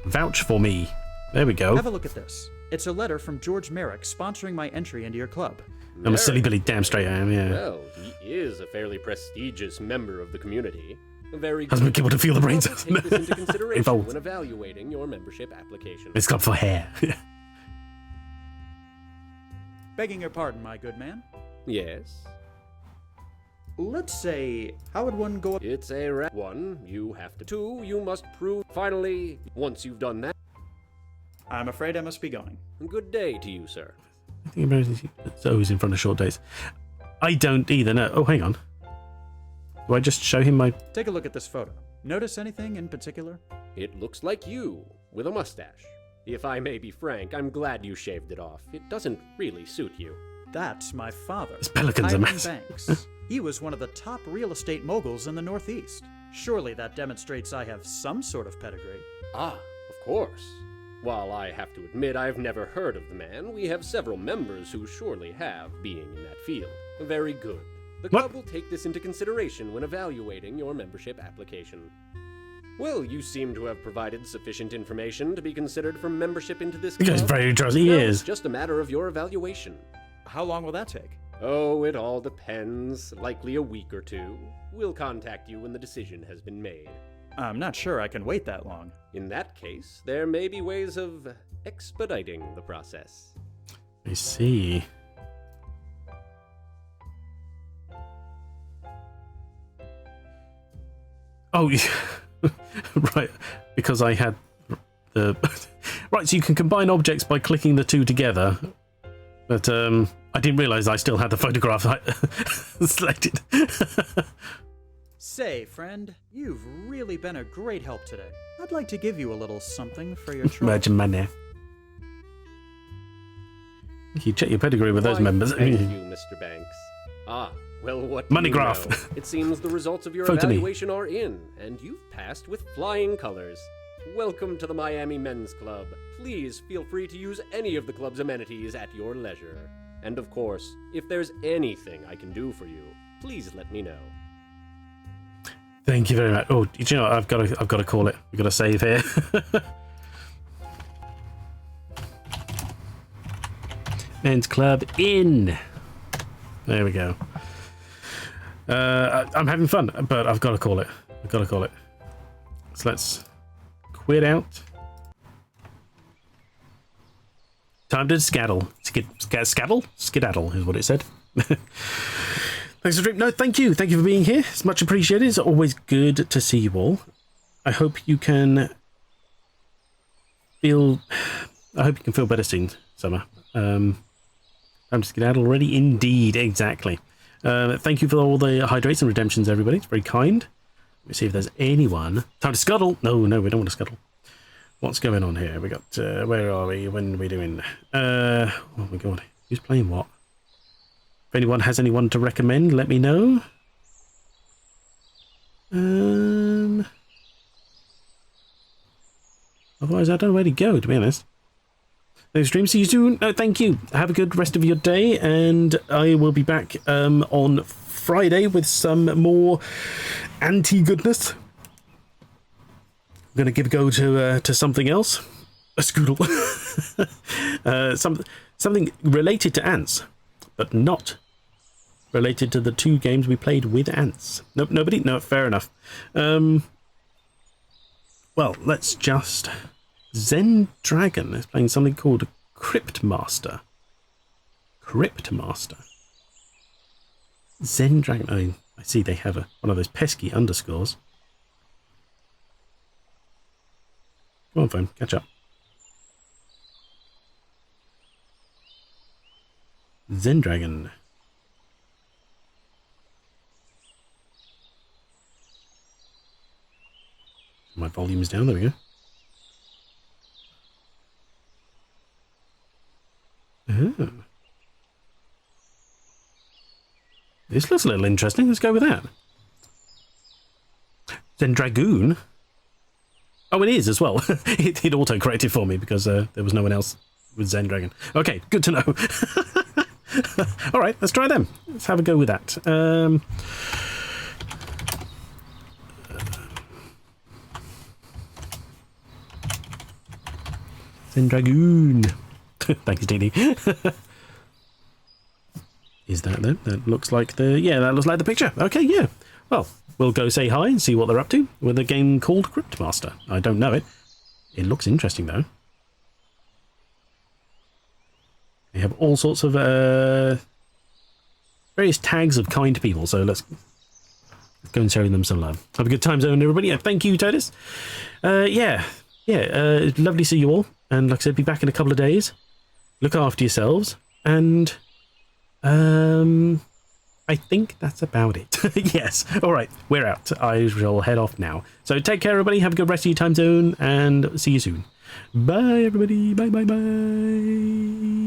Vouch for me. There we go. Have a look at this. It's a letter from George Merrick sponsoring my entry into your club. I'm a silly Billy, damn straight I am, yeah. Well, he is a fairly prestigious member of the community. Very good. Hasn't been able to feel the brains. Take this into consideration when evaluating your membership application. It's club for hair. Begging your pardon, my good man. Yes? Let's say, how would one go... It's a one, you have to. 2, you must prove. Finally, once you've done that... I'm afraid I must be going. Good day to you, sir. I think it's always in front of short dates. I don't either, no. Oh, hang on. Do I just show him my... Take a look at this photo. Notice anything in particular? It looks like you, with a mustache. If I may be frank, I'm glad you shaved it off. It doesn't really suit you. That's my father. His pelicans are massive. Banks. He was one of the top real estate moguls in the Northeast. Surely that demonstrates I have some sort of pedigree. Ah, of course. While I have to admit I've never heard of the man, we have several members who surely have, being in that field. Very good. The club will take this into consideration when evaluating your membership application. Well, you seem to have provided sufficient information to be considered for membership into this club. He guy's very drowsy, Well, he is. It's just a matter of your evaluation. How long will that take? Oh, it all depends. Likely a week or two. We'll contact you when the decision has been made. I'm not sure I can wait that long. In that case, there may be ways of expediting the process. I see. Oh, yeah. Right, because I had the... Right, so you can combine objects by clicking the two together, but I didn't realise I still had the photograph selected. Say, friend, you've really been a great help today. I'd like to give you a little something for your trouble. Imagine money. You check your pedigree with those members. Thank you, Mr. Banks. Ah, well, what do Money you graph. know? It seems the results of your Photo me. evaluation are in, and you've passed with flying colors. Welcome to the Miami Men's Club. Please feel free to use any of the club's amenities at your leisure. And of course, if there's anything I can do for you, please let me know. Thank you very much. Oh, do you know what? I've got to call it. We've got to save here. Men's Club in. There we go. I'm having fun, but I've got to call it. So let's quit out. Time to skedaddle. Skedaddle is what it said. Thanks for the trip. No, thank you. Thank you for being here. It's much appreciated. It's always good to see you all. I hope you can feel better soon, Summer. I'm just skedaddle already. Indeed, exactly. Thank you for all the hydrates and redemptions, everybody. It's very kind. Let me see if there's anyone. Time to scuttle. No, we don't want to scuttle. What's going on here? We got, where are we? When are we doing? Oh my god. Who's playing what? If anyone has anyone to recommend, let me know. Otherwise, I don't know where to go, to be honest. Thanks, stream. See you soon. No, thank you. Have a good rest of your day, and I will be back on Friday with some more anti-goodness. I'm going to give a go to something else. A scoodle. Something related to ants, but not related to the two games we played with ants. Nope, nobody? No, fair enough. Well, let's just... Zen Dragon is playing something called Cryptmaster. Zen Dragon. Oh, I see they have one of those pesky underscores. Come on, phone, catch up. Zen Dragon. My volume's down, there we go. Oh. This looks a little interesting. Let's go with that. Then Dragoon. Oh, it is as well. it auto-corrected for me because there was no one else with Zen Dragon. Okay, good to know. All right, let's try them. Let's have a go with that. Zen Dragoon. Thanks, Dini. Is that them? That looks like that looks like the picture. Okay, yeah. Well, we'll go say hi and see what they're up to with a game called Cryptmaster. I don't know it. It looks interesting, though. They have all sorts of various tags of kind people, so let's go and show them some love. Have a good time zone, everybody. Thank you, Totis. It's lovely to see you all. And like I said, be back in a couple of days. Look after yourselves, and I think that's about it. Yes. All right, we're out. I shall head off now. So take care, everybody. Have a good rest of your time zone, and see you soon. Bye, everybody. Bye, bye, bye.